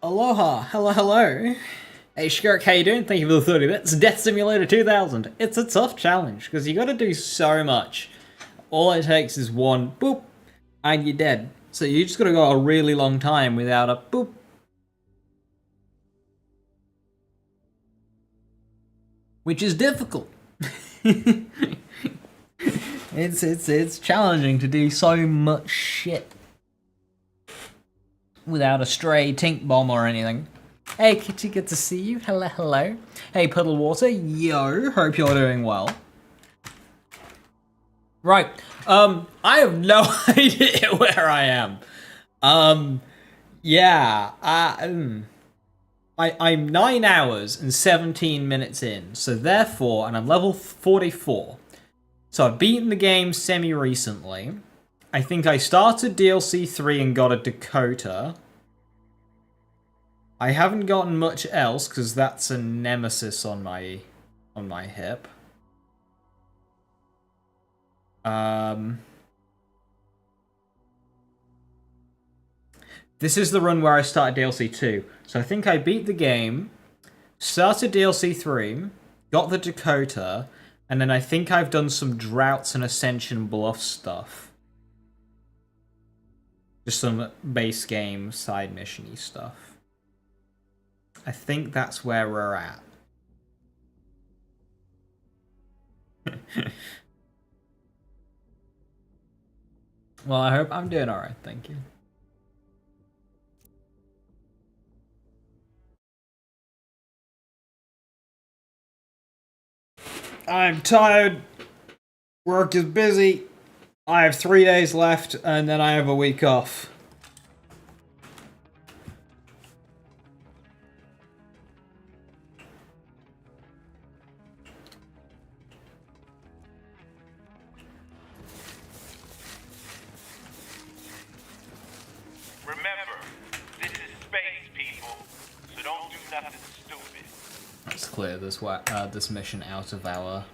Aloha, hello, hello. Hey Shirk, how you doing? Thank you for the 30 bits. Death Simulator 2000. It's a tough challenge, because you gotta do so much. All it takes is one boop, and you're dead. So you just gotta go a really long time without a boop. Which is difficult. It's challenging to do so much shit without a stray tink bomb or anything. Hey Kitty, good to see you. Hello, hello. Hey Puddle Water, yo, hope you're doing well. Right, I have no idea where I am. Yeah, I'm 9 hours and 17 minutes in, so therefore, and I'm level 44. So I've beaten the game semi-recently. I think I started DLC 3 and got a Dakota. I haven't gotten much else, because that's a nemesis on my hip. This is the run where I started DLC 2. So I think I beat the game, started DLC 3, got the Dakota, and then I think I've done some Droughts and Ascension Bluff stuff. Just some base game side mission-y stuff. I think that's where we're at. Well, I hope I'm doing alright, thank you. I'm tired. Work is busy. I have 3 days left, and then I have a week off. Remember, this is space, people, so don't do nothing stupid. Let's clear this mission out of our...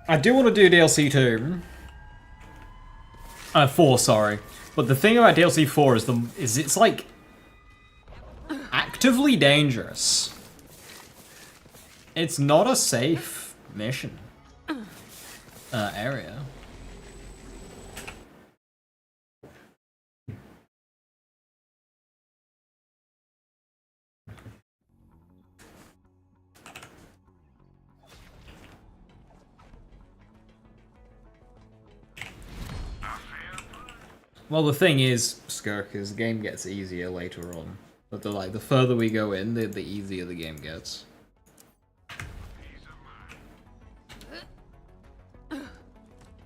I do want to do DLC 2. 4, sorry. But the thing about DLC 4 is it's like actively dangerous. It's not a safe mission area. Well, the thing is, Skirk, is the game gets easier later on. But the further we go in, the easier the game gets.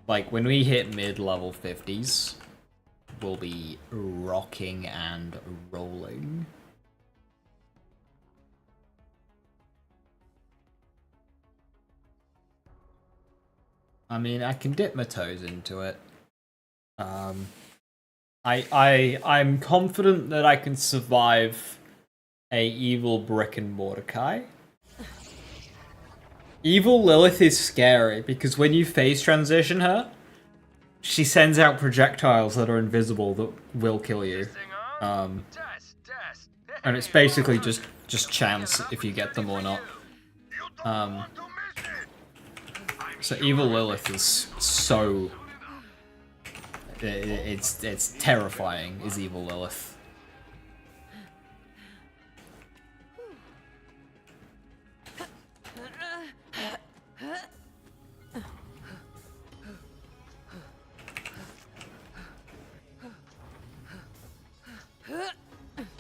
Like, when we hit mid-level 50s, we'll be rocking and rolling. I mean, I can dip my toes into it. I'm confident that I can survive a evil Brick and Mordecai. Evil Lilith is scary because when you phase transition her, she sends out projectiles that are invisible that will kill you. And it's basically just chance if you get them or not. So Evil Lilith is so... It's terrifying, is Evil Lilith.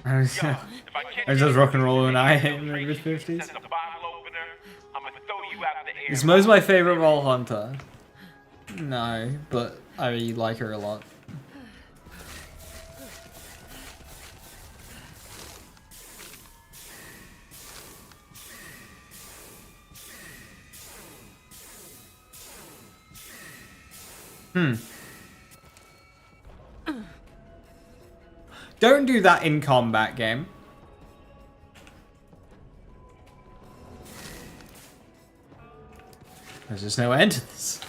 I was just rock and roll when I hit in the mid 50s. Is Moze my favorite role hunter? No, but I really like her a lot. Don't do that in combat, game. There's just no end to this.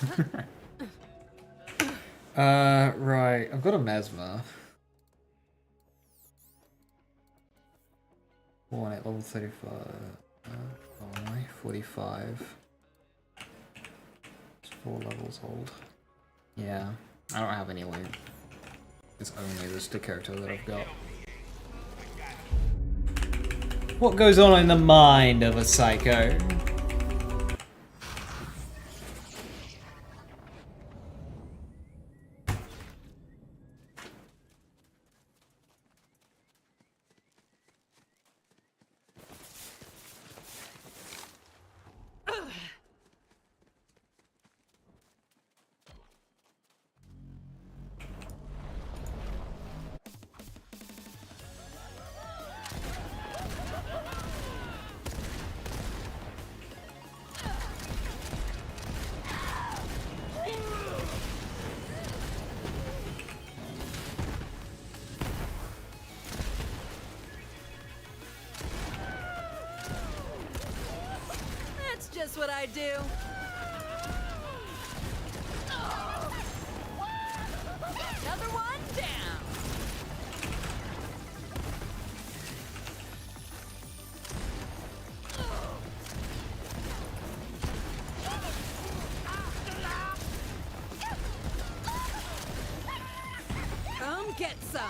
Right. I've got a Mesmer. 418, level 35. Oh my, 45. It's 4 levels old. Yeah, I don't have any loot. It's only this character that I've got. What goes on in the mind of a psycho? Just what I do. Another one down. Come get some.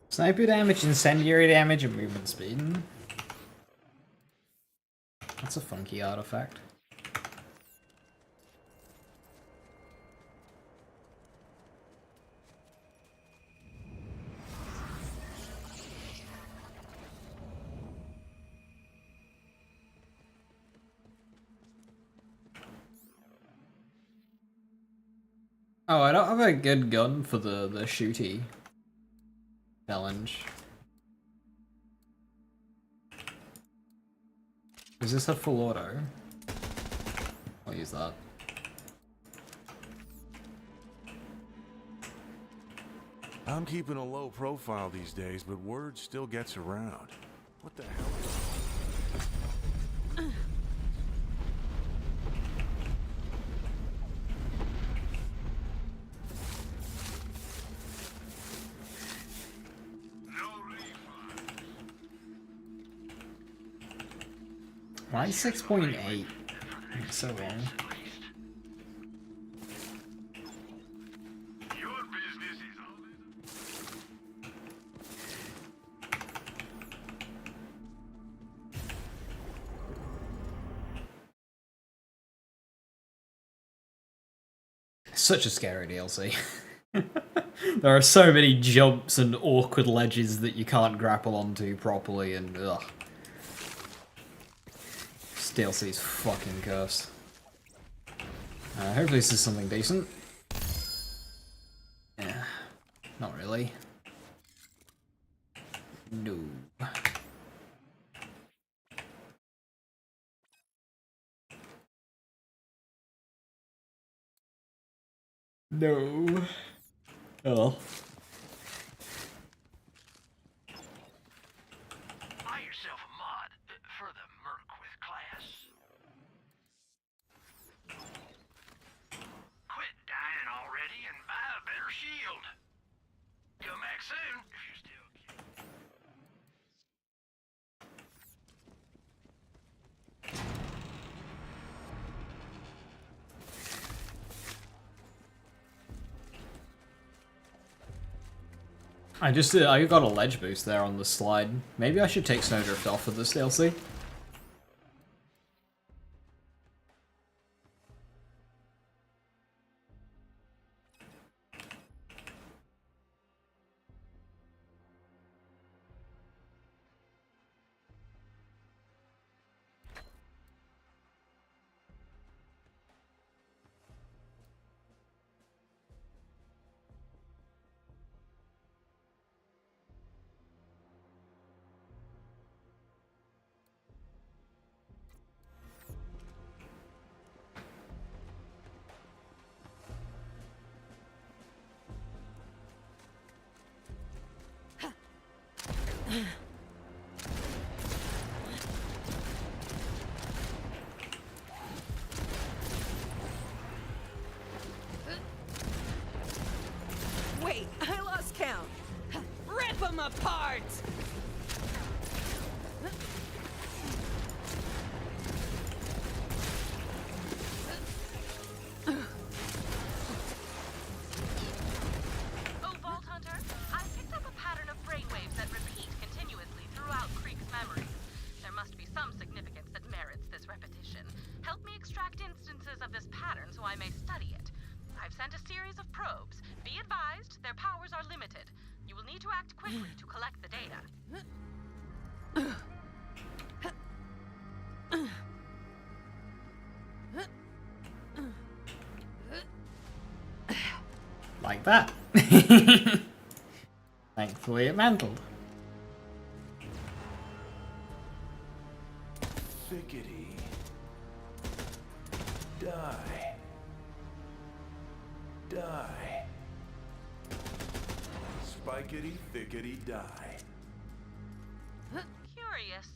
Sniper damage, incendiary damage, and movement speed. That's a funky artifact. Oh, I don't have a good gun for the shooty challenge. Is this a full auto? I'll use that. I'm keeping a low profile these days, but word still gets around. What the hell is Why 6.8? It's so wrong. Such a scary DLC. There are so many jumps and awkward ledges that you can't grapple onto properly, and ugh. This DLC is fucking cursed. Hopefully this is something decent. Yeah, not really. No. No. Oh. Buy yourself a mod for the merc with class. Quit dying already and buy a better shield. Come back soon if you're still cute. I got a ledge boost there on the slide. Maybe I should take Snowdrift off of this DLC. apart! Oh, Vault Hunter, I picked up a pattern of brainwaves that repeat continuously throughout Creek's memories. There must be some significance that merits this repetition. Help me extract instances of this pattern so I may study it. I've sent a series of probes. Be advised, their powers are limited. You will need to act quickly to collect the data. Like that. Thankfully it mantled. Thickety. Die. Die. Spikety, thickety, die. Curious.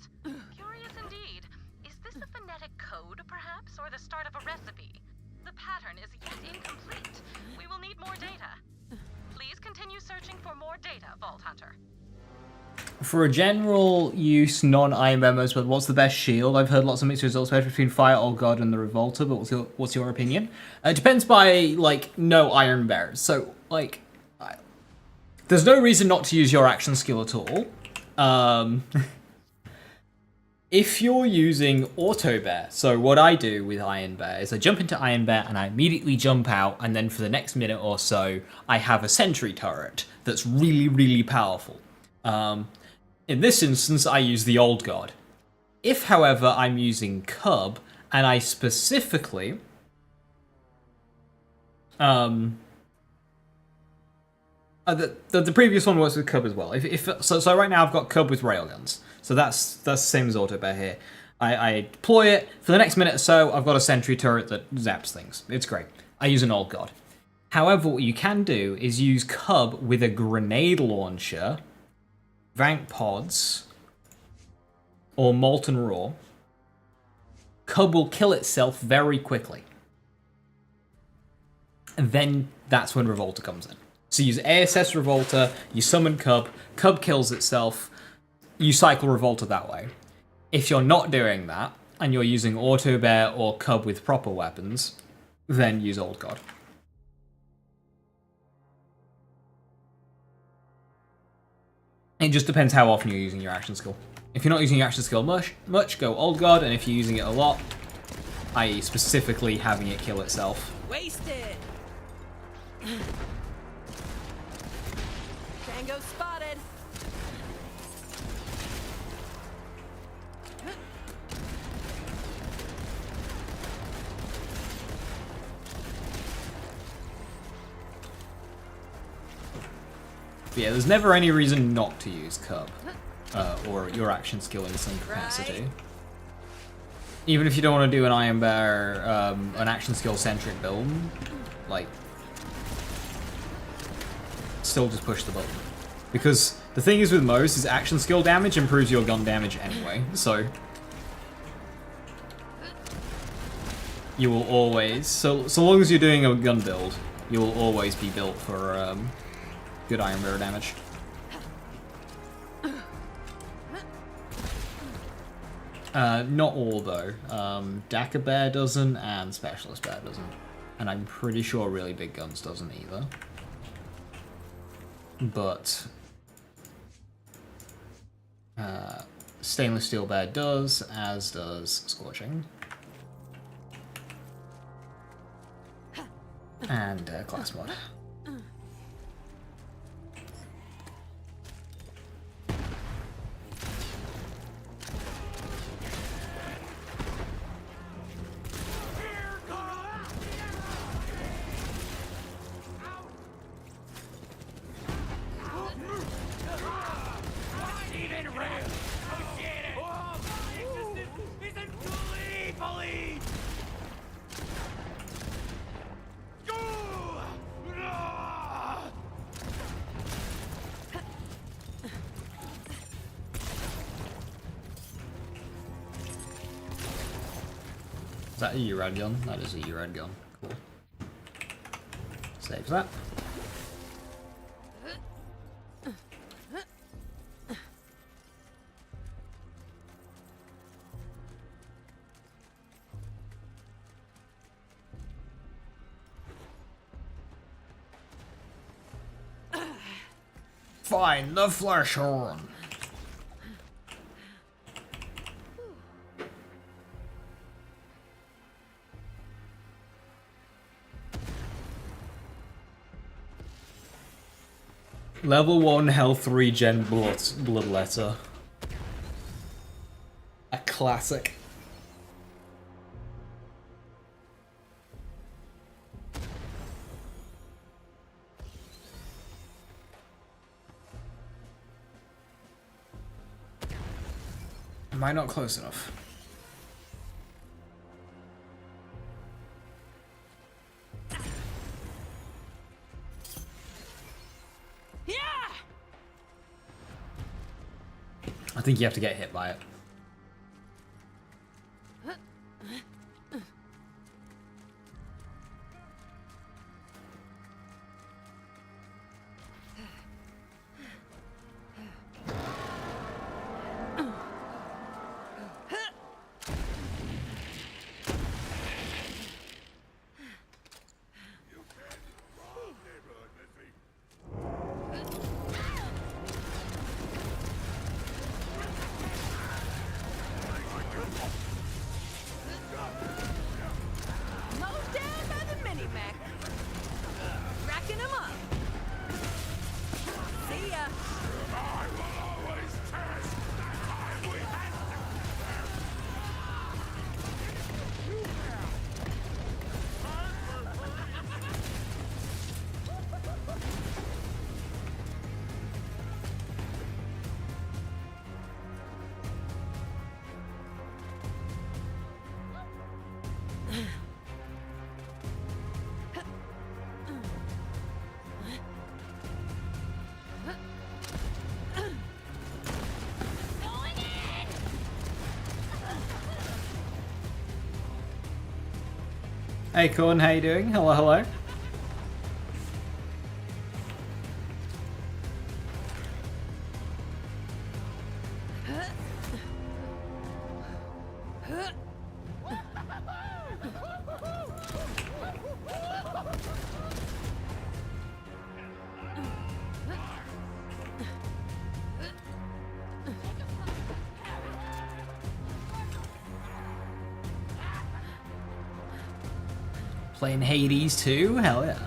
Curious indeed. Is this a phonetic code, perhaps, or the start of a recipe? The pattern is yet incomplete. We will need more data. Please continue searching for more data, Vault Hunter. For a general use non-Iron Bear most, but what's the best shield? I've heard lots of mixed results between Fire, Old God, and the Revolter, but what's your opinion? It depends by, like, no Iron Bearers. So, like, there's no reason not to use your action skill at all. If you're using Auto Bear, so what I do with Iron Bear is I jump into Iron Bear and I immediately jump out, and then for the next minute or so, I have a sentry turret that's really, really powerful. In this instance, I use the Old God. If, however, I'm using Cub, and I specifically... the previous one works with Cub as well. So right now I've got Cub with railguns. So that's the same as Auto Bear here. I deploy it. For the next minute or so, I've got a sentry turret that zaps things. It's great. I use an Old God. However, what you can do is use Cub with a grenade launcher, Vank Pods, or Molten Raw. Cub will kill itself very quickly. And then that's when Revolter comes in. So you use ASS Revolter, you summon Cub, Cub kills itself, you cycle Revolter that way. If you're not doing that, and you're using Auto Bear or Cub with proper weapons, then use Old God. It just depends how often you're using your action skill. If you're not using your action skill much, go Old God, and if you're using it a lot, i.e. specifically having it kill itself, Wasted! Tango spotted! But yeah, there's never any reason not to use Cub, or your action skill in some capacity. Right. Even if you don't want to do an Iron Bear, an action skill centric build, like, still just push the button. Because the thing is with Moze is action skill damage improves your gun damage anyway, so you will always, so long as you're doing a gun build, you will always be built for good Iron Bear damage. Not all though. Dakka Bear doesn't, and Specialist Bear doesn't. And I'm pretty sure Really Big Guns doesn't either. But Stainless Steel Bear does, as does Scorching. And Class Mod. Is that a U-Rad gun? That is a U-Rad gun. Cool. Saves that. Find the flesh horn. Level 1 health regen bloodletter. A classic. Am I not close enough? Yeah! I think you have to get hit by it. Mowed down by the mini-mac. Racking him up. See ya. Hey Corn, how you doing? Hello, hello. Playing Hades too? Hell yeah.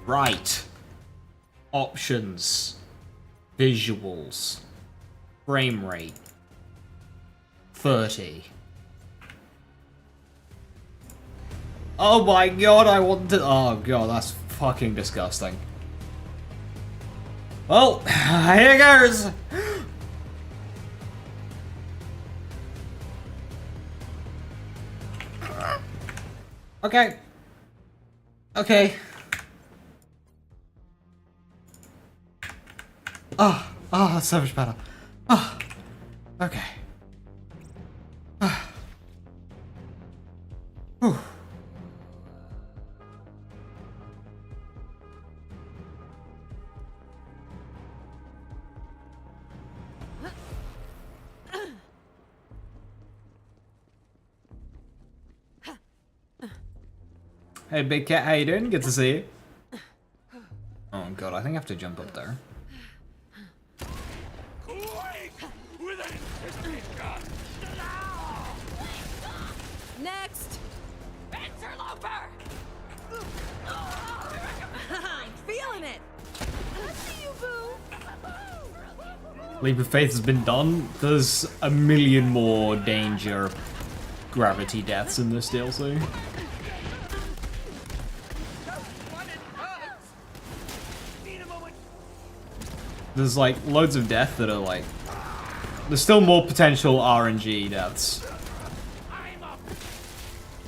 Right. Options. Visuals. Frame rate. 30. Oh my god, I want to. Oh god, that's fucking disgusting. Well, here goes. Okay. Okay. Oh, that's so much better. Oh, okay. Whew. Hey, Big Cat, how you doing? Good to see you. Oh god, I think I have to jump up there. Next! Interloper! I'm feeling it! I see you, boo! Leap of Faith has been done. There's a million more danger gravity deaths in this DLC. There's like loads of death that are like... There's still more potential RNG deaths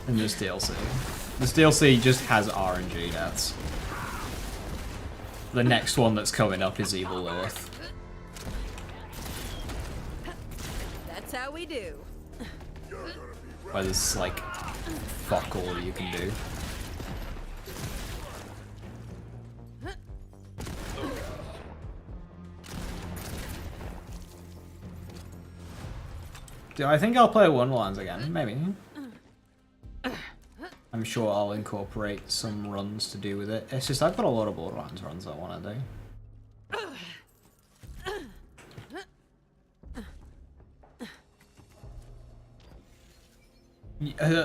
in this DLC. This DLC just has RNG deaths. The next one that's coming up is Evil Lilith. That's how we do. Where there's like fuck all you can do. Do I think I'll play Wonderlands again? Maybe. I'm sure I'll incorporate some runs to do with it. It's just I've got a lot of Borderlands runs I want to do.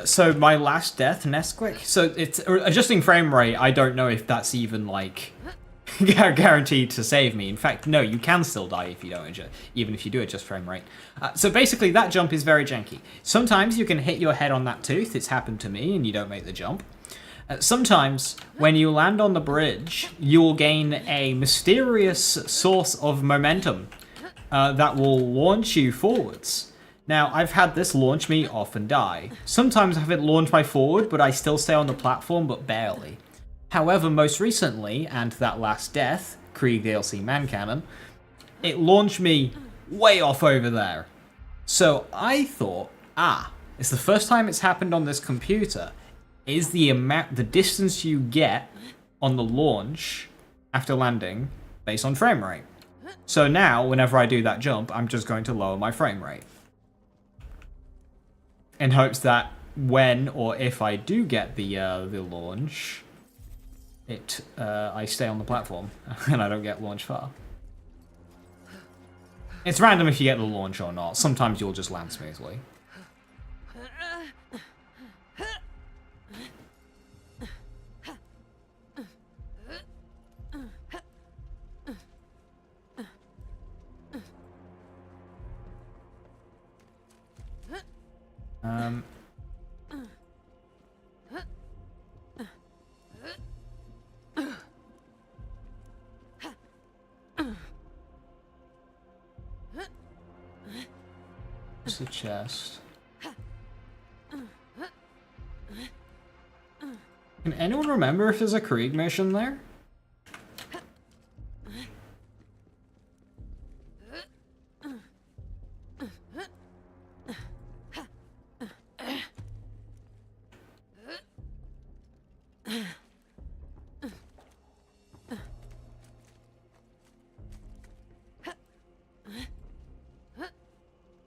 So my last death, Nesquik. So it's adjusting frame rate. I don't know if that's even like guaranteed to save me. In fact, no, you can still die if you don't adjust, even if you do adjust frame rate. So basically, that jump is very janky. Sometimes you can hit your head on that tooth. It's happened to me, and you don't make the jump. Sometimes, when you land on the bridge, you will gain a mysterious source of momentum that will launch you forwards. Now, I've had this launch me off and die. Sometimes I've had it launch my forward, but I still stay on the platform, but barely. However, most recently, and that last death, Krieg DLC Man Cannon, it launched me way off over there. So I thought, it's the first time it's happened on this computer. Is the distance you get on the launch after landing based on frame rate. So now, whenever I do that jump, I'm just going to lower my frame rate. In hopes that when or if I do get the launch, I stay on the platform and I don't get launched far. It's random if you get the launch or not. Sometimes you'll just land smoothly. It's a chest. Can anyone remember if there's a Krieg mission there?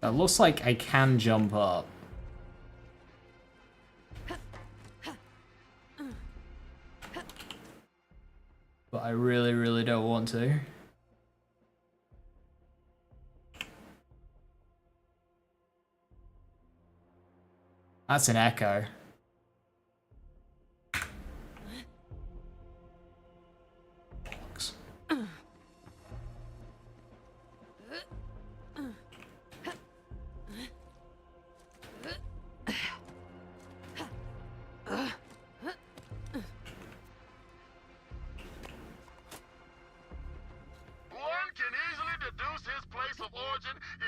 It looks like I can jump up. But I really, really don't want to. That's an echo.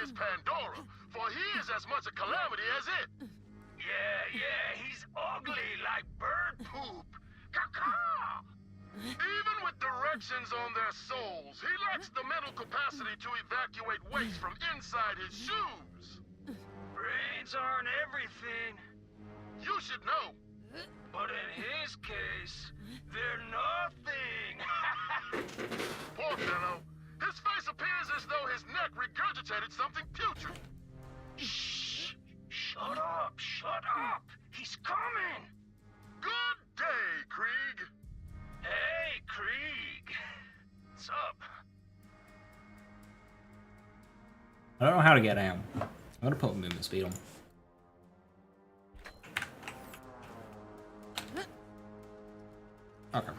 Is Pandora, for he is as much a calamity as it. Yeah, he's ugly like bird poop. Caw-caw! Even with directions on their souls, he lacks the mental capacity to evacuate waste from inside his shoes. Brains aren't everything. You should know. But in his case, they're nothing. Poor fellow. His face appears as though his neck regurgitated something putrid. Shh! Shut up! He's coming! Good day, Krieg. Hey, Krieg! What's up? I don't know how to get him. I'm gonna put movement speed on. Okay.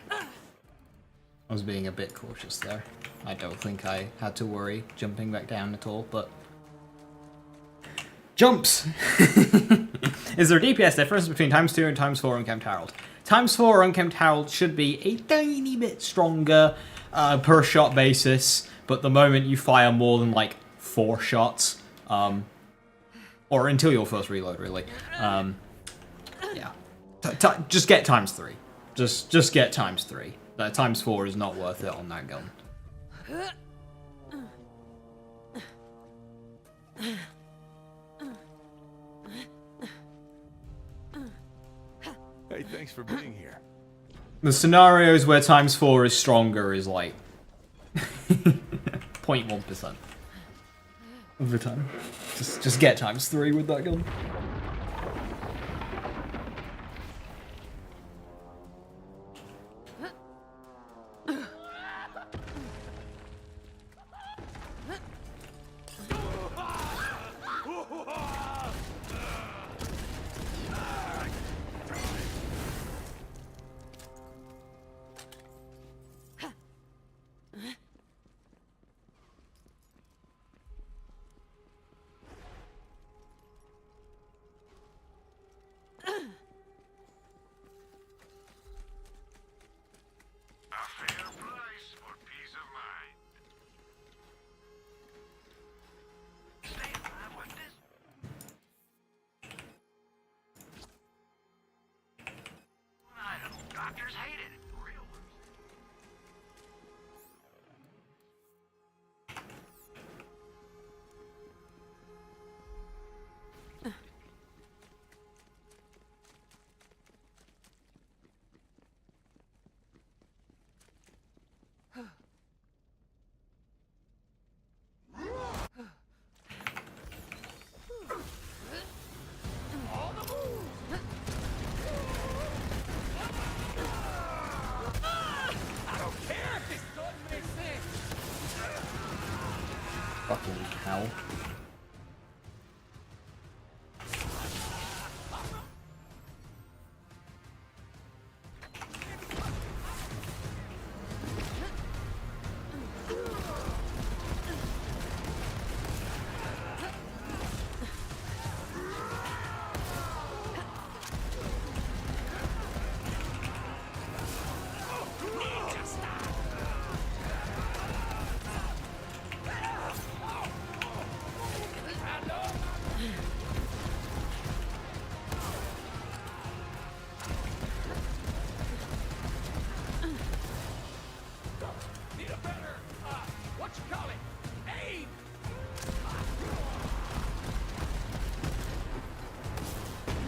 I was being a bit cautious there. I don't think I had to worry jumping back down at all, but... Jumps! Is there a DPS difference between ×2 and ×4 Unkempt Harold? ×4 Unkempt Harold should be a tiny bit stronger per shot basis, but the moment you fire more than like 4 shots, or until your first reload really, yeah. Just get ×3. Just get ×3. That ×4 is not worth it on that gun. Hey, thanks for being here. The scenarios where ×4 is stronger is like 0.1% of the time. Just get ×3 with that gun. A fair price for peace of mind. Stay alive with this. Item. Doctors hate it. Real ones. Fucking hell.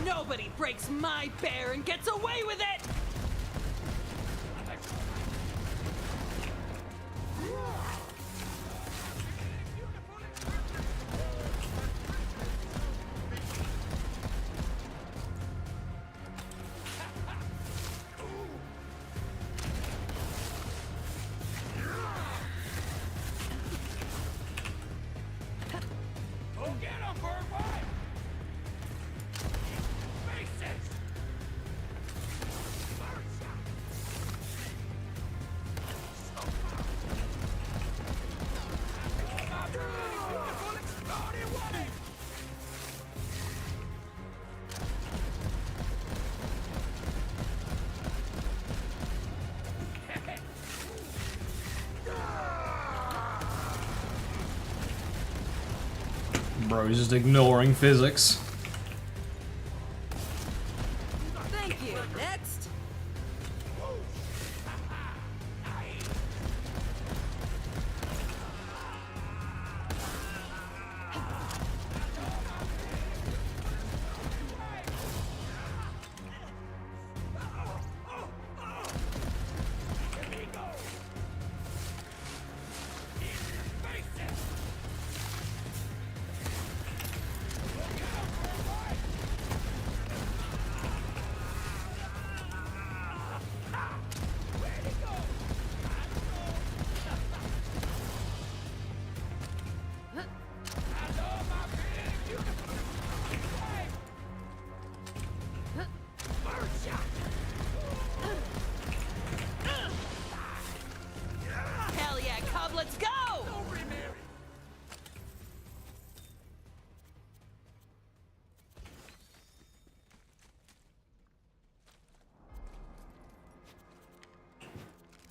Nobody breaks my bear and gets away with it! Bro's just ignoring physics. Thank you. Next. Hell yeah, Cub, let's go!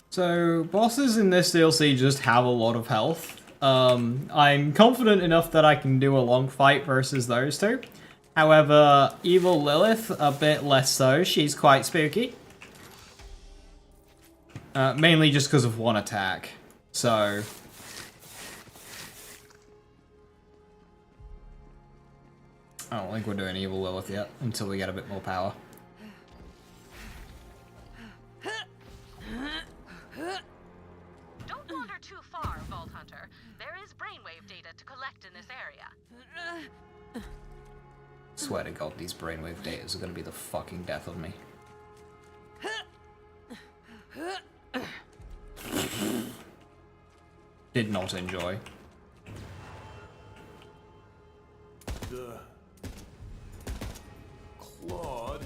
So, bosses in this DLC just have a lot of health. I'm confident enough that I can do a long fight versus those two. However, Evil Lilith, a bit less so. She's quite spooky. Mainly just because of one attack. So... I don't think we're doing Evil Lilith yet, until we get a bit more power. to collect in this area. Swear to God, these brainwave datas are gonna be the fucking death of me. Did not enjoy. The clawed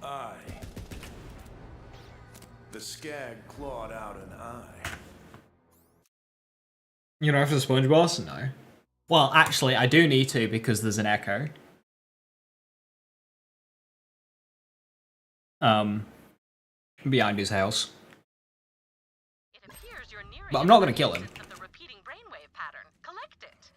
eye. The skag clawed out an eye. You know, for the sponge boss? No. Well, actually, I do need to because there's an echo. Behind his house. It appears you're nearing But I'm not gonna kill him. of the repeating brainwave pattern. Collect it.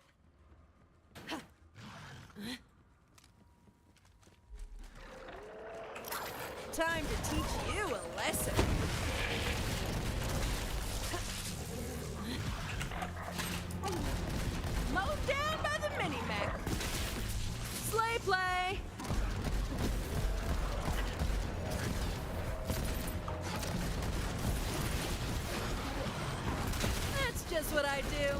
Time to teach you a lesson. Mowed down by the mini-mac. Slay play. That's just what I do.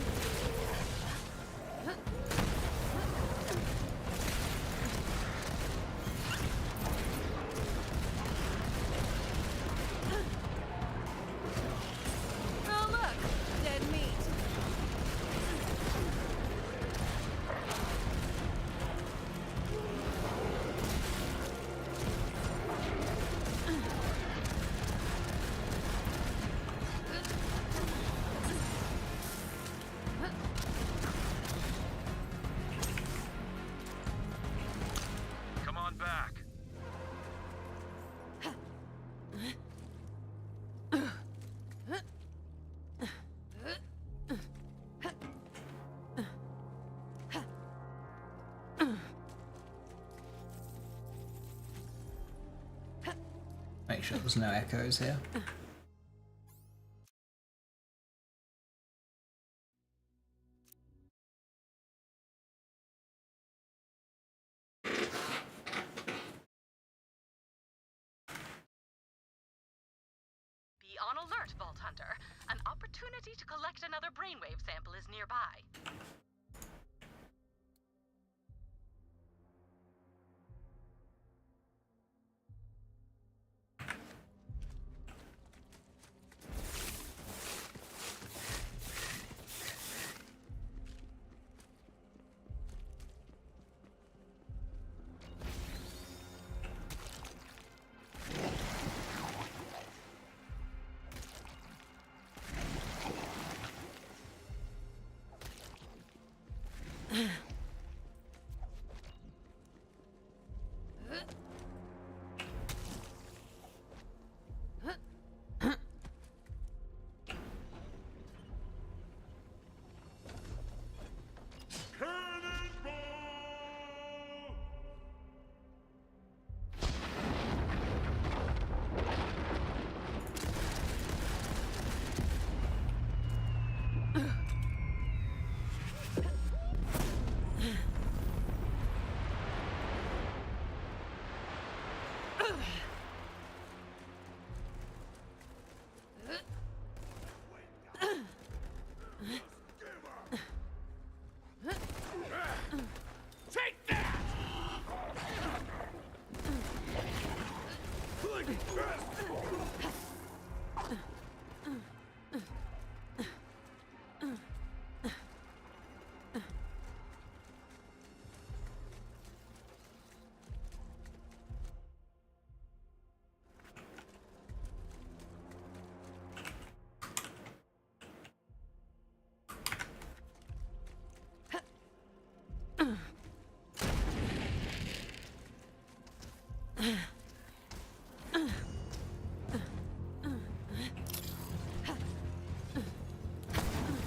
Oh look, dead meat. Come on back. Make sure there's no echoes here. Be on alert, Vault Hunter. An opportunity to collect another brainwave sample is nearby.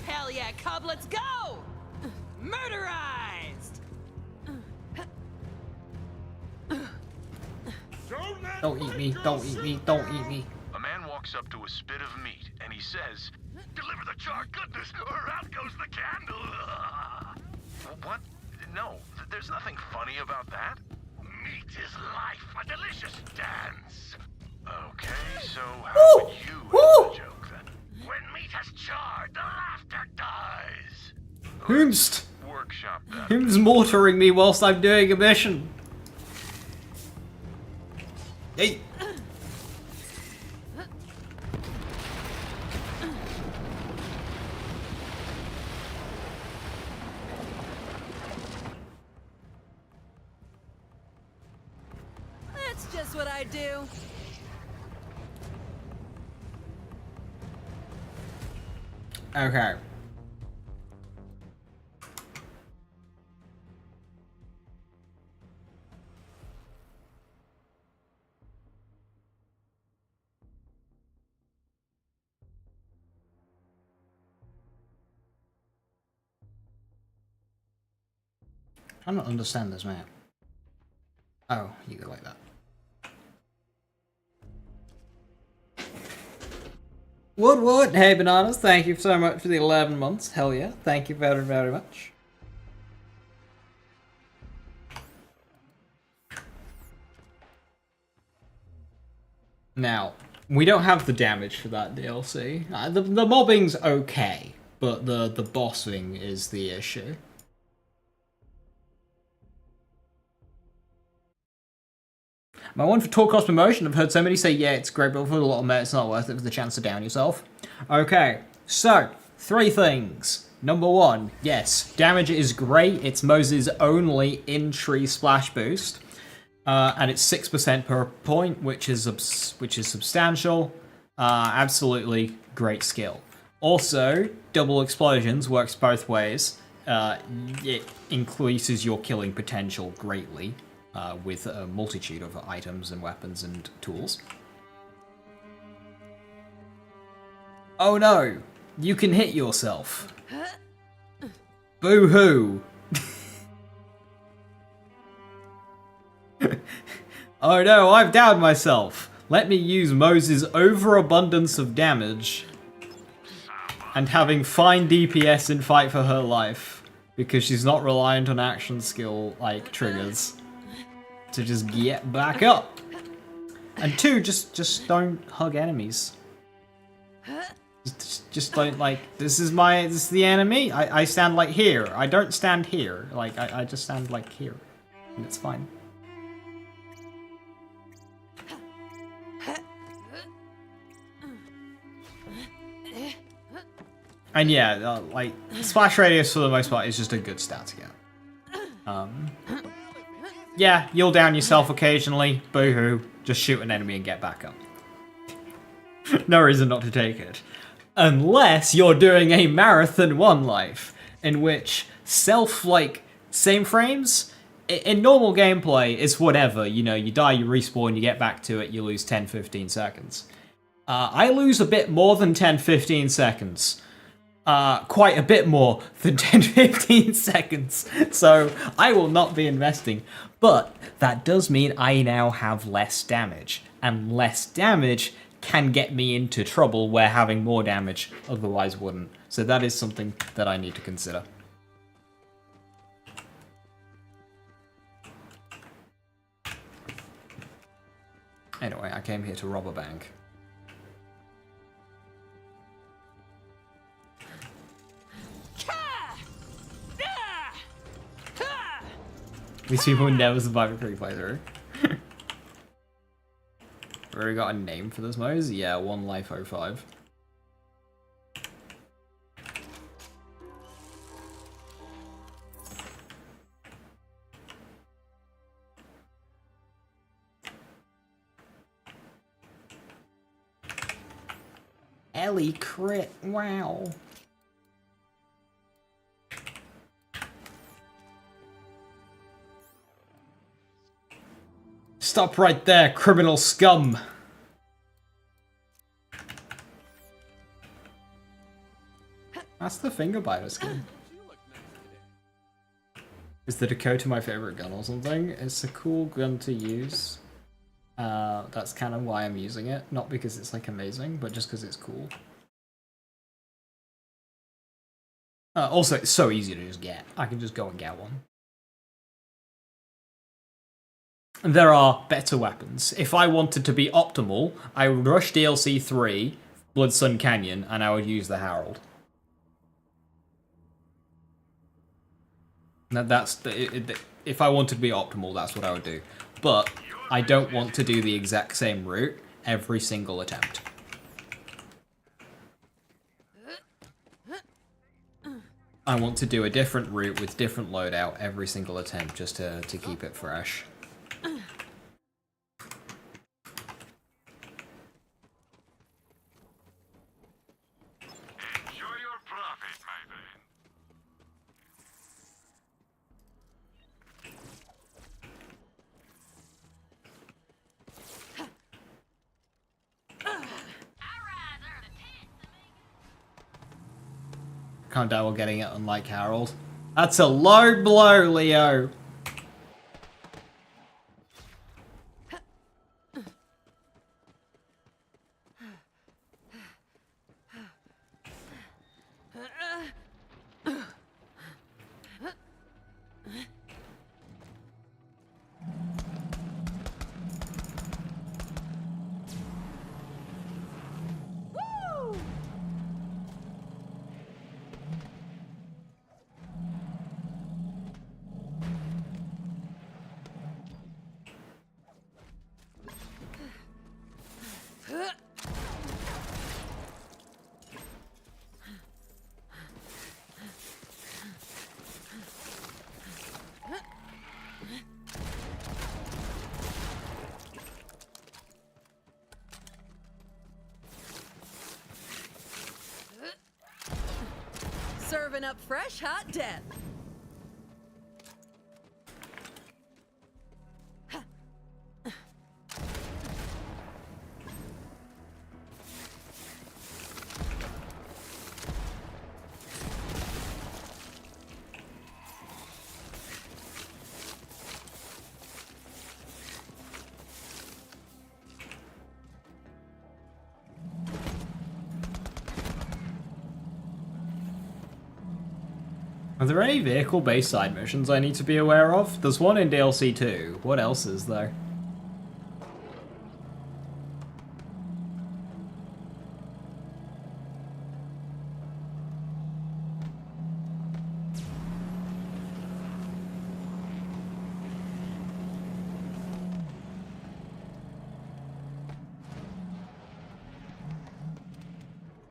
Hell yeah, Cub, let's go! Murderized! Don't eat me, don't eat me, don't eat me. A man walks up to a spit of meat and he says, "Deliver the charred goodness, or out goes the candle." What? No, there's nothing funny about that. Meat is life, a delicious dance. Okay, so how would you have the joke then? When meat has charred, the laughter dies. Whomst? Workshop that. Whom's mortaring me whilst I'm doing a mission? Hey! That's just what I do. Okay. I don't understand this map. Oh, you go like that. Wood, hey Bananas, thank you so much for the 11 months. Hell yeah, thank you very, very much. Now, we don't have the damage for that DLC. The mobbing's okay, but the bossing is the issue. My one for talk cost promotion, I've heard so many say, yeah, it's great, but for a lot of meta, it's not worth it for the chance to down yourself. Okay, so, 3 things. Number 1, yes, damage is great. It's Moze's only in-tree splash boost. And it's 6% per point, which is substantial. Absolutely great skill. Also, double explosions works both ways. It increases your killing potential greatly. With a multitude of items and weapons and tools. Oh no! You can hit yourself. Boo-hoo! Oh no, I've downed myself! Let me use Moze's overabundance of damage and having fine DPS in fight for her life, because she's not reliant on action skill, like, triggers. To just get back up. And 2, just don't hug enemies. Just don't, like, this is the enemy. I stand like here. I don't stand here. Like, I just stand like here. And it's fine. And yeah, like, splash radius for the most part is just a good stat to get. Yeah, you'll down yourself occasionally. Boo-hoo. Just shoot an enemy and get back up. No reason not to take it. Unless you're doing a marathon 1 life, in which same frames, in normal gameplay, it's whatever. You know, you die, you respawn, you get back to it, you lose 10-15 seconds. I lose a bit more than 10-15 seconds. Quite a bit more than 10-15 seconds. So I will not be investing. But that does mean I now have less damage. And less damage can get me into trouble where having more damage otherwise wouldn't. So that is something that I need to consider. Anyway, I came here to rob a bank. These people would never survive a free playthrough. We already got a name for this Moze? Yeah, 1Life05. Ellie crit, wow. Stop right there, criminal scum! That's the fingerbiter skin. Is the Dakota my favorite gun or something? It's a cool gun to use. That's kind of why I'm using it. Not because it's like amazing, but just because it's cool. Also, it's so easy to just get. I can just go and get one. There are better weapons. If I wanted to be optimal, I would rush DLC 3, Blood Sun Canyon, and I would use the Herald. If I wanted to be optimal, that's what I would do. But I don't want to do the exact same route every single attempt. I want to do a different route with different loadout every single attempt just to keep it fresh. Enjoy your profit, my friend. Can't die while getting it, unlike Harold. That's a low blow, Leo! Serving up fresh, hot death. Are there any vehicle-based side missions I need to be aware of? There's one in DLC 2. What else is there?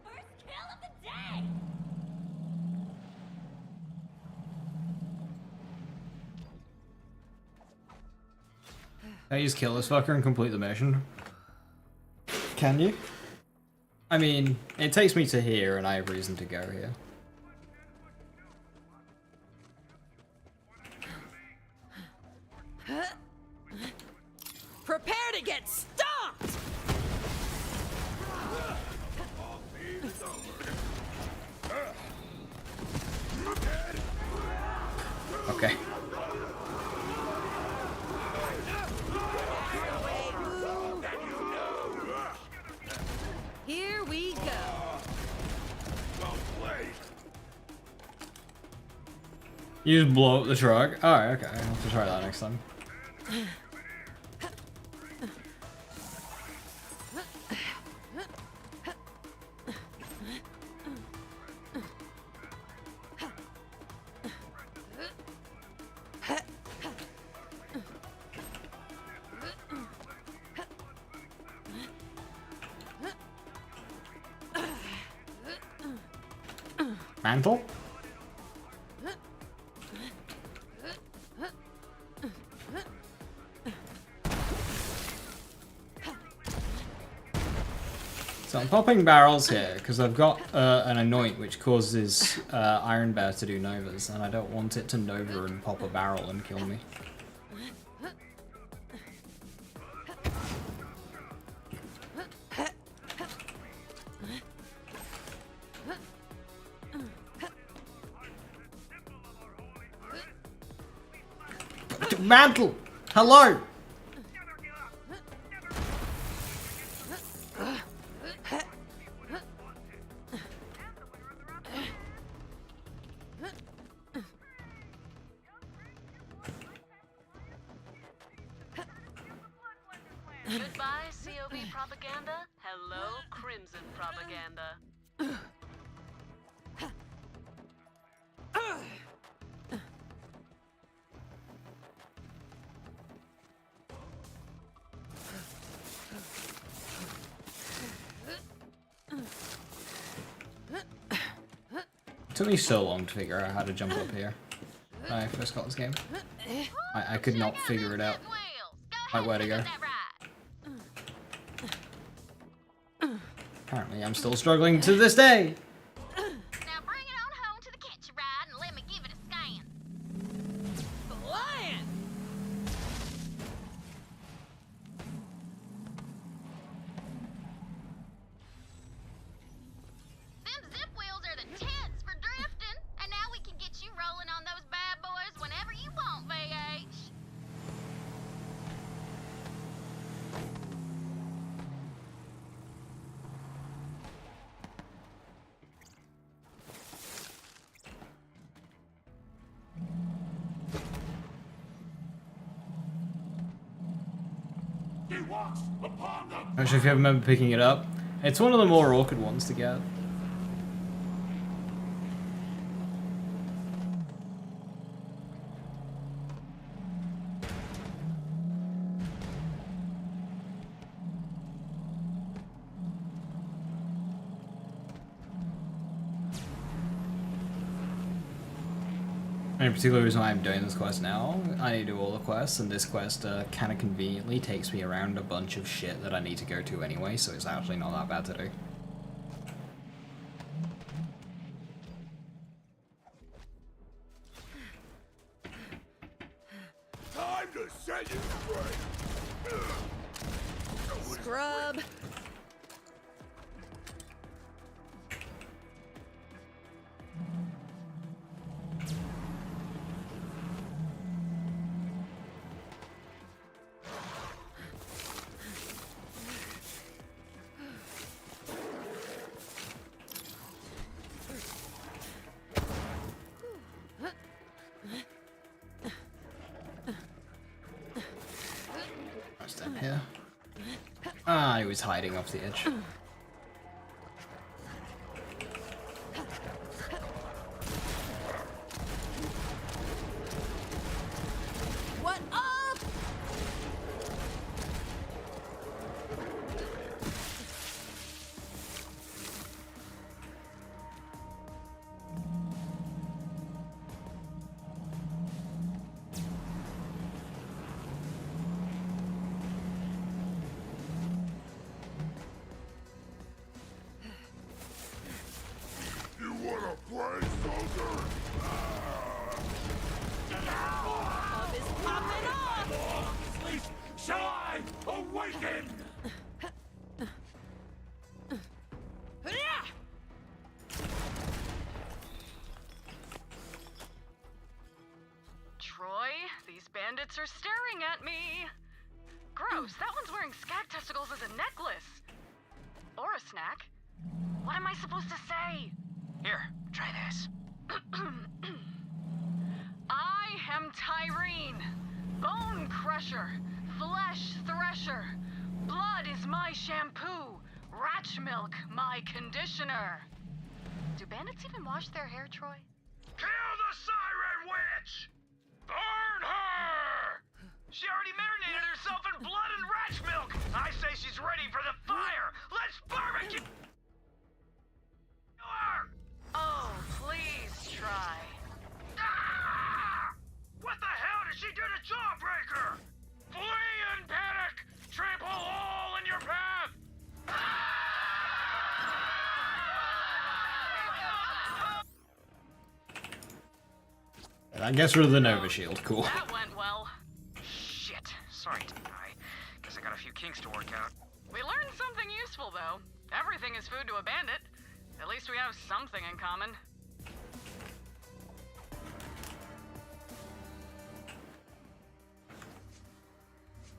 First kill of the day! Can I just kill this fucker and complete the mission? Can you? I mean, it takes me to here and I have reason to go here. Prepare to get stomped! Okay. Here we go. You just blow up the truck? Oh, okay. I'll have to try that next time. Mantle? So I'm popping barrels here because I've got an anoint which causes Iron Bear to do novas, and I don't want it to nova and pop a barrel and kill me. Mantle! Hello! Goodbye, COV propaganda. Hello, Crimson propaganda. took me so long to figure out how to jump up here when I first got this game. I could not figure it out. Like where to go. Apparently I'm still struggling to this day. Now bring it on home to the kitchen ride and let me give it a scan. Flying! Them zip wheels are the tits for drifting, and now we can get you rolling on those bad boys whenever you want, VH. I'm not sure if you remember picking it up. It's one of the more awkward ones to get. And in particular reason why I'm doing this quest now, I need to do all the quests, and this quest kind of conveniently takes me around a bunch of shit that I need to go to anyway, so it's actually not that bad to do. Time to set you straight. Scrub. What's down here? Ah, he was hiding off the edge. What up? You wanna play, soldier? Up is popping off. Shall I awaken? Yeah. Troy, these bandits are staring at me. Gross, that one's wearing skag testicles as a necklace. Or a snack. What am I supposed to say? Here, try this. I am Tyrene, bone crusher, flesh thresher. Blood is my shampoo, ratch milk my conditioner. Do bandits even wash their hair, Troy? Kill the Siren Witch! Burn her! She already marinated herself in blood and ratch milk! I say she's ready for the fire! Let's barbecue her! Oh, please try. Ah! What the hell did she do to Jawbreaker? Flee in panic! Trample all in your path! That gets rid of the Nova Shield, cool. That went well. Shit. Sorry, I guess I got a few kinks to work out. We learned something useful, though. Everything is food to a bandit. At least we have something in common.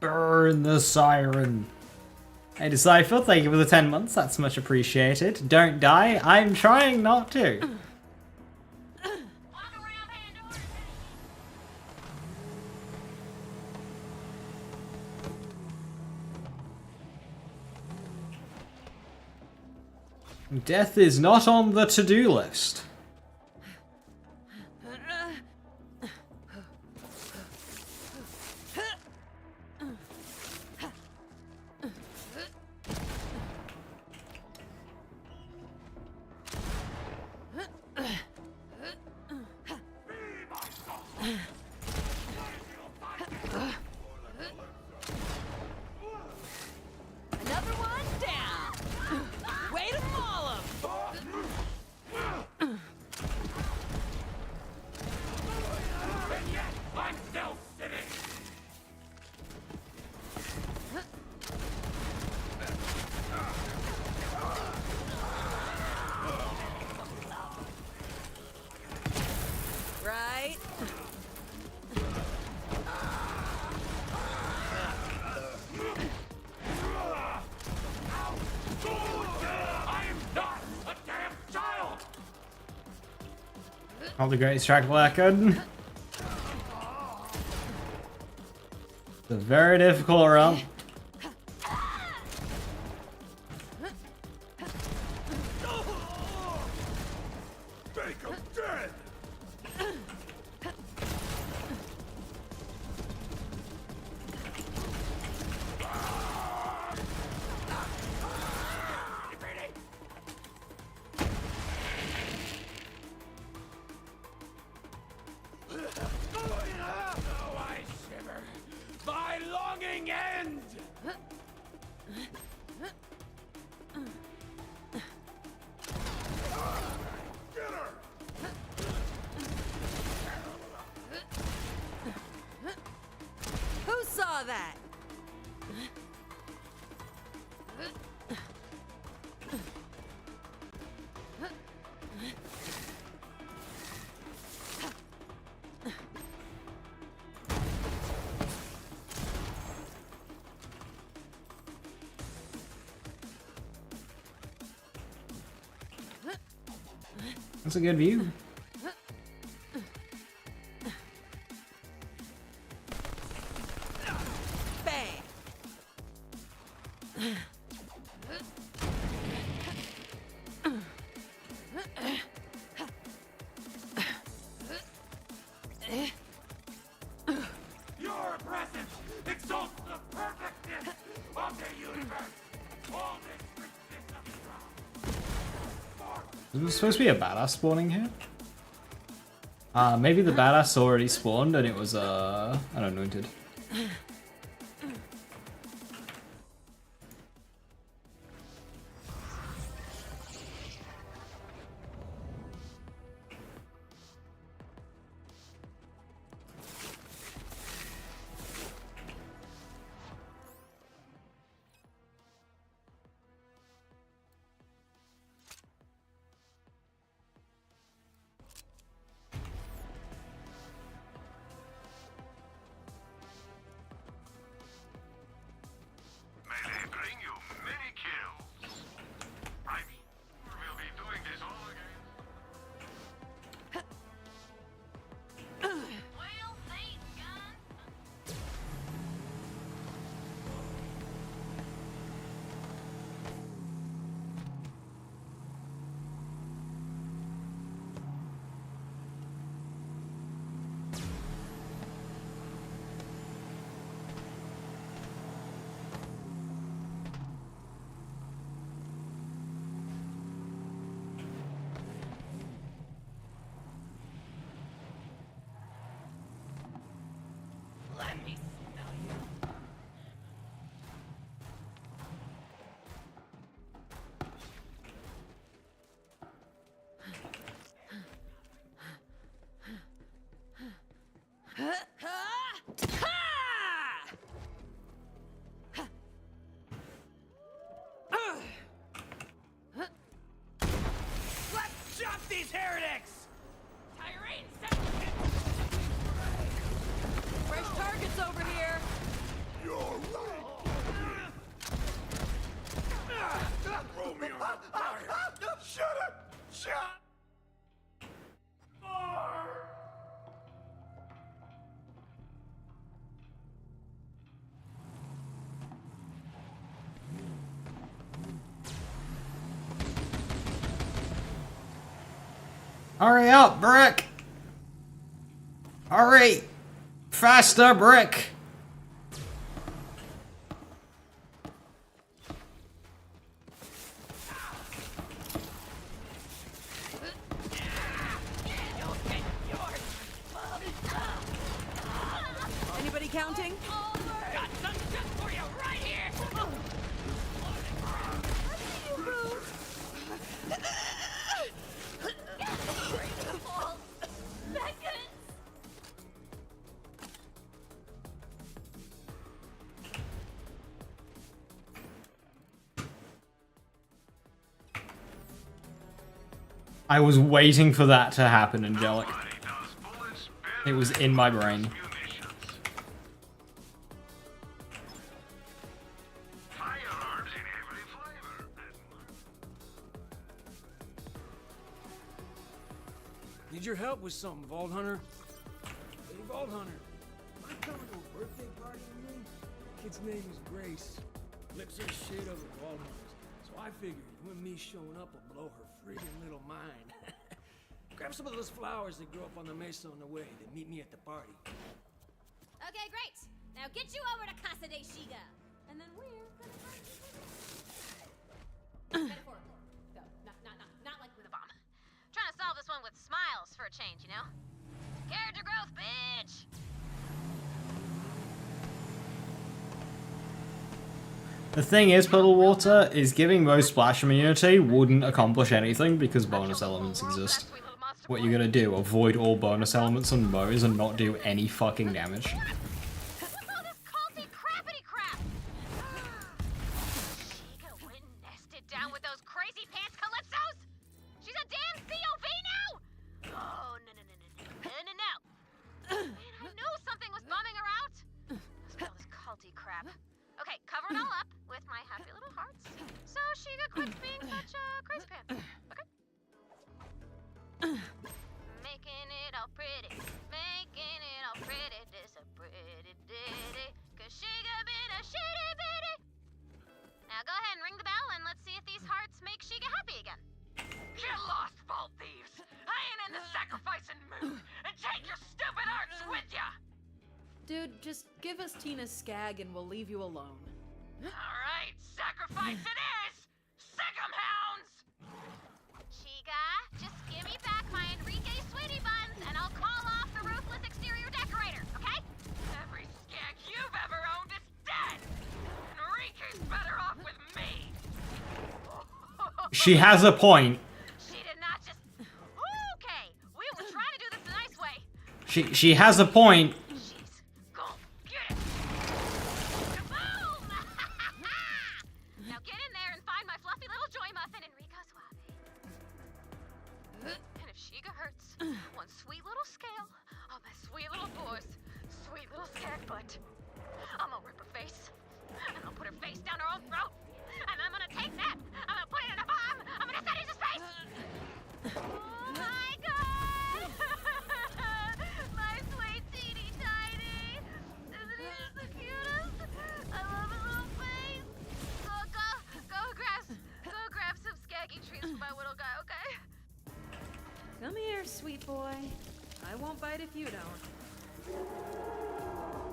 Burn the siren. Hey Disciple, thank you for the 10 months, that's much appreciated. Don't die, I'm trying not to. Walk around Pandora's Death is not on the to-do list. right. Not the greatest track record. It's a very difficult run. Make him dead! Oh, I shiver. My longing end! Get her! Who saw that? That's a good view. Bang! Your presence exalts the perfectness of the universe! All this richness of Is there supposed to be a badass spawning here? Maybe the badass already spawned and it was unanointed. May they bring you many kills. I mean, we'll be doing this all again. Well, thanks, gun. Let me smell you. Let's chop these heretics! Fresh targets over here. You're right! Throw me on the fire! Shut up! Shut more! Hurry up, Brick! Hurry! Faster, Brick! Anybody counting? Got some just for you right here! I was waiting for that to happen, Angelic. Nobody does bullets It was in my brain. Firearms in every flavor. Need your help with something, Vault Hunter? Hey, Vault Hunter. Am I coming to a birthday party with me? Kid's name is Grace. Lips her shit over Walmart's. So I figured you and me showing up will blow her friggin' little mind. Grab some of those flowers that grow up on the mesa on the way. Then meet me at the party. Okay, great. Now get you over to Casa de Shiga. And then we're gonna metaphorical. Go. Not like with a bomb. Trying to solve this one with smiles for a change, you know? Character growth, bitch! The thing is, Puddle Water, is giving Moze splash immunity wouldn't accomplish anything because bonus elements exist. What you're gonna do, avoid all bonus elements on Moze and not do any fucking damage. What's all this culty crappity crap? Shiga went and nested down with those crazy pants calypsos? She's a damn COV now? Oh, no. Man, I knew something was bumming her out. Let's all this culty crap. Okay, cover it all up with my happy little hearts, so Shiga quits being such a crazy pants. Okay? Making it all pretty, this a pretty ditty, 'cause Shiga been a shitty bitty. Now go ahead and ring the bell and let's see if these hearts make Shiga happy again. Get lost, Vault Thieves! I ain't in the sacrificing mood! And take your stupid arts with ya! Dude, just give us Tina's skag and we'll leave you alone. Alright, sacrifice it is! Sick 'em, hounds! Shiga, just give me back my Enrique Sweetie Buns and I'll call off the ruthless exterior decorator, okay? Every skag you've ever owned is dead! Enrique's better off with me! She has a point. She did not just... Okay, we were trying to do this the nice way. She has a point. Jeez, go get it! Kaboom! Now get in there and find my fluffy little joy muffin, Enrico Suave. And if Shiga hurts one sweet little scale on my sweet little boy's sweet little skag butt, I'm gonna rip her face, and I'll put her face down her own throat, and I'm gonna take that, I'm gonna put it in a bomb, I'm gonna set it in his face! Oh my god! My sweet teeny tiny! Isn't he just the cutest? I love his little face! Go grab some skaggy treats for my little guy, okay? Come here, sweet boy. I won't bite if you don't.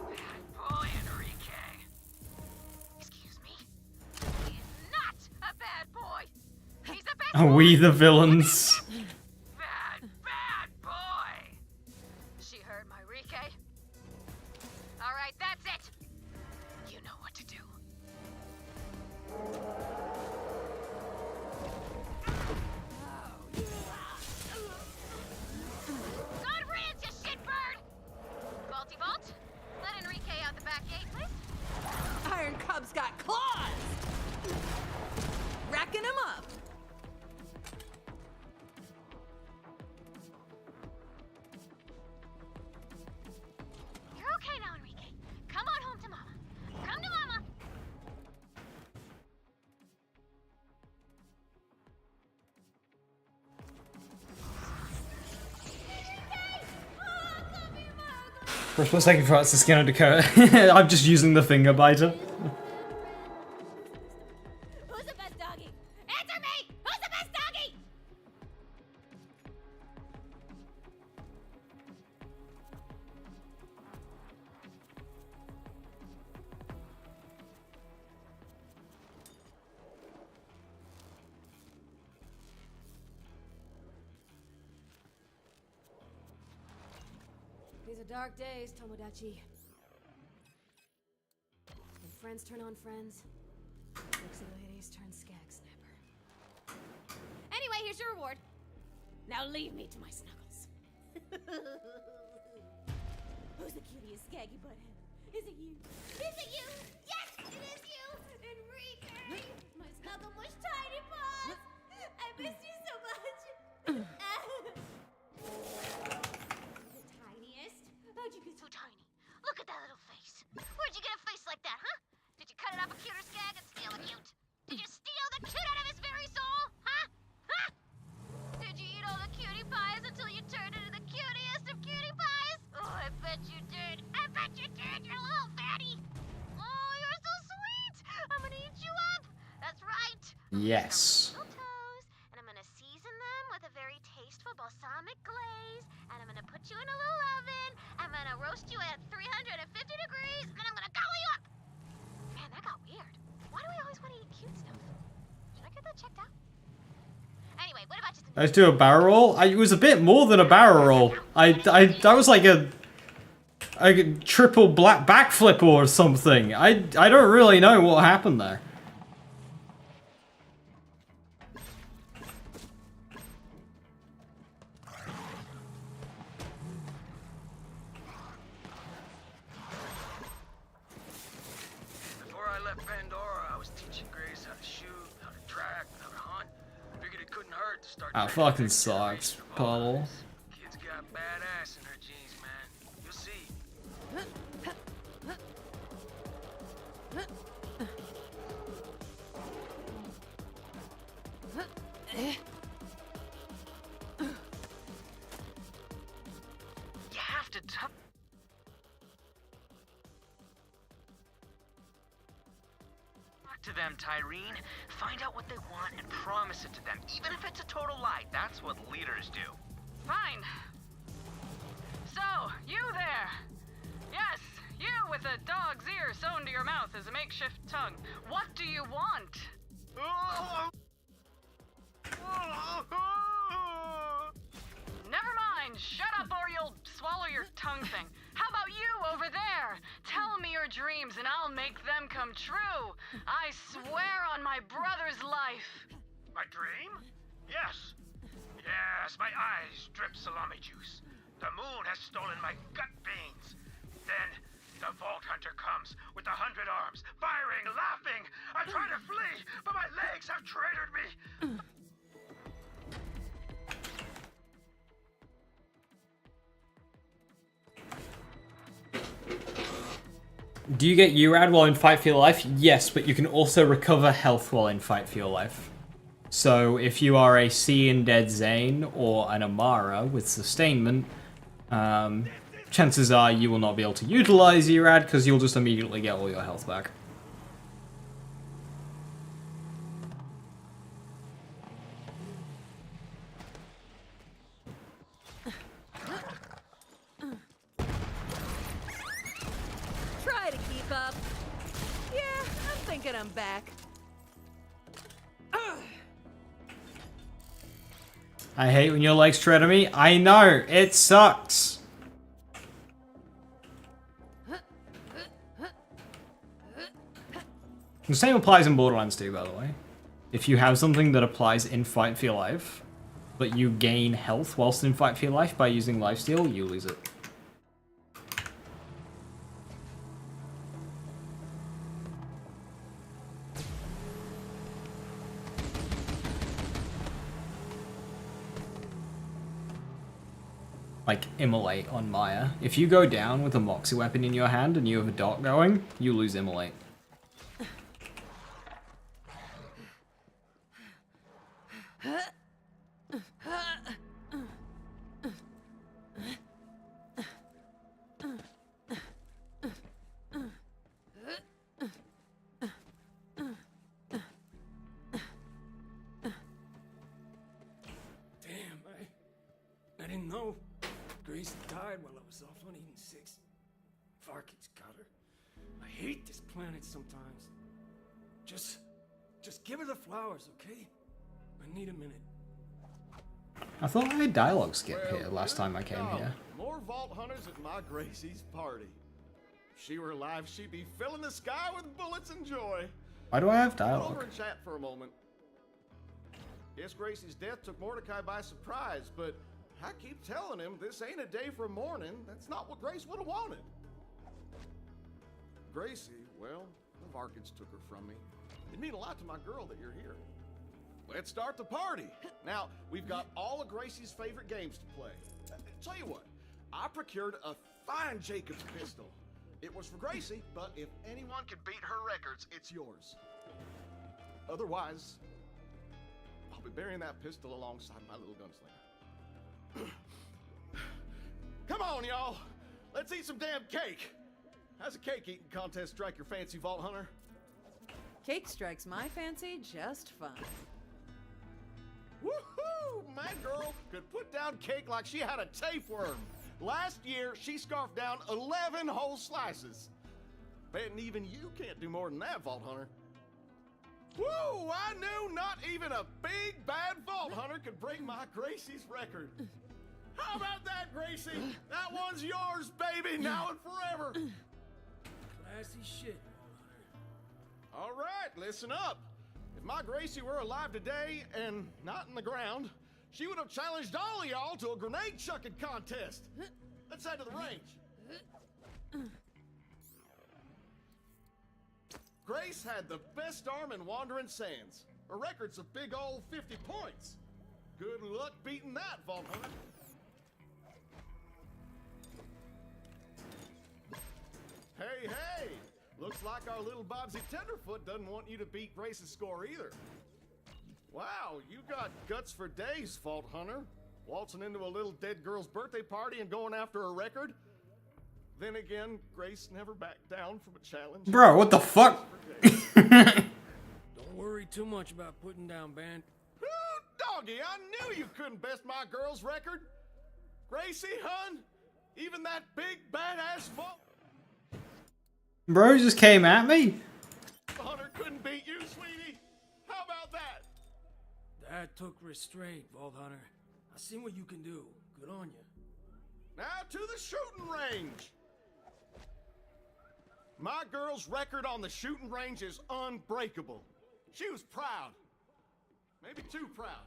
Bad boy, Enrique. Excuse me? He's not a bad boy! He's a bad Are boy! we the villains? Bad boy! She heard my Rike. Alright, that's it! You know what to do. Good riddance, you shitbird! Vaulty Vault, let Enrique out the back gate, please. Iron Cub's got claws! Racking him up! You're okay now, Enrique. Come on home to Mama. Come to Mama! For a split second, for it's the skin of Dakota. I'm just using the finger biter. Who's the best doggy? Answer me! Who's the best doggy? These are dark days, Tomodachi. When friends turn on friends, sexy ladies turn skag snapper. Anyway, here's your reward. Now leave me to my snuggles. Who's the cutest skaggy butthead? Is it you? Is it you? Yes, it is you! Enrique! My snuggle mush tiny paws! I missed you so much! The tiniest, you little fatty. Oh, you're so sweet. I'm gonna eat you up. That's right. Yes. Little toes, and I'm gonna season them with a very tasteful balsamic glaze, and I'm gonna put you in a little oven. I'm gonna roast you at 350 degrees, and then I'm gonna gobble you up. Man, that got weird. Why do we always want to eat cute stuff? Should I get that checked out? Anyway, what about just a... Let's do a barrel roll. It was a bit more than a barrel roll. That was like a triple black backflip or something. I don't really know what happened there. Before I left Pandora, I was teaching Grace how to shoot, how to track, how to hunt. Figured it couldn't hurt to start. That fucking sucks, Puddle. Kid's got badass in her genes, man. You'll see. You have to talk to them, Tyreen. Find out what they want and promise it to them, even if it's a total lie. That's what leaders do. Fine. So, you there. Yes, you with a dog's ear sewn to your mouth as a makeshift tongue. What do you want? Never mind. Shut up or you'll swallow your tongue thing. How about you over there? Tell me your dreams and I'll make them come true. I swear on my brother's life. My dream? Yes. Yes, my eyes drip salami juice. The moon has stolen my gut veins. Then the Vault Hunter comes with 100 arms, firing, laughing. I try to flee, but my legs have traitored me. Do you get URAD while in Fight for Your Life? Yes, but you can also recover health while in Fight for Your Life. So if you are a C in Dead Zane or an Amara with sustainment, chances are you will not be able to utilize URAD because you'll just immediately get all your health back. Try to keep up. Yeah, I'm thinking I'm back. I hate when your legs tread on me. I know, it sucks. The same applies in Borderlands 2, by the way. If you have something that applies in Fight for Your Life, but you gain health whilst in Fight for Your Life by using lifesteal, you lose it. Like, immolate on Maya. If you go down with a Moxie weapon in your hand and you have a dot going, you lose immolate. Damn, I didn't know. Grace died while I was off on Eden 6. Varkins got her. I hate this planet sometimes. Just give her the flowers, okay? I need a minute. I thought I had dialogue skip here last time I came here. More Vault Hunters at my Gracie's party. If she were alive, she'd be filling the sky with bullets and joy. Why do I have Over dialogue? and chat for a moment. Guess Gracie's death took Mordecai by surprise, but I keep telling him this ain't a day for mourning. That's not what Grace would have wanted. Gracie, well, the Varkins took her from me. It'd mean a lot to my girl that you're here. Let's start the party. Now, we've got all of Gracie's favorite games to play. Tell you what, I procured a fine Jacobs pistol. It was for Gracie, but if anyone can beat her records, it's yours. Otherwise, I'll be burying that pistol alongside my little gunslinger. Come on, y'all. Let's eat some damn cake. How's a cake eating contest strike your fancy, Vault Hunter? Cake strikes my fancy just fine. Woohoo! My girl could put down cake like she had a tapeworm. Last year, she scarfed down 11 whole slices. Betting even you can't do more than that, Vault Hunter. Woo! I knew not even a big bad Vault Hunter could break my Gracie's record. How about that, Gracie? That one's yours, baby, now and forever. Classy shit, Vault Hunter. All right, listen up. If my Gracie were alive today and not in the ground, she would have challenged all of y'all to a grenade chucking contest. Let's head to the range. Grace had the best arm in Wandering Sands. Her record's a big old 50 points. Good luck beating that, Vault Hunter. Hey, hey! Looks like our little Bobsy Tenderfoot doesn't want you to beat Grace's score either. Wow, you got guts for days, Vault Hunter. Waltzing into a little dead girl's birthday party and going after a record. Then again, Grace never backed down from a challenge. Bro, what the fuck? Don't worry too much about putting down band. Ooh, doggy, I knew you couldn't best my girl's record. Gracie, hun, even that big badass Vault Bro just came at me. Hunter couldn't beat you, sweetie. How about that? That took restraint, Vault Hunter. I seen what you can do. Good on you. Now to the shooting range. My girl's record on the shooting range is unbreakable. She was proud. Maybe too proud.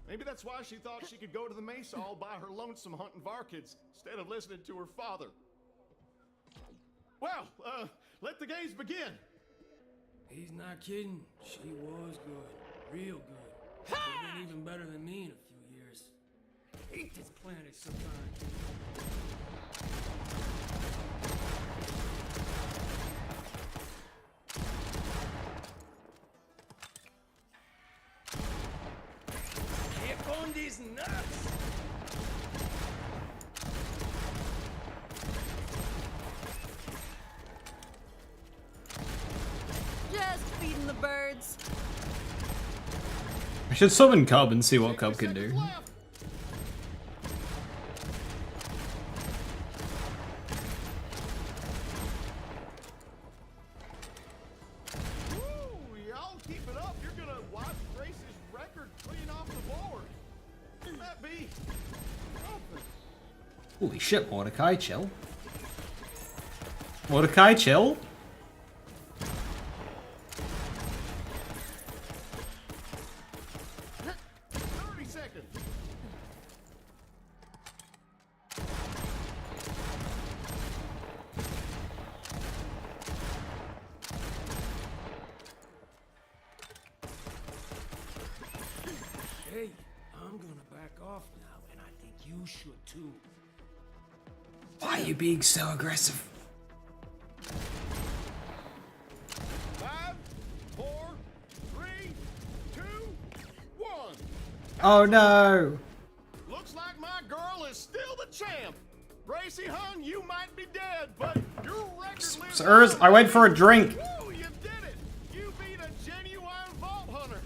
Maybe that's why she thought she could go to the Mesa all by her lonesome hunting Varkids instead of listening to her father. Well, let the games begin. He's not kidding. She was good. Real good. Could've been even better than me in a few years. I hate this planet sometimes. Get on these nuts! Just feeding the birds. I should summon Cub and see what Cub can do. Y'all keep it up. You're gonna wipe Grace's record clean off the board. Wouldn't that be something? Holy shit, Mordecai, chill. Mordecai, chill. 30 seconds. Hey, I'm gonna back off now, and I think you should too. Why are you being so aggressive? 5, 4, 3, 2, 1. Oh no! Looks like my girl is still the champ. Gracie, hun, you might be dead, but your record lives Sirs, on. I went for a drink. Woo, you did it. You beat a genuine Vault Hunter.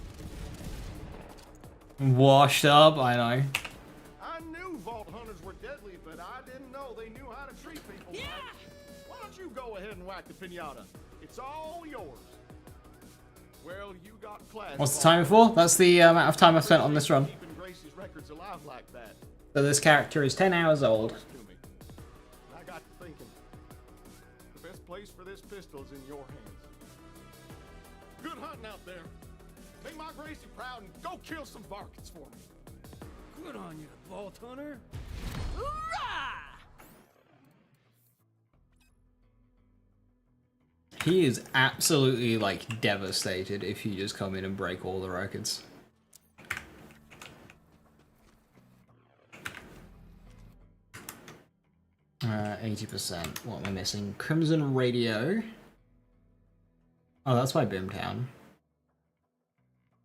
Washed up, I know. I knew Vault Hunters were deadly, but I didn't know they knew how to treat people. Yeah. Why don't you go ahead and whack the pinata? It's all yours. Well, you got class. What's the timer for? That's the amount of time I've spent on this run. Keeping Gracie's records alive like that. So this character is 10 hours old. To me. I got to thinking. The best place for this pistol is in your hands. Good hunting out there. Make my Gracie proud and go kill some Varkids for me. Good on you, Vault Hunter. He is absolutely, like, devastated if you just come in and break all the records. Uh, 80%. What am I missing? Crimson Radio. Oh, that's by Boomtown.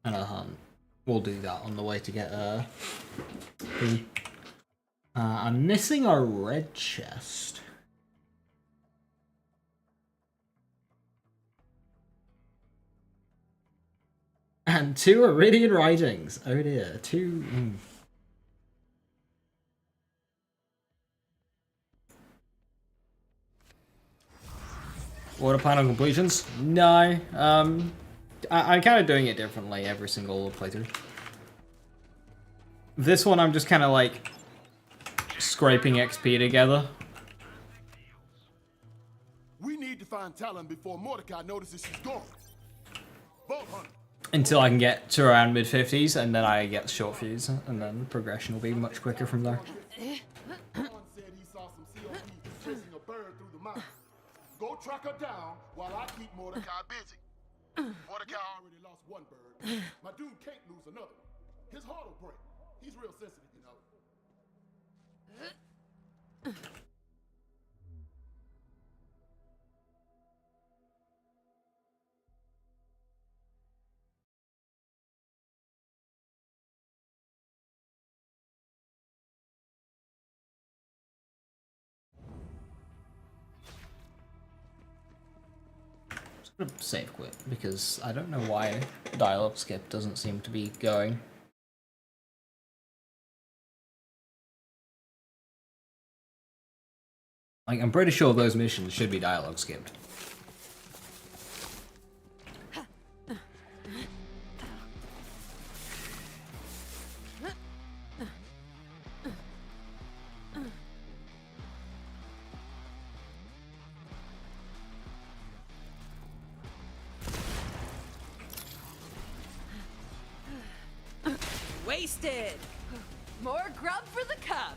And a hunt. We'll do that on the way to get I'm missing a red chest. And 2 Iridian writings. Oh dear, 2... Water panel completions? No. I'm kind of doing it differently every single playthrough. This one I'm just kind of like scraping XP together. We need to find Talon before Mordecai notices she's gone. Vault Hunter. Until I can get to around mid-50s, and then I get short fuse, and then progression will be much quicker from there. Said he saw some COPs chasing a bird through the mountains. Go track her down while I keep Mordecai busy. Mordecai already lost one bird. My dude can't lose another one. His heart will break. He's real sensitive, you know. I'm gonna save quit, because I don't know why dialogue skip doesn't seem to be going. Like, I'm pretty sure those missions should be dialogue skipped. Wasted! More grub for the cub!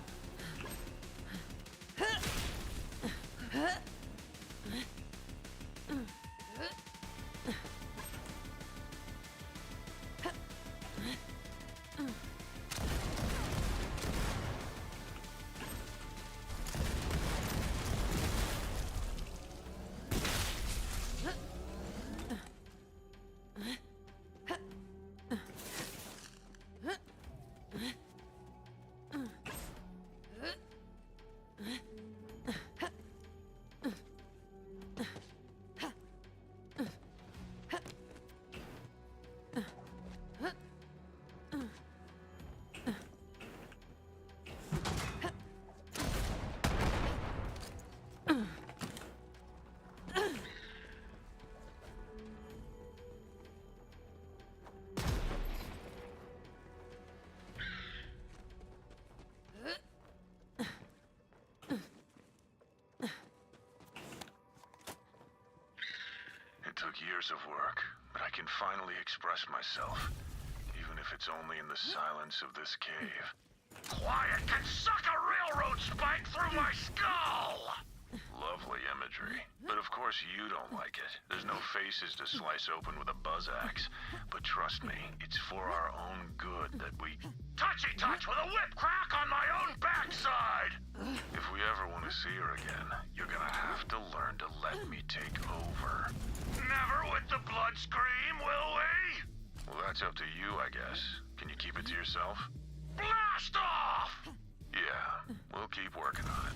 Took years of work, but I can finally express myself, even if it's only in the silence of this cave. Quiet can suck a railroad spike through my skull! Lovely imagery, but of course you don't like it. There's no faces to slice open with a buzz axe, but trust me, it's for our own good that we touchy touch with a whip crack on my own backside! If we ever want to see her again, you're gonna have to learn to let me take over. Never with the blood scream, will we? Well, that's up to you, I guess. Can you keep it to yourself? Blast off! Yeah, we'll keep working on it.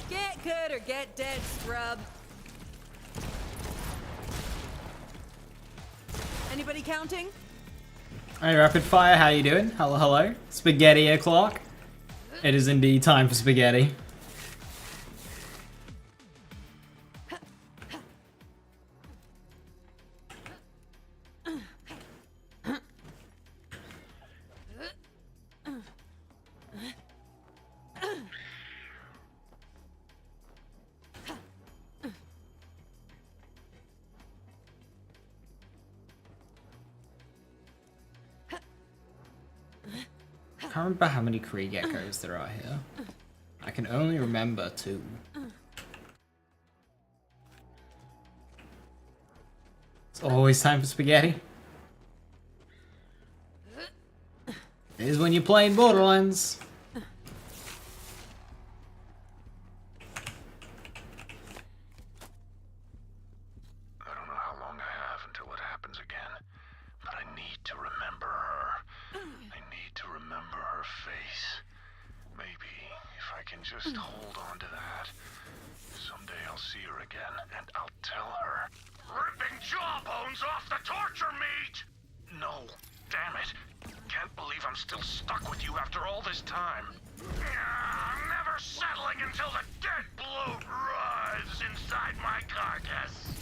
Get good or get dead, scrub. Anybody counting? Hey, Rapid Fire, how you doing? Hello, hello. Spaghetti o'clock. It is indeed time for spaghetti. I can't remember how many Krieg Echoes there are here. I can only remember 2. It's always time for spaghetti. It is when you're playing Borderlands. I don't know how long I have until can just hold on to that. Someday I'll see her again, and I'll tell her. Ripping jawbones off the torture meat! No, damn it. Can't believe I'm still stuck with you after all this time. I'm never settling until the dead bloat writhes inside my carcass.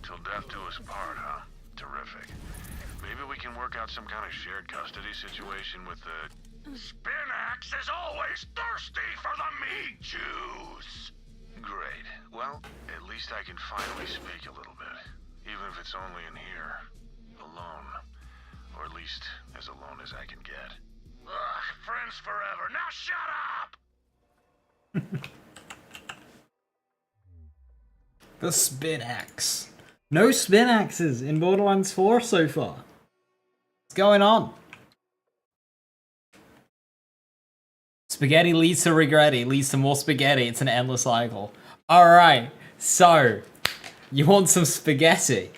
Till death do us part, huh? Terrific. Maybe we can work out some kind of shared custody situation with the... Spinax is always thirsty for the meat juice! Great. Well, at least I can finally speak a little bit. Even if it's only in here. Alone. Or at least as alone as I can get. Ugh, friends forever. Now shut up! The spin axe. No spin axes in Borderlands 4 so far. What's going on? Spaghetti leads to regretti, leads to more spaghetti. It's an endless cycle. Alright, so, you want some spaghetti?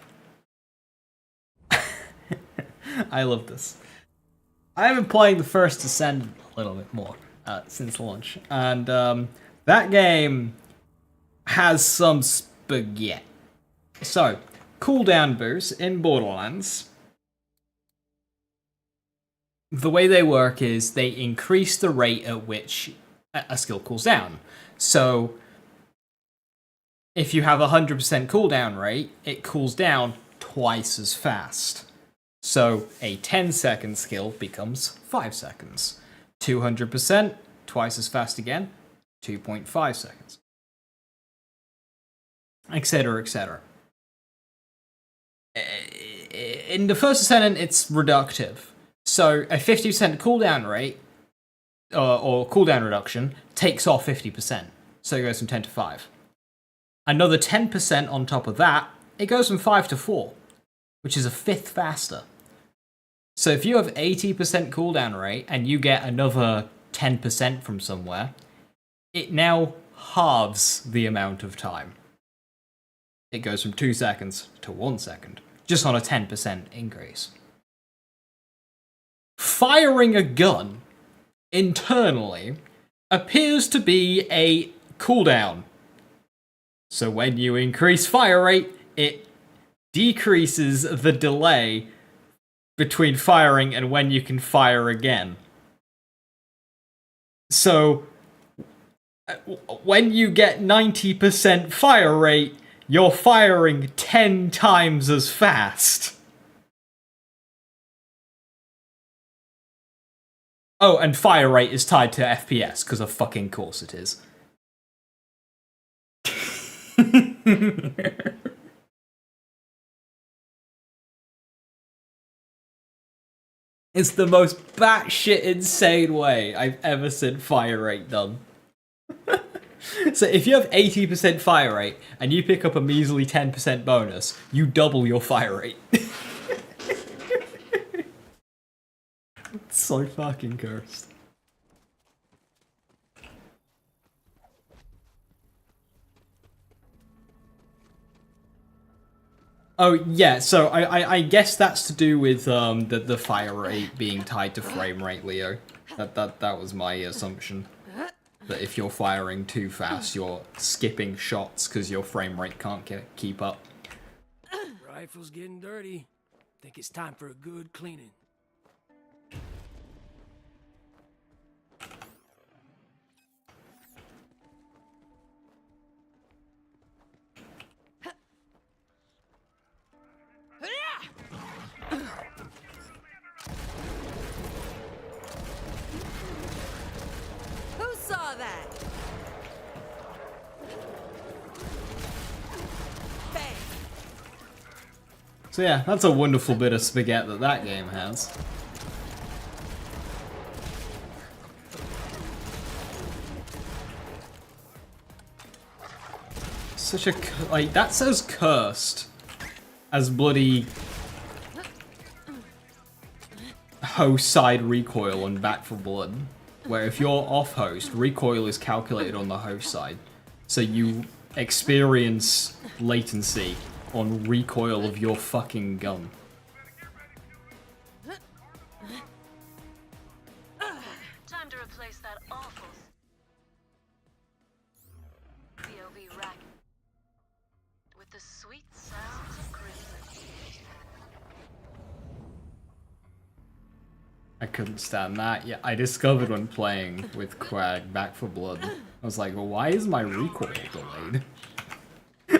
I love this. I have been playing the first Ascendant a little bit more since launch, and that game has some spaghetti. So, cooldown boosts in Borderlands. The way they work is they increase the rate at which a skill cools down. So, if you have a 100% cooldown rate, it cools down twice as fast. So, a 10-second skill becomes 5 seconds. 200%, twice as fast again, 2.5 seconds. Etc, etc. In the first Ascendant, it's reductive. So a 50% cooldown rate, or cooldown reduction, takes off 50%. So it goes from 10 to 5. Another 10% on top of that, it goes from 5 to 4, which is a fifth faster. So if you have 80% cooldown rate, and you get another 10% from somewhere, it now halves the amount of time. It goes from 2 seconds to 1 second, just on a 10% increase. Firing a gun internally appears to be a cooldown. So when you increase fire rate, it decreases the delay between firing and when you can fire again. So when you get 90% fire rate, you're firing 10 times as fast. Oh, and fire rate is tied to FPS, because of fucking course it is. It's the most batshit insane way I've ever seen fire rate done. So if you have 80% fire rate, and you pick up a measly 10% bonus, you double your fire rate. It's so fucking cursed. Oh yeah, so I guess that's to do with the fire rate being tied to frame rate, Leo. That was my assumption. That if you're firing too fast, you're skipping shots because your frame rate can't keep up. Rifle's getting dirty. Think it's time for a good cleaning. Who saw that? Bang. So yeah, that's a wonderful bit of spaghetti that game has. Such a, like, that's as cursed as bloody host side recoil on Back 4 Blood, where if you're off host, recoil is calculated on the host side, so you experience latency on recoil of your fucking gun. Time to replace that awful heavy racket with the sweet sounds of crimson. I couldn't stand that. Yeah, I discovered when playing with Quag Back for Blood. I was like, well, why is my recoil delayed?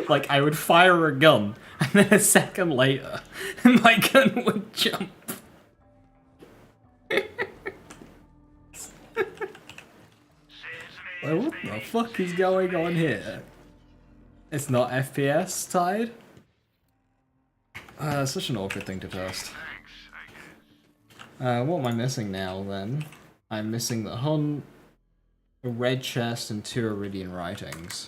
Like, I would fire a gun, and then a second later, my gun would jump. Like, what the fuck is going on here? It's not FPS tied? Such an awkward thing to test. What am I missing now, then? I'm missing the hunt, a red chest, and 2 Iridian writings.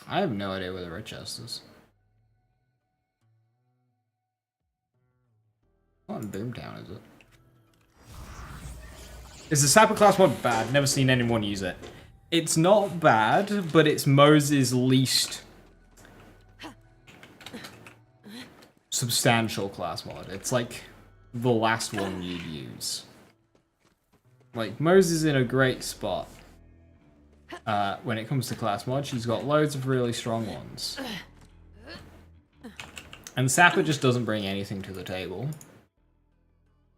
I have no idea where the red chest is. What in Boomtown is it? Is the Sapper class mod bad? Never seen anyone use it. It's not bad, but it's Moze's least substantial class mod. It's like the last one you'd use. Like, Moze is in a great spot. When it comes to class mod, she's got loads of really strong ones. And Sapper just doesn't bring anything to the table.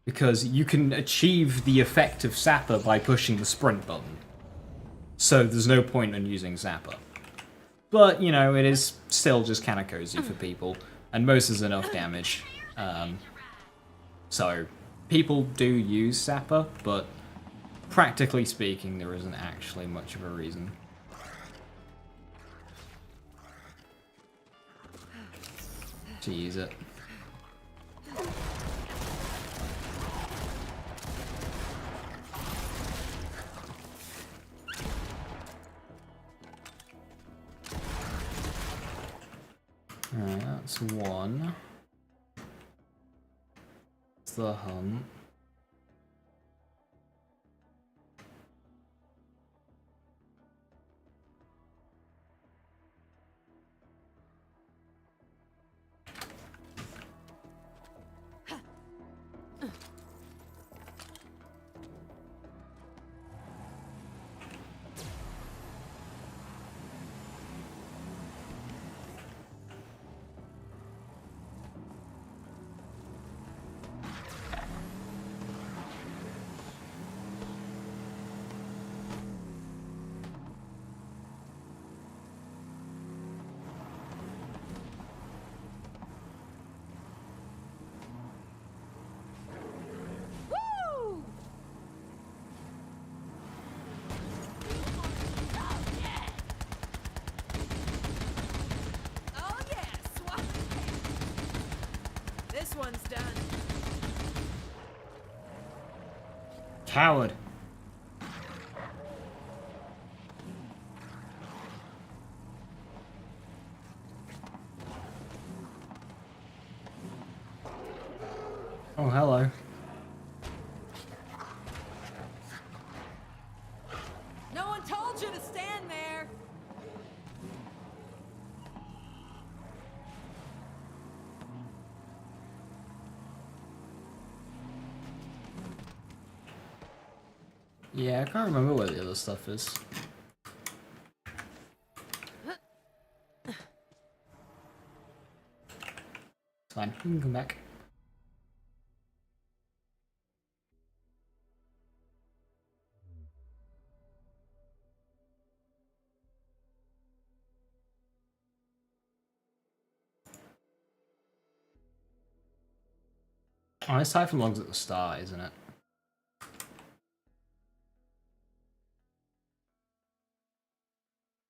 Because you can achieve the effect of Sapper by pushing the sprint button. So there's no point in using Sapper. But, you know, it is still just kind of cozy for people. And Moze is enough damage. So people do use Sapper, but practically speaking, there isn't actually much of a reason. To use it. Alright, that's one. It's the hunt. This one's done. Coward. Oh, hello. No one told you to stand there. Yeah, I can't remember where the other stuff is. It's fine, you can come back. Oh, it's Typhon logs at the start, isn't it?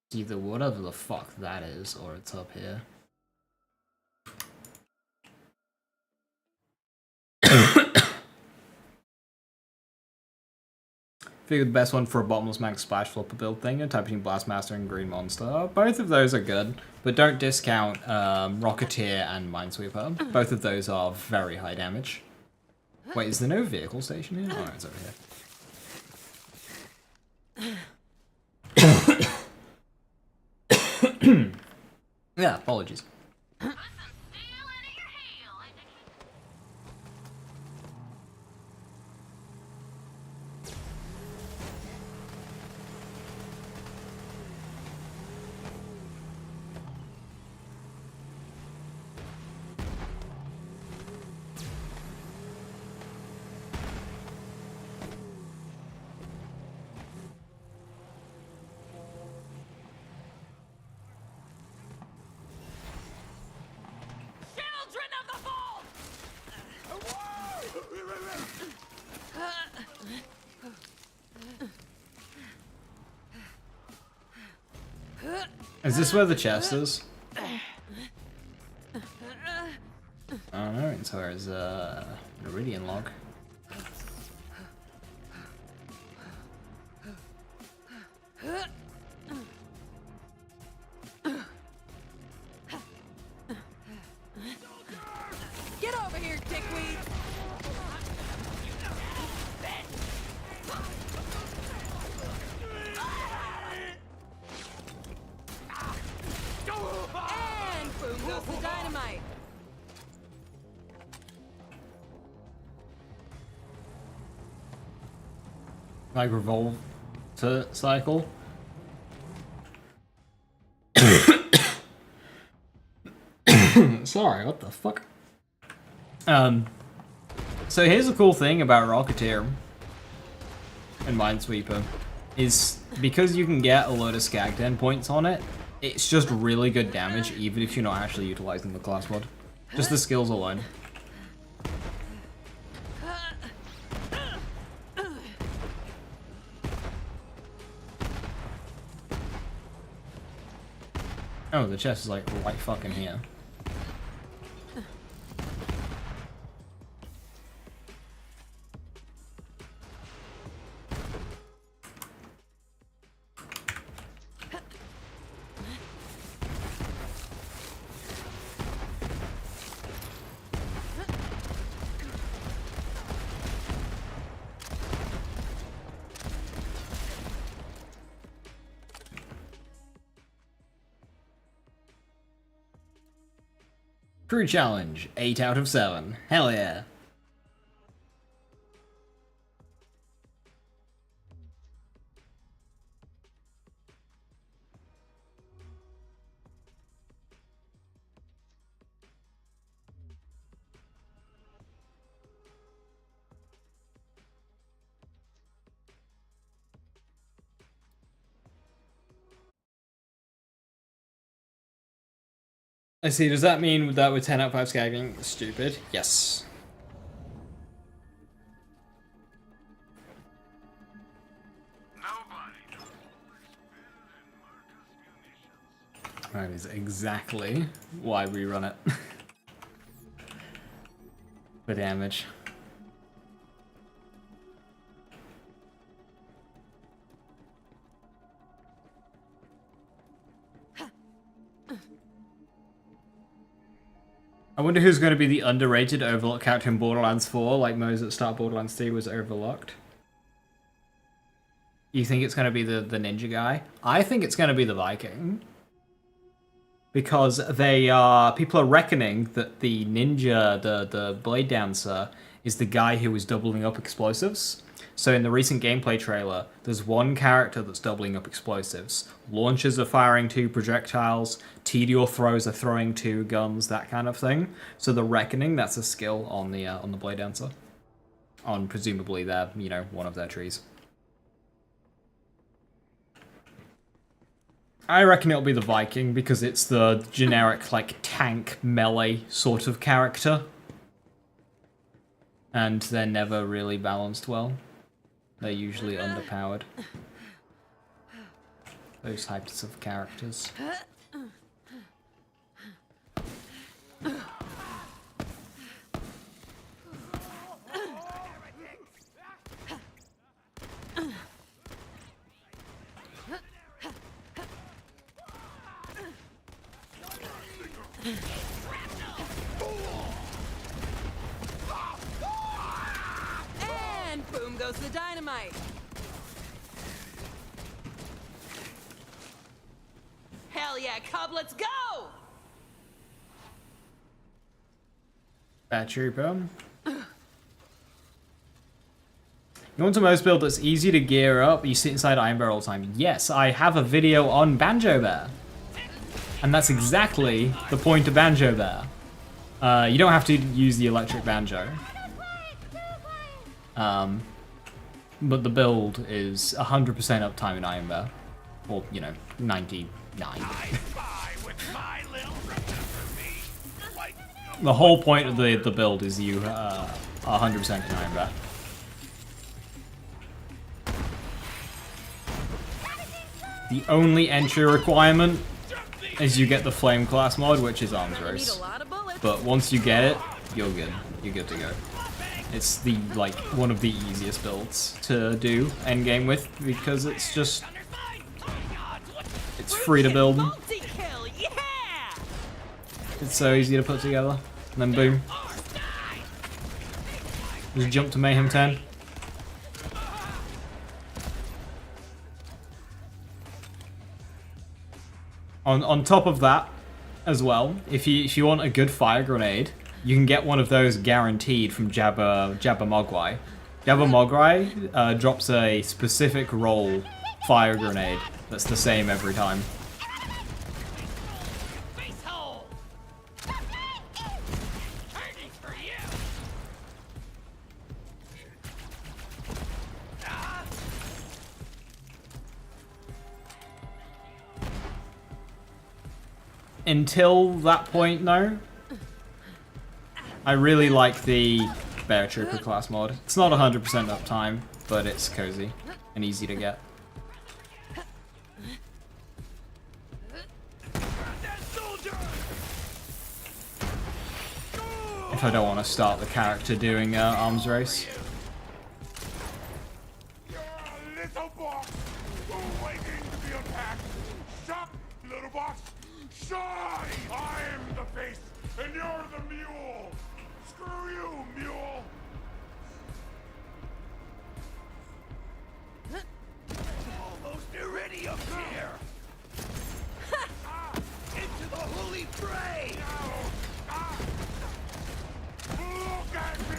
It's either whatever the fuck that is, or it's up here. Figured the best one for a bottomless max splash flipper build thing, and type between Blastmaster and Green Monster. Both of those are good, but don't discount Rocketeer and Minesweeper. Both of those are very high damage. Wait, is there no vehicle station here? Oh, it's over here. Yeah, apologies. Is this where the chest is? Oh no, it's where it's an Iridian log. Get over here, dickweed! And boom goes the dynamite! Like revolve to cycle. Sorry, what the fuck? So here's the cool thing about Rocketeer and Minesweeper is because you can get a load of Skag 10 points on it, it's just really good damage even if you're not actually utilizing the class mod. Just the skills alone. Oh, the chest is like right fucking here. Crew challenge, 8 out of 7. Hell yeah. I see, does that mean that with 10 out of 5 scagging is stupid? Yes. That is exactly why we run it. For damage. I wonder who's going to be the underrated Overlook character in Borderlands 4, like Moze at start Borderlands 3 was overlooked. You think it's going to be the ninja guy? I think it's going to be the Viking. Because people are reckoning that the ninja, the blade dancer, is the guy who was doubling up explosives. So in the recent gameplay trailer, there's one character that's doubling up explosives. Launchers are firing 2 projectiles, Tedior throws are throwing 2 guns, that kind of thing. So the reckoning, that's a skill on the blade dancer. On presumably their, one of their trees. I reckon it'll be the Viking because it's the generic, like, tank melee sort of character. And they're never really balanced well. They're usually underpowered. Those types of characters. And boom goes the dynamite. Hell yeah, Cub, let's go! Bad trooper. You want a Moze build that's easy to gear up, you sit inside Iron Bear all the time. Yes, I have a video on Banjo Bear. And that's exactly the point of Banjo Bear. You don't have to use the electric banjo. But the build is 100% uptime in Iron Bear. Or, 99. The whole point of the build is you are 100% in Iron Bear. The only entry requirement is you get the flame class mod, which is arms race. But once you get it, you're good. You're good to go. It's the like one of the easiest builds to do endgame with because it's just it's free to build. It's so easy to put together. And then boom. Just jump to Mayhem 10. On top of that, as well, if you want a good fire grenade, you can get one of those guaranteed from Jabba Mogwai. Jabba Mogwai drops a specific roll fire grenade that's the same every time. Until that point, no. I really like the Bear Trooper class mod. It's not 100% uptime, but it's cozy and easy to get. If I don't want to start the character doing arms race. Little box, waiting to be unpacked. Stop, little box. Shine! I am the face, and you're the mule. Screw you, mule. Almost iridium here. Into the holy fray. Look at me.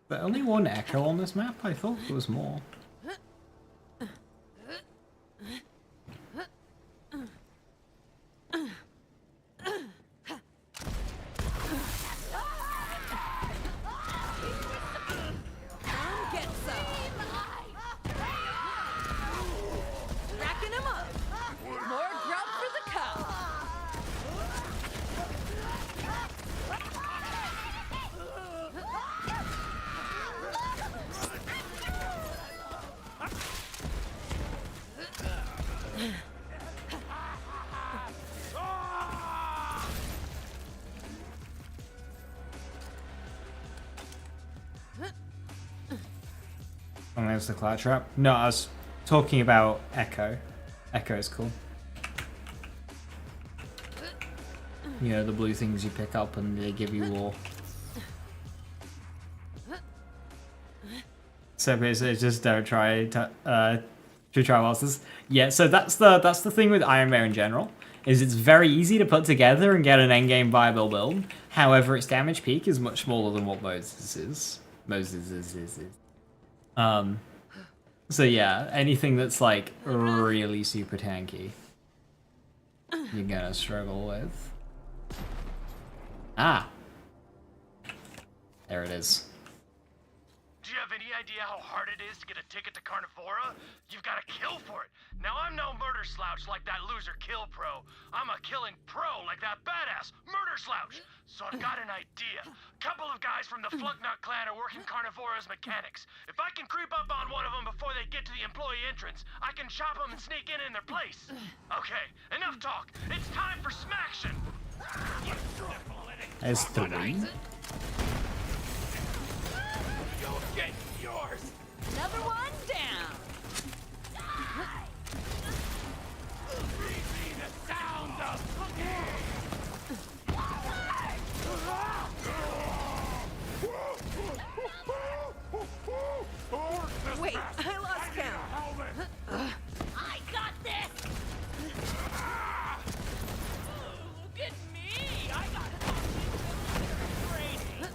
But only one echo on this map? I thought there was more. And there's the cloud trap. No, I was talking about Echo. Echo is cool. You know, the blue things you pick up and they give you war. So basically, just don't try to try losses. Yeah, so that's the thing with Iron Bear in general. Is it's very easy to put together and get an endgame viable build. However, its damage peak is much smaller than what Moze's is. So yeah, anything that's like really super tanky, you're gonna struggle with. Ah, there it is. Do you have any idea how hard it is to get a ticket to Carnivora? You've got to kill for it. Now, I'm no murder slouch like that loser kill pro. I'm a killing pro like that badass murder slouch. So I've got an idea. A couple of guys from the Flugnut clan are working Carnivora's mechanics. If I can creep up on one of them before they get to the employee entrance, I can chop them and sneak in their place. Okay, enough talk. It's time for smaction. There's three. You'll get yours. Another one down. Breathe the sound of Wait, I lost count. I got this! Look at me! I got training!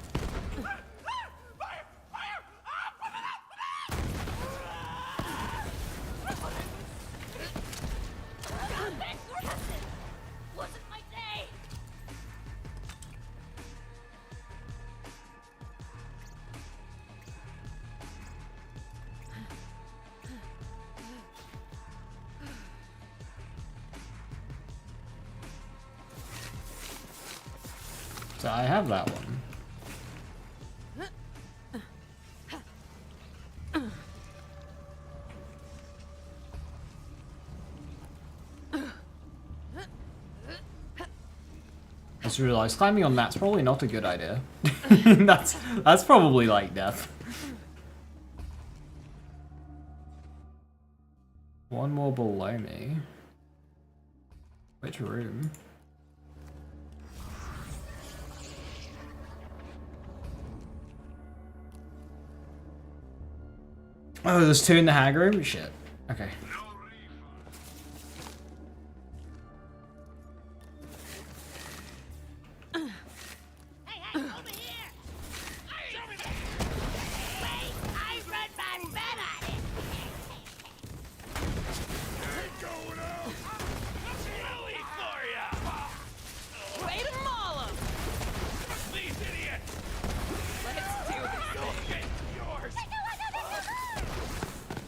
So I have that one. I just realized climbing on that's probably not a good idea. that's probably like death. One more below me. Which room? Oh, there's two in the hag room? Shit. Okay.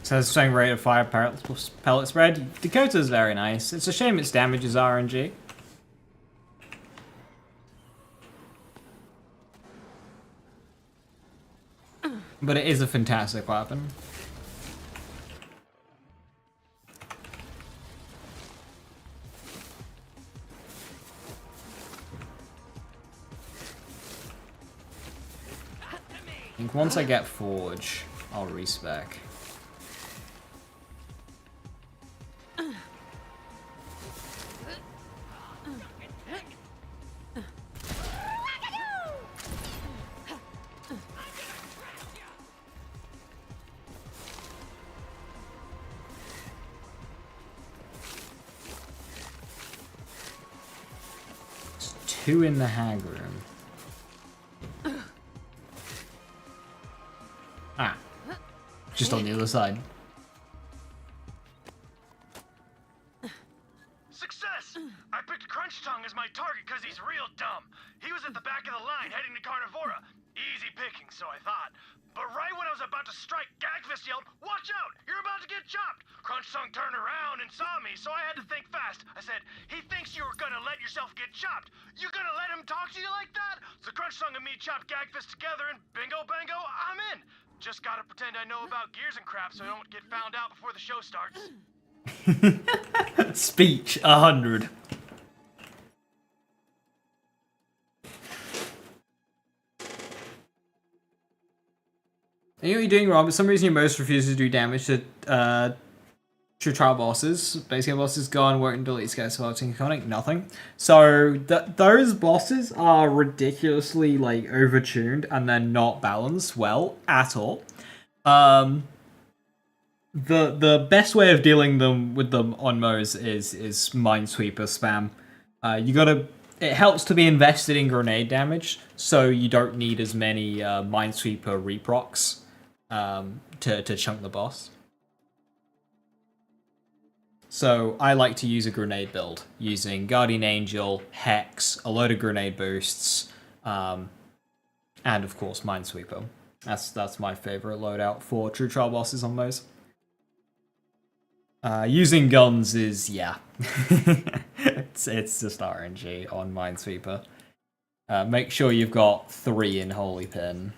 Says saying rate of fire pellet spread. Dakota's very nice. It's a shame its damage is RNG. But it is a fantastic weapon. I think once I get Forge, I'll respec. Two in the hag room. Ah. Just on the other side. Success! I picked Crunch Tongue as my target because he's real dumb. He was at the back of the line heading to Carnivora. Easy picking, so I thought. But right when I was about to strike, Gagfist yelled, "Watch out! You're about to get chopped!" Crunch Tongue turned around and saw me, so I had to think fast. I said, "He thinks you were gonna let yourself get chopped. You gonna let him talk to you like that?" So Crunch Tongue and me chopped Gagfist together, and bingo bango, I'm in. Just gotta pretend I know about gears and crap so I don't get found out before the show starts. Speech 100. You know what you're doing wrong, but for some reason your Moze refuses to do damage to true trial bosses. Basically, bosses gone, work and delete guys selecting iconic, nothing. So those bosses are ridiculously like overtuned and they're not balanced well at all. The best way of dealing with them on Moze is Minesweeper spam. You gotta. It helps to be invested in grenade damage, so you don't need as many Minesweeper reprocs to chunk the boss. So I like to use a grenade build using Guardian Angel, Hex, a load of grenade boosts, and of course Minesweeper. That's my favorite loadout for true trial bosses on Moze. Using guns is, yeah. it's just RNG on Minesweeper. Make sure you've got 3 in Holy Pin.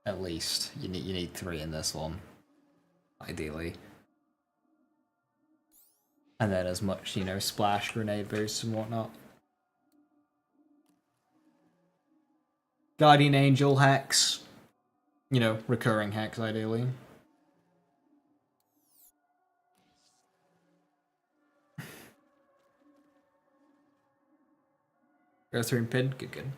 At least. You need 3 in this one. Ideally. And then as much, splash, grenade boosts and whatnot. Guardian Angel, Hex. Recurring Hex ideally. Go through and pin. Good.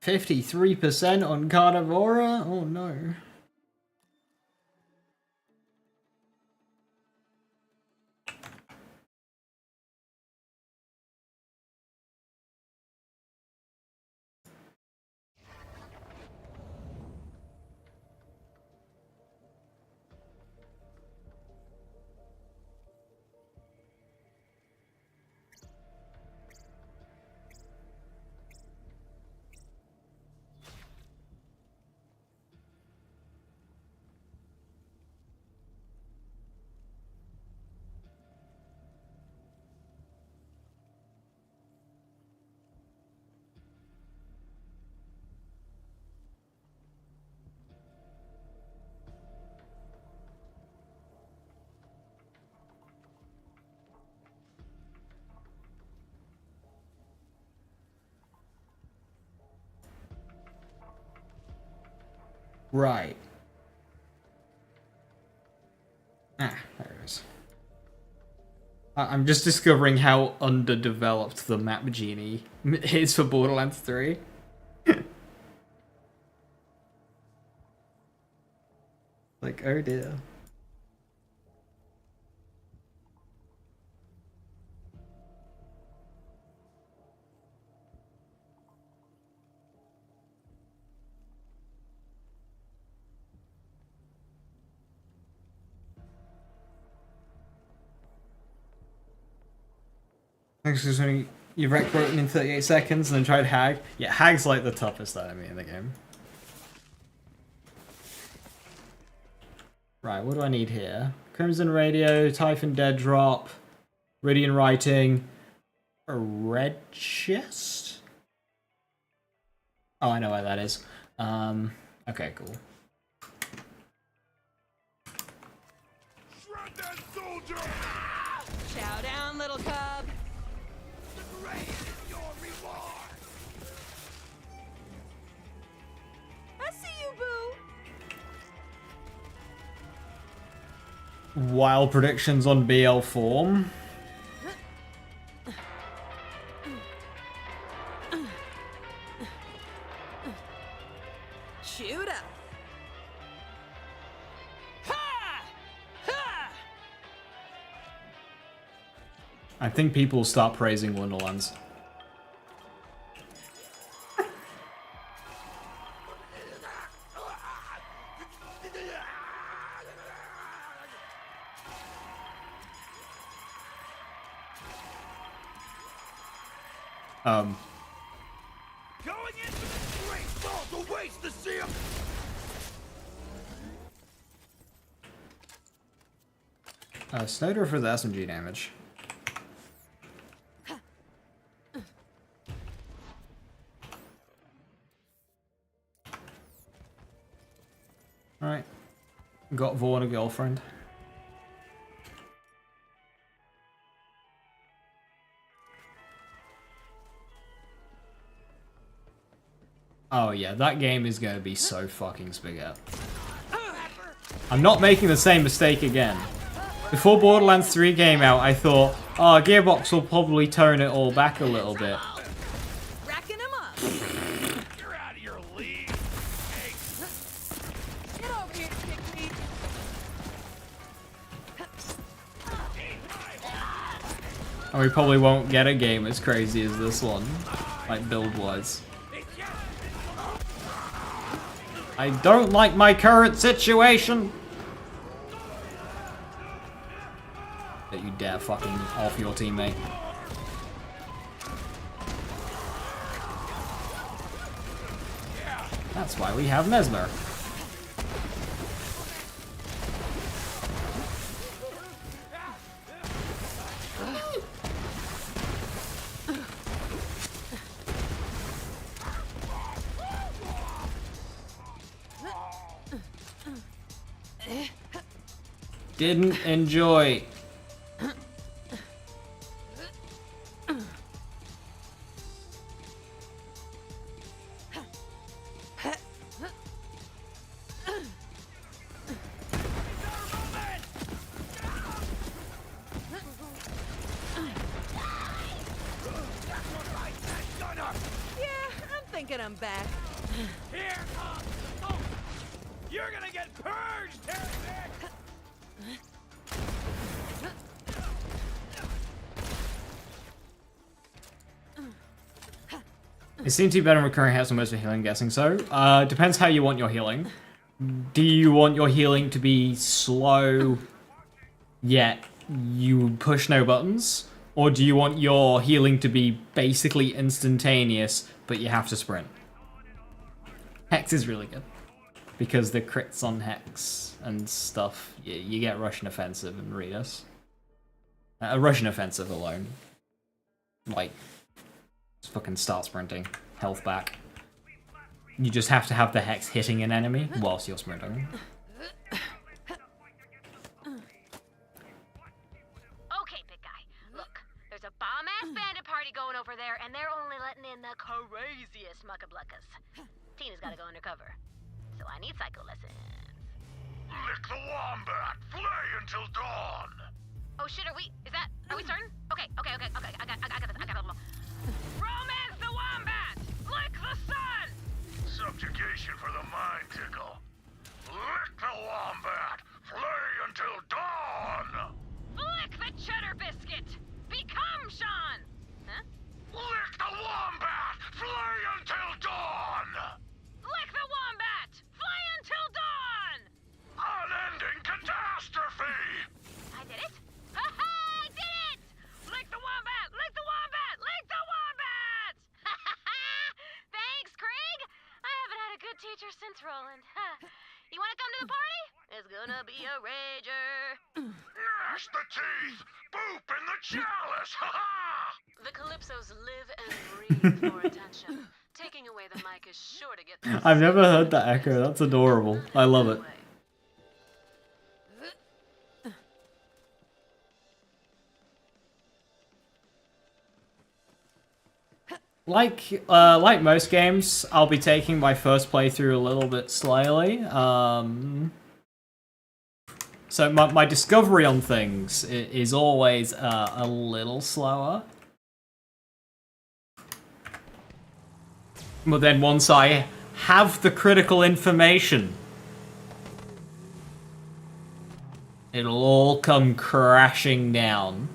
53% on Carnivora? Oh no. Right. Ah, there it is. I'm just discovering how underdeveloped the map genie is for Borderlands 3. Like, oh dear. Thanks for when you wreck broken in 38 seconds and then tried Hag. Yeah, Hag's like the toughest enemy in the game. Right, what do I need here? Crimson Radio, Typhon Dead Drop, Ridian Writing, a red chest? Oh, I know where that is. Okay, cool. Shred that soldier! Chow down, little cub. The grave is your reward! I see you, boo. Wild predictions on BL form. Shoot up. Ha! Ha! I think people will start praising Wonderlands. Going into this great fall to waste the seal! Snowdrift with SMG damage. Alright. Got Vaughn a girlfriend. Oh yeah, that game is going to be so fucking spaghetti. I'm not making the same mistake again. Before Borderlands 3 came out, I thought, oh, Gearbox will probably tone it all back a little bit. Racking him up. You're out of your league! Get over here, Sticky. And we probably won't get a game as crazy as this one, like build-wise. I don't like my current situation! That you dare fucking off your teammate. That's why we have Mesmer. Didn't enjoy. I'm back. Here comes the smoke! You're gonna get purged, heretic! It seems to be better in recurring hits than most for healing, guessing so. Depends how you want your healing. Do you want your healing to be slow, yet you push no buttons? Or do you want your healing to be basically instantaneous, but you have to sprint? Hex is really good. Because the crits on Hex and stuff, you get Russian Offensive and Redus. A Russian Offensive alone. Like, just fucking start sprinting. Health back. You just have to have the Hex hitting an enemy whilst you're sprinting. Okay, big guy. Look, there's a bomb-ass bandit party going over there, and they're only letting in the craziest muckabluckas. Tina's gotta go undercover. So so I need psycho lessons. Lick the wombat! Flay until dawn! Oh shit, are we starting? Okay. I got this. Romance the wombat! Lick the sun! Subjugation for the mind tickle. Lick the wombat! Flay until dawn! Lick the cheddar biscuit! Become Sean! Huh? Lick the wombat! Flay until dawn! Lick the wombat! Fly until dawn! Unending catastrophe! I did it? Ha-ha! I did it! Lick the wombat! Lick the wombat! Lick the wombat! Thanks, Craig! I haven't had a good teacher since Roland. You wanna come to the party? It's gonna be a rager. Gnash the teeth! Boop in the chalice! Ha-ha! The Calypsos live and breathe for attention. Taking away the mic is sure to get them. I've never heard that echo. That's adorable. I love it. Like most games, I'll be taking my first playthrough a little bit slowly. So my discovery on things is always a little slower. But then once I have the critical information, it'll all come crashing down.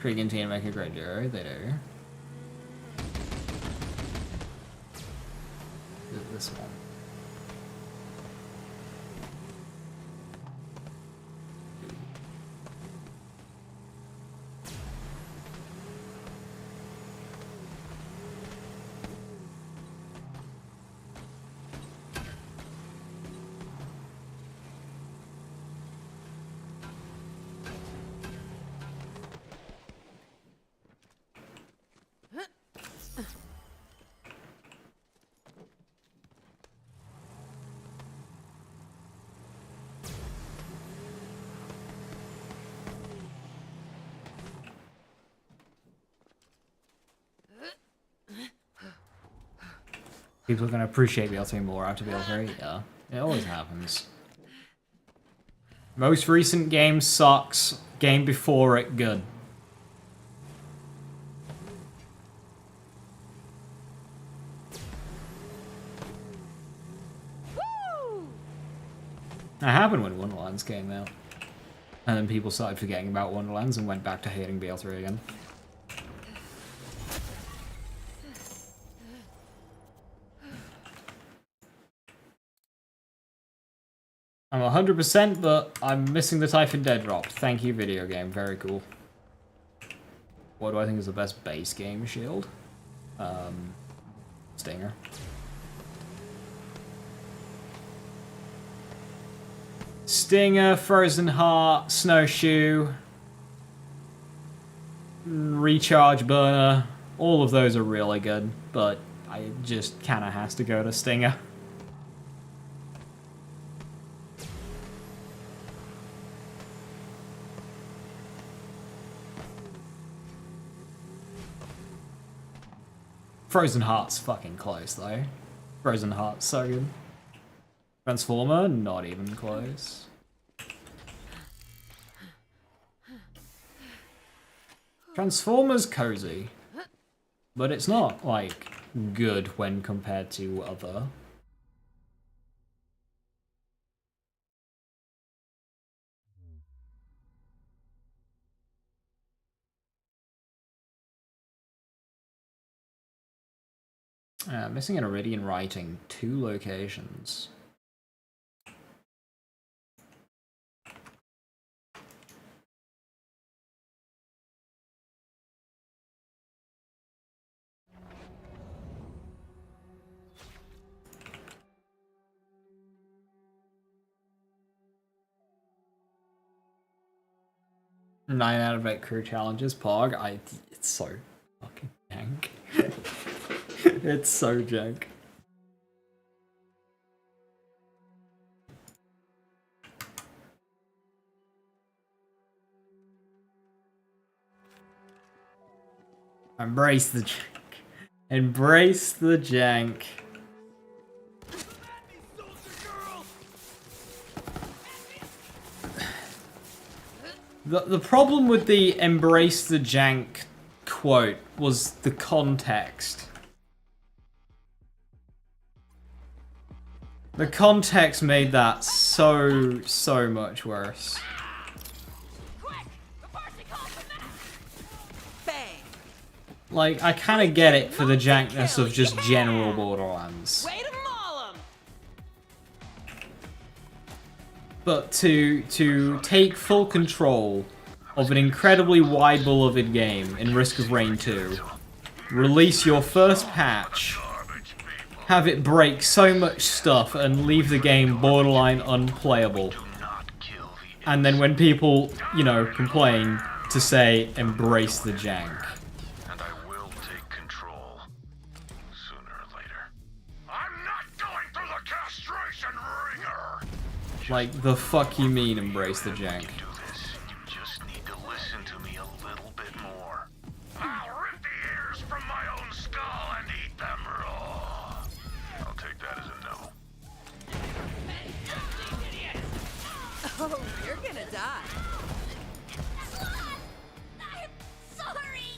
Krieg and Tina make a great duo, they do. This one. People are going to appreciate BL3 more after BL3, yeah. It always happens. Most recent game sucks. Game before it, good. Woo! That happened when Wonderlands came out. And then people started forgetting about Wonderlands and went back to hating BL3 again. I'm 100%, but I'm missing the Typhon Dead drop. Thank you, video game. Very cool. What do I think is the best base game shield? Stinger. Stinger, Frozen Heart, Snowshoe, Recharge Burner. All of those are really good, but I just kind of has to go to Stinger. Frozen Heart's fucking close, though. Frozen Heart's so good. Transformer, not even close. Transformer's cozy, but it's not, like, good when compared to other. Missing an Iridian writing, 2 locations. Nine out of 8 crew challenges, Pog. It's so fucking jank. It's so jank. Embrace the jank. Embrace the jank. The problem with the embrace the jank quote was the context. The context made that so much worse. Like, I kind of get it for the jankness of just general Borderlands. But to take full control of an incredibly wide beloved game in Risk of Rain 2, release your first patch, have it break so much stuff and leave the game borderline unplayable, and then when people, you know, complain, to say, embrace the jank. And I will take control sooner or later. I'm not going through the castration ringer! Like, the fuck you mean, embrace the jank? Do this. You just need to listen to me a little bit more. I'll rip the ears from my own skull and eat them raw. I'll take that as a no. Oh, you're gonna die. I'm sorry.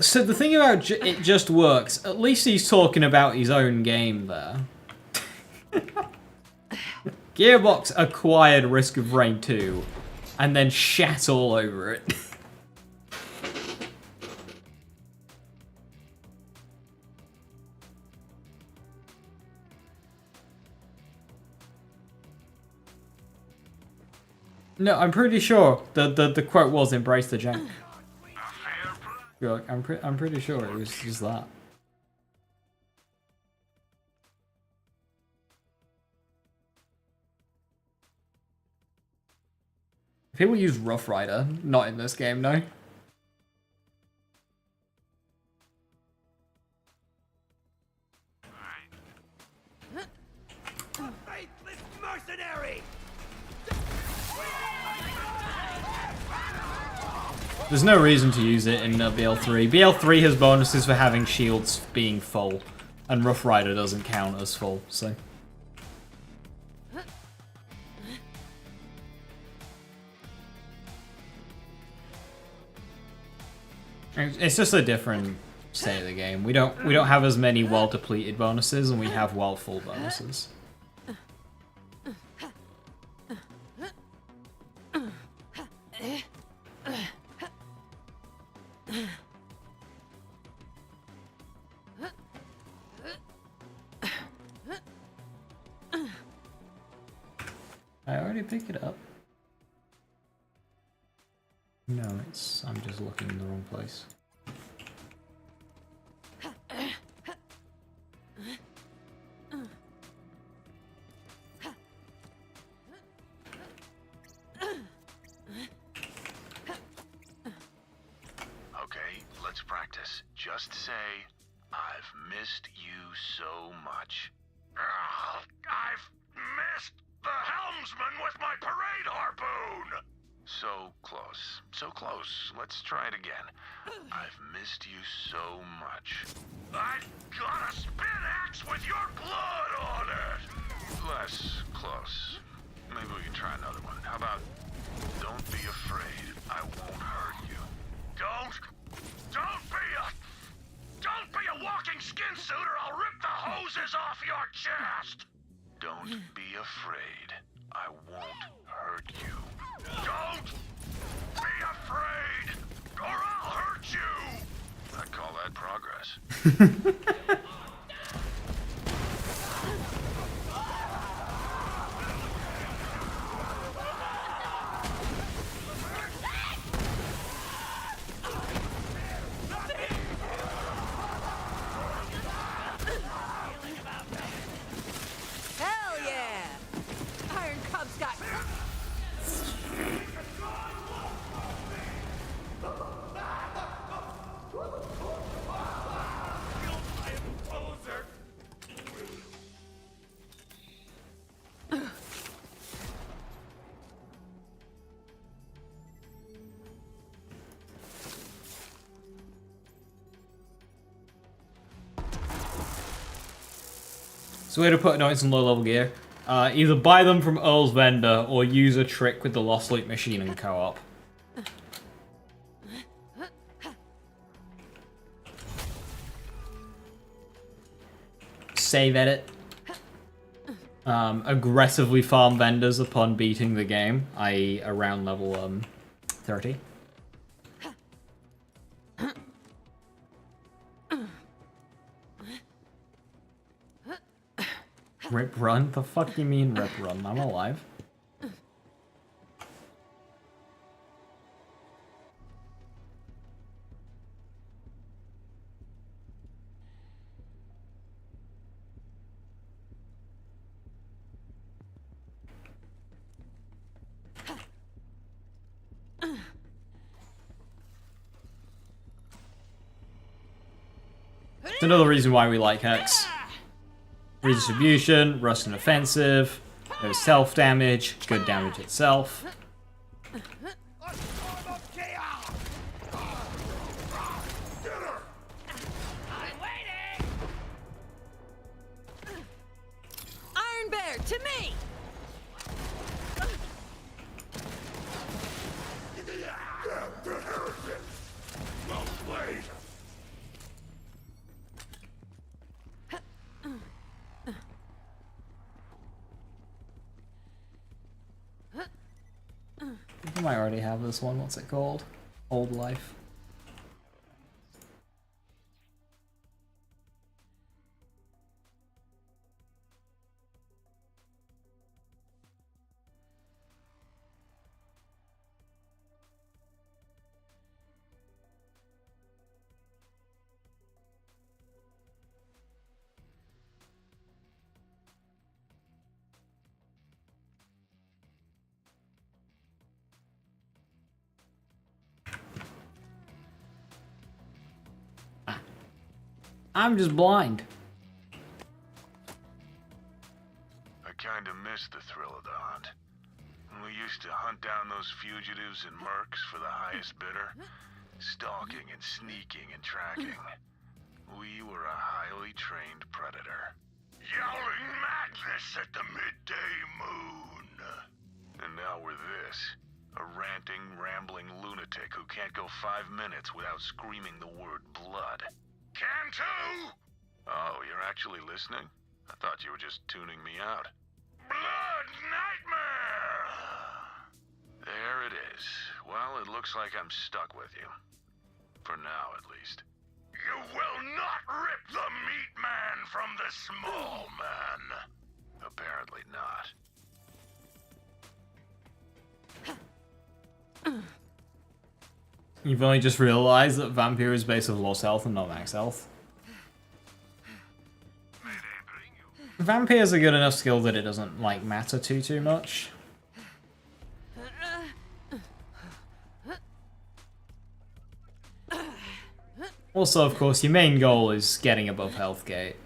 So the thing about it just works, at least he's talking about his own game there. Gearbox acquired Risk of Rain 2 and then shat all over it. No, I'm pretty sure the quote was embrace the jank. I'm pretty sure it was just that. People use Rough Rider, not in this game, no. Faithless mercenary! There's no reason to use it in BL3. BL3 has bonuses for having shields being full, and Rough Rider doesn't count as full, so. It's just a different state of the game. We don't have as many well depleted bonuses, and we have well full bonuses. I already picked it up. No, I'm just looking in the wrong place. Okay, let's practice. Just say, I've missed you so much. Ugh, I've missed the helmsman with my parade harpoon! So close. So close. Let's try it again. I've missed you so much. I've got a spin axe with your blood on it! Less close. Maybe we can try another one. How about, don't be afraid. I won't hurt you. Don't be a walking skin suit or I'll rip the hoses off your chest! Don't be afraid. I won't hurt you. Don't be afraid, or I'll hurt you! I call that progress. Hell yeah! Iron Cub's got... So way to put annoyance in low-level gear. Either buy them from Earl's vendor or use a trick with the Lost Loot machine and co-op. Save edit. Aggressively farm vendors upon beating the game, i.e. around level 30. Rip run? The fuck do you mean rip run? I'm alive. It's another reason why we like Hex. Redistribution, rust and offensive, no self-damage, good damage itself. Iron Bear, to me! Well played. I might already have this one. What's it called? Old Life. I'm just blind. I kinda miss the thrill of the hunt. We used to hunt down those fugitives and mercs for the highest bidder. Stalking and sneaking and tracking. We were a highly trained predator. Yowling madness at the midday moon. And now we're this. A ranting, rambling lunatic who can't go 5 minutes without screaming the word blood. Can too! Oh, you're actually listening? I thought you were just tuning me out. Blood nightmare! There it is. Well, it looks like I'm stuck with you. For now, at least. You will not rip the meat man from the small man. Apparently not. You've only just realized that Vampire is based on lost health and not max health. Vampire's a good enough skill that it doesn't, like, matter too much. Also, of course, your main goal is getting above health gate.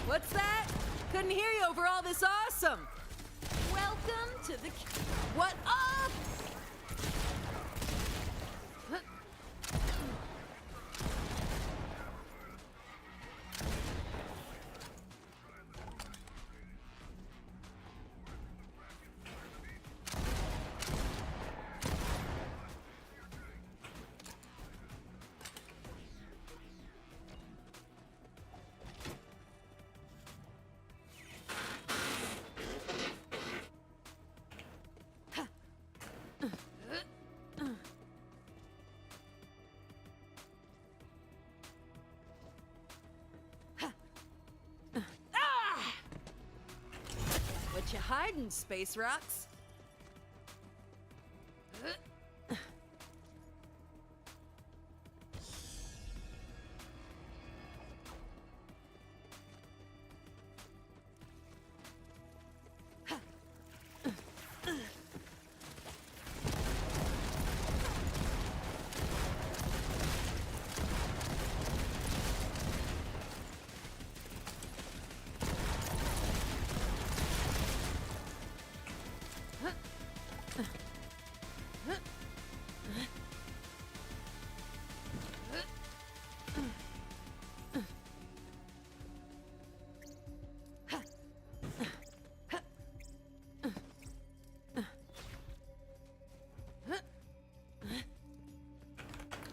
What's that? Couldn't hear you over all this awesome. Welcome to the... What up? What you hiding, Space Rocks?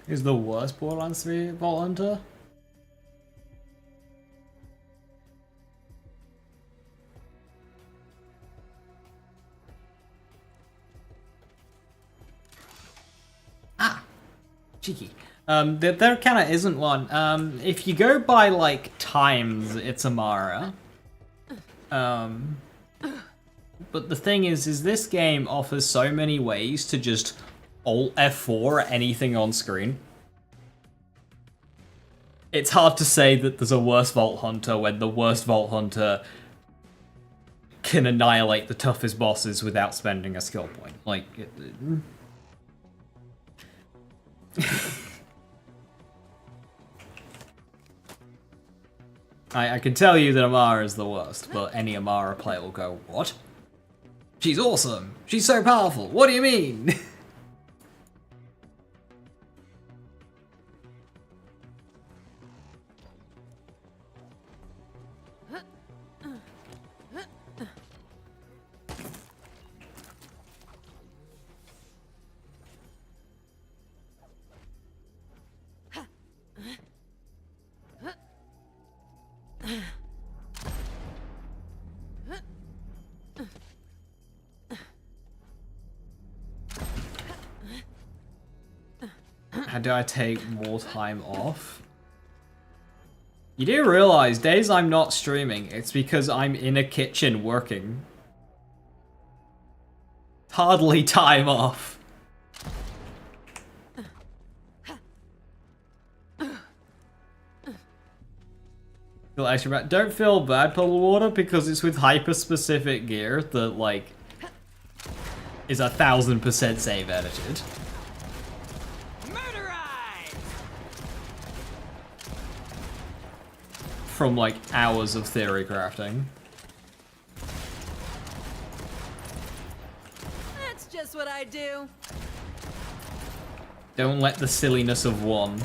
is the worst Borderlands 3 Vault Hunter? Ah, cheeky. There kind of isn't one. If you go by like times, it's Amara. But the thing is this game offers so many ways to just Alt F4 anything on screen. It's hard to say that there's a worse Vault Hunter when the worst Vault Hunter can annihilate the toughest bosses without spending a skill point. Like, I can tell you that Amara is the worst, but any Amara player will go, what? She's awesome! She's so powerful! What do you mean? How do I take more time off? You do realize days I'm not streaming, it's because I'm in a kitchen working. Hardly time off. Don't feel bad, Puddle Water, because it's with hyper-specific gear that, like, is 1000% save edited. From, like, hours of theory crafting. That's just what I do. Don't let the silliness of one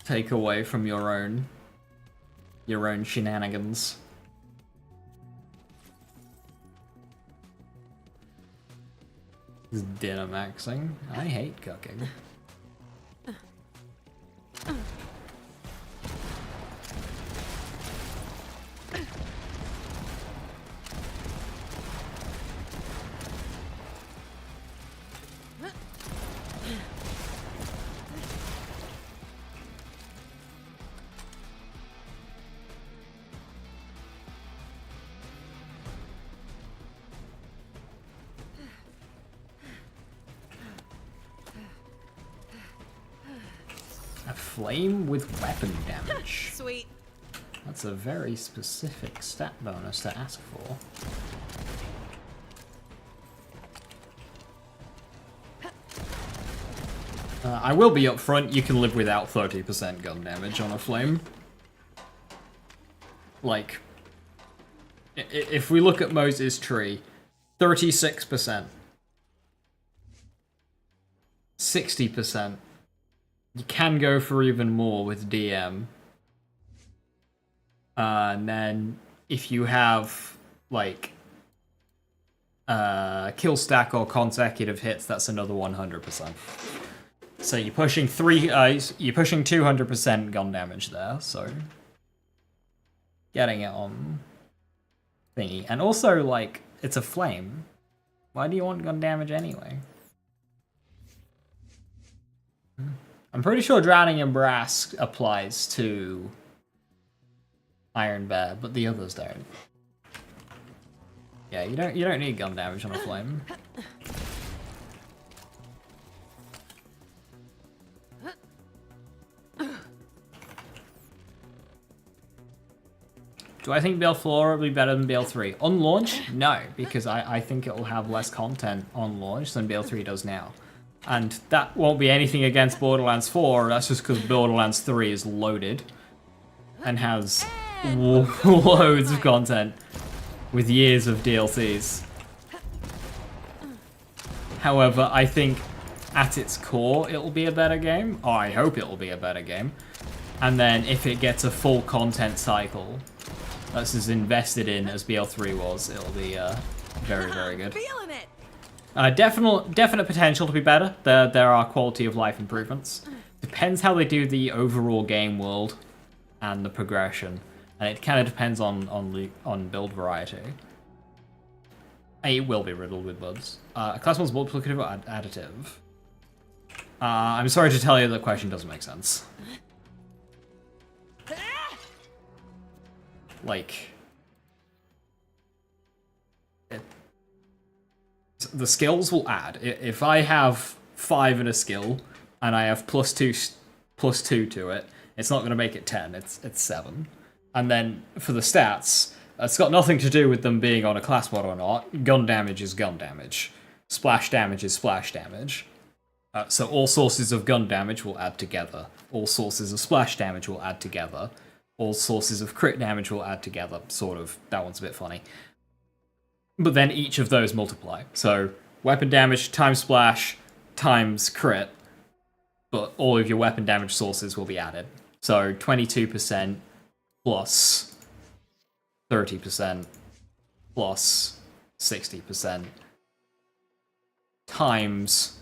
take away from your own shenanigans. This is dinner maxing. I hate cooking. Flame with weapon damage. Sweet. That's a very specific stat bonus to ask for. I will be upfront, you can live without 30% gun damage on a flame. Like, if we look at Moze's tree, 36%. 60%. You can go for even more with DM. And then if you have, like, kill stack or consecutive hits, that's another 100%. So you're pushing 200% gun damage there, so getting it on thingy. And also, like, it's a flame. Why do you want gun damage anyway? I'm pretty sure Drowning in Brass applies to Iron Bear, but the others don't. Yeah, you don't need gun damage on a flame. Do I think BL4 will be better than BL3? On launch? No, because I think it will have less content on launch than BL3 does now. And that won't be anything against Borderlands 4, that's just because Borderlands 3 is loaded and has loads of content with years of DLCs. However, I think at its core it'll be a better game, or I hope it'll be a better game. And then if it gets a full content cycle that's as invested in as BL3 was, it'll be very, very good. Feeling it. Definite potential to be better. There are quality of life improvements. Depends how they do the overall game world and the progression, and it kind of depends on build variety. It will be riddled with bugs. Class 1's multiplicative or additive? I'm sorry to tell you that question doesn't make sense. Like, the skills will add. If I have 5 in a skill and I have plus two to it, it's not going to make it 10. It's 7. And then for the stats, it's got nothing to do with them being on a class mod or not. Gun damage is gun damage. Splash damage is splash damage. So all sources of gun damage will add together. All sources of splash damage will add together. All sources of crit damage will add together. Sort of. That one's a bit funny. But then each of those multiply. So weapon damage times splash times crit. But all of your weapon damage sources will be added. So 22% plus 30% plus 60% times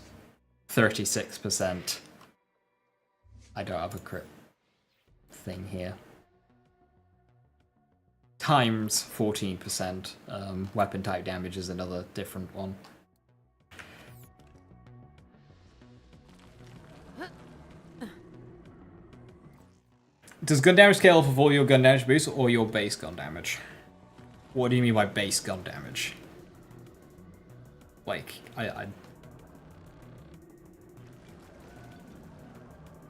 36%. I don't have a crit thing here. Times 14%. Weapon type damage is another different one. Does gun damage scale for all your gun damage boost or your base gun damage? What do you mean by base gun damage? Like,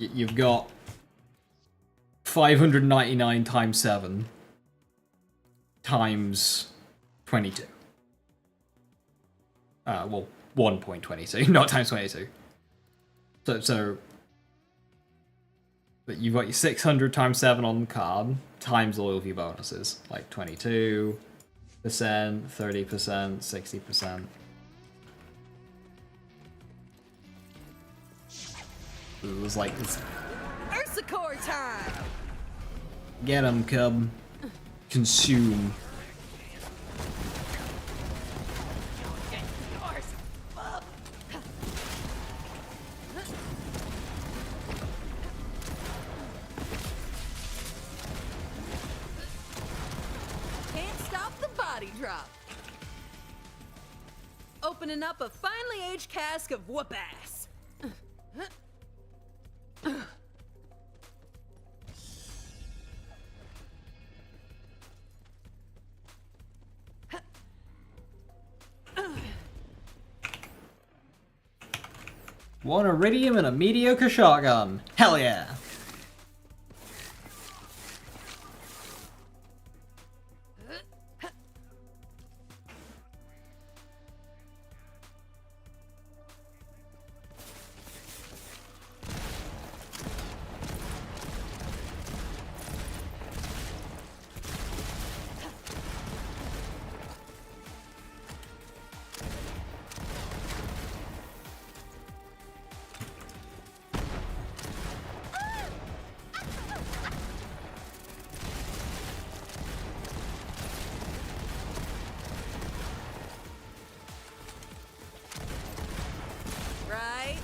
you've got 599 times 7 times 22. Well, 1.22, not times 22. So but you've got your 600 times 7 on the card, times all of your bonuses, like 22%, 30%, 60%. It was like, it's... Ursicor time! Get 'em, cub. Consume. Can't stop the body drop. Opening up a finely aged cask of whoop ass. One iridium and a mediocre shotgun. Hell yeah. Right?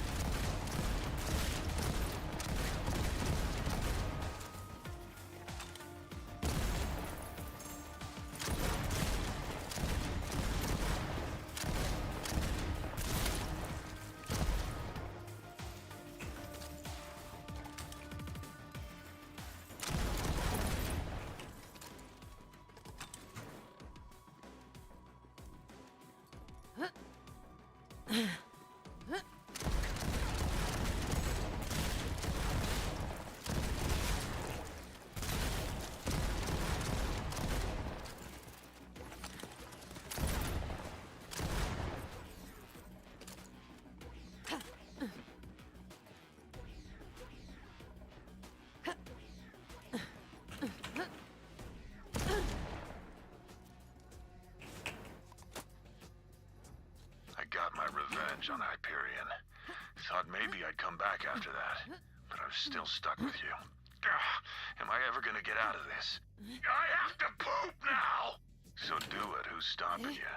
On Hyperion. Thought maybe I'd come back after that, but I'm still stuck with you. Am I ever gonna get out of this? I have to poop now! So do it, who's stopping you?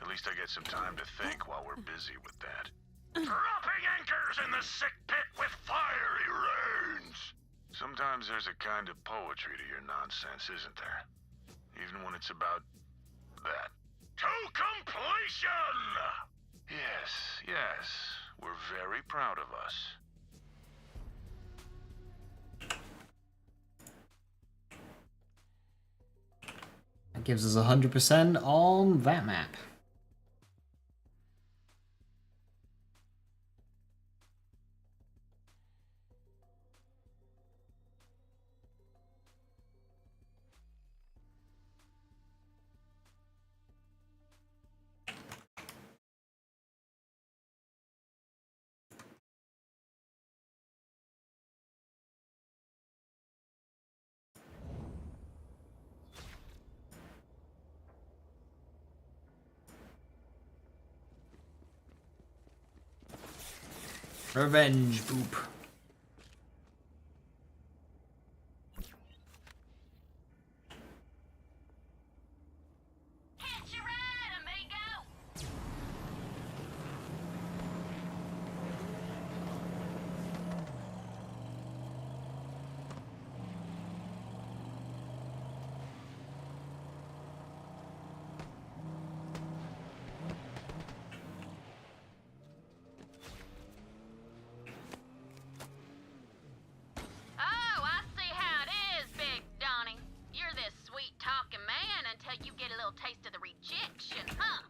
At least I get some time to think while we're busy with that. Dropping anchors in the sick pit with fiery rains! Sometimes there's a kind of poetry to your nonsense, isn't there? Even when it's about that. To completion! Yes, yes. We're very proud of us. That gives us 100% on that map. Revenge boop. Catch your ride, amigo! Oh, I see how it is, Big Donnie. You're this sweet-talking man until you get a little taste of the rejection, huh?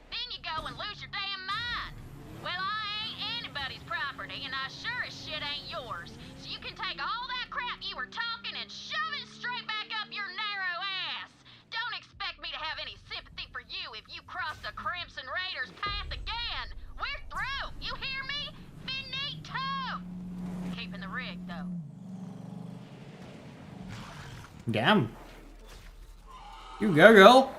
Then you go and lose your damn mind. Well, I ain't anybody's property, and I sure as shit ain't yours. So you can take all that crap you were talking and shove it straight back up your narrow ass. Don't expect me to have any sympathy for you if you cross the Crimson Raiders' path again. We're through. You hear me? Finito. Keeping the rig, though. Damn. You go, girl.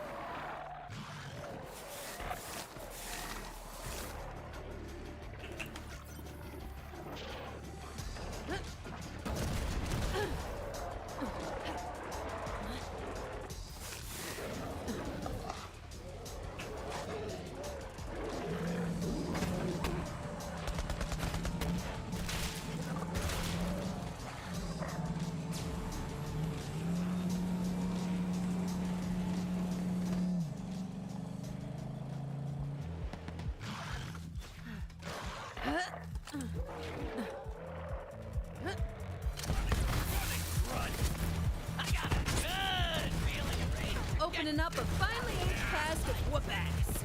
Opening up a finely aged cask of whoop ass.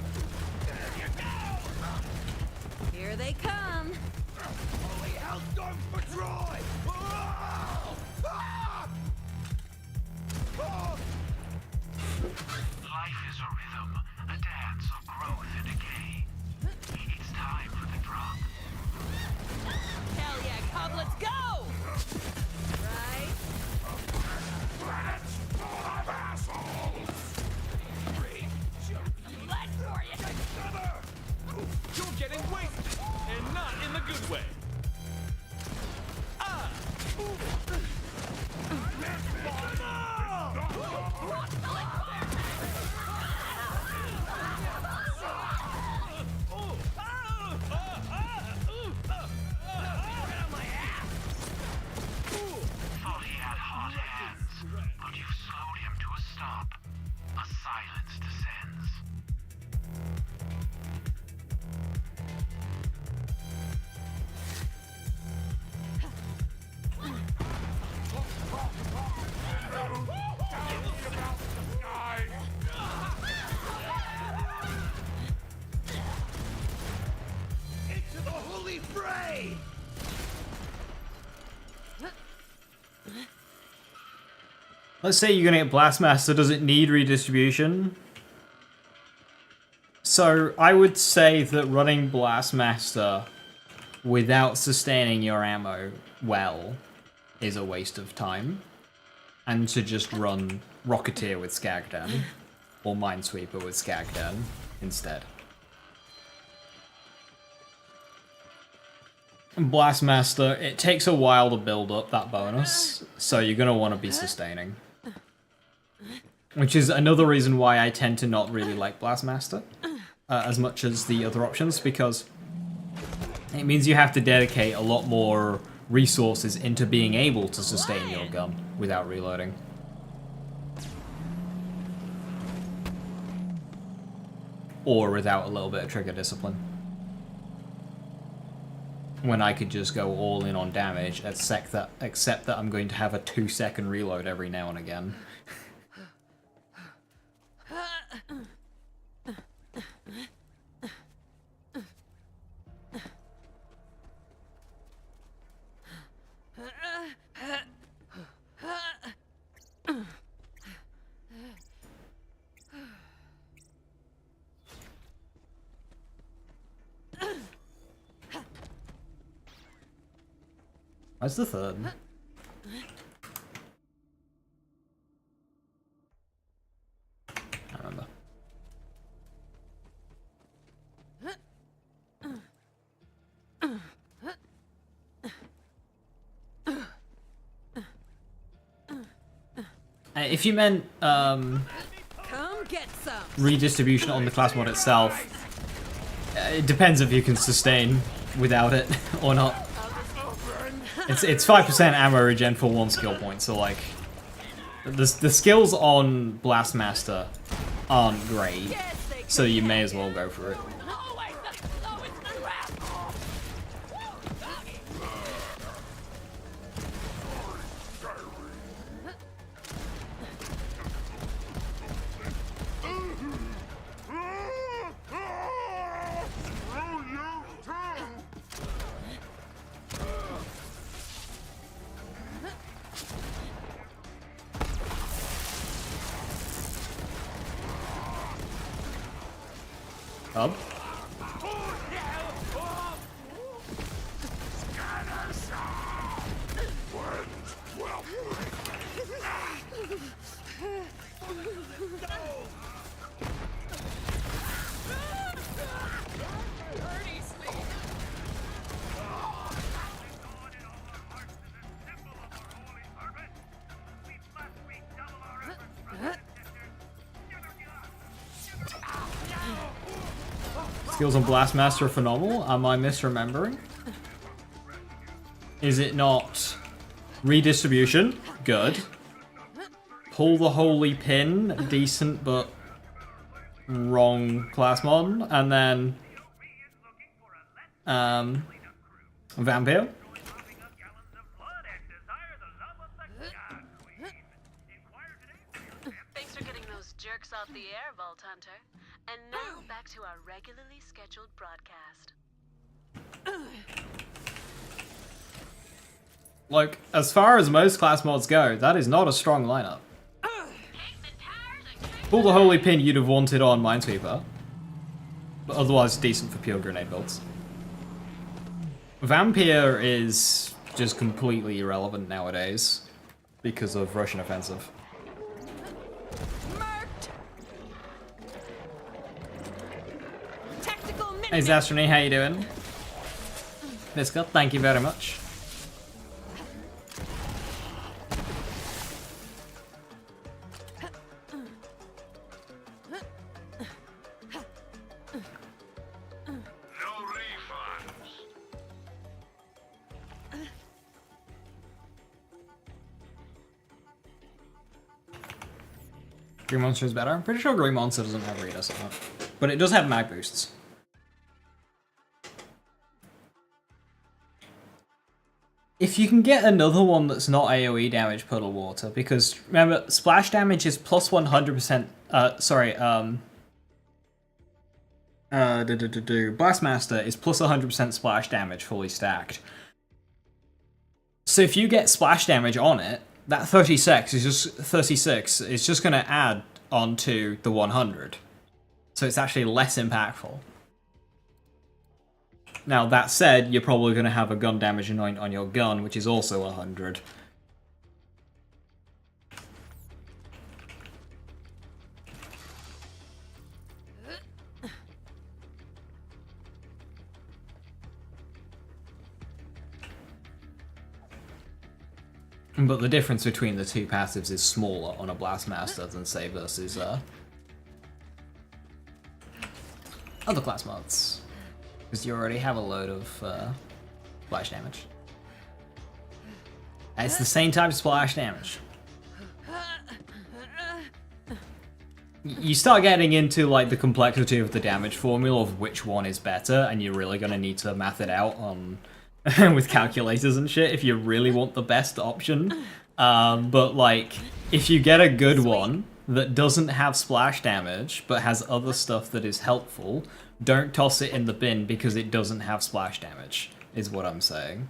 Here they come. Holy hellstorms for Troy! Life is a rhythm, a dance of growth and decay. It's time for the drop. Hell yeah, Cobb, let's go! Right? Planets full of assholes! Blood for you! Together! You're getting wasted, and not in the good way. Thought he had hot hands, but you've slowed him to a stop. A silence descends. Into the holy fray! Let's say you're gonna get Blastmaster, does it need redistribution? So I would say that running Blastmaster without sustaining your ammo well is a waste of time. And to just run Rocketeer with Skagden or Minesweeper with Skagden instead. Blastmaster, it takes a while to build up that bonus, so you're gonna want to be sustaining. Which is another reason why I tend to not really like Blastmaster. as much as the other options, because it means you have to dedicate a lot more resources into being able to sustain your gun without reloading. Or without a little bit of trigger discipline. When I could just go all in on damage, except that I'm going to have a 2-second reload every now and again. Where's the third? I remember. If you meant Come get some. redistribution on the class mod itself, it depends if you can sustain without it or not. It's 5% ammo regen for 1 skill point, so like the skills on Blastmaster aren't great, so you may as well go for it. Up. Skills on Blastmaster are phenomenal. Am I misremembering? Is it not redistribution? Good. Pull the Holy Pin, decent but wrong class mod. And then Vampire. Thanks for getting those jerks off the air, Vault Hunter. And now back to our regularly scheduled broadcast. Like, as far as most class mods go, that is not a strong lineup. Pull the Holy Pin you'd have wanted on Minesweeper. But otherwise decent for pure grenade builds. Vampire is just completely irrelevant nowadays because of Russian offensive. Hey Zastrony, how you doing? Biscuit, thank you very much. Green Monster is better. I'm pretty sure Green Monster doesn't have Redus on it. But it does have mag boosts. If you can get another one that's not AoE damage, Puddle Water, because remember, splash damage is plus 100%, Blastmaster is plus 100% splash damage fully stacked. So if you get splash damage on it, that 36 is just going to add onto the 100. So it's actually less impactful. Now, that said, you're probably going to have a gun damage anoint on your gun, which is also 100. But the difference between the two passives is smaller on a Blastmaster than, say, versus other class mods. Because you already have a load of splash damage. And it's the same type of splash damage. You start getting into like the complexity of the damage formula of which one is better, and you're really gonna need to math it out on with calculators and shit if you really want the best option. But like, if you get a good one that doesn't have splash damage but has other stuff that is helpful, don't toss it in the bin because it doesn't have splash damage, is what I'm saying.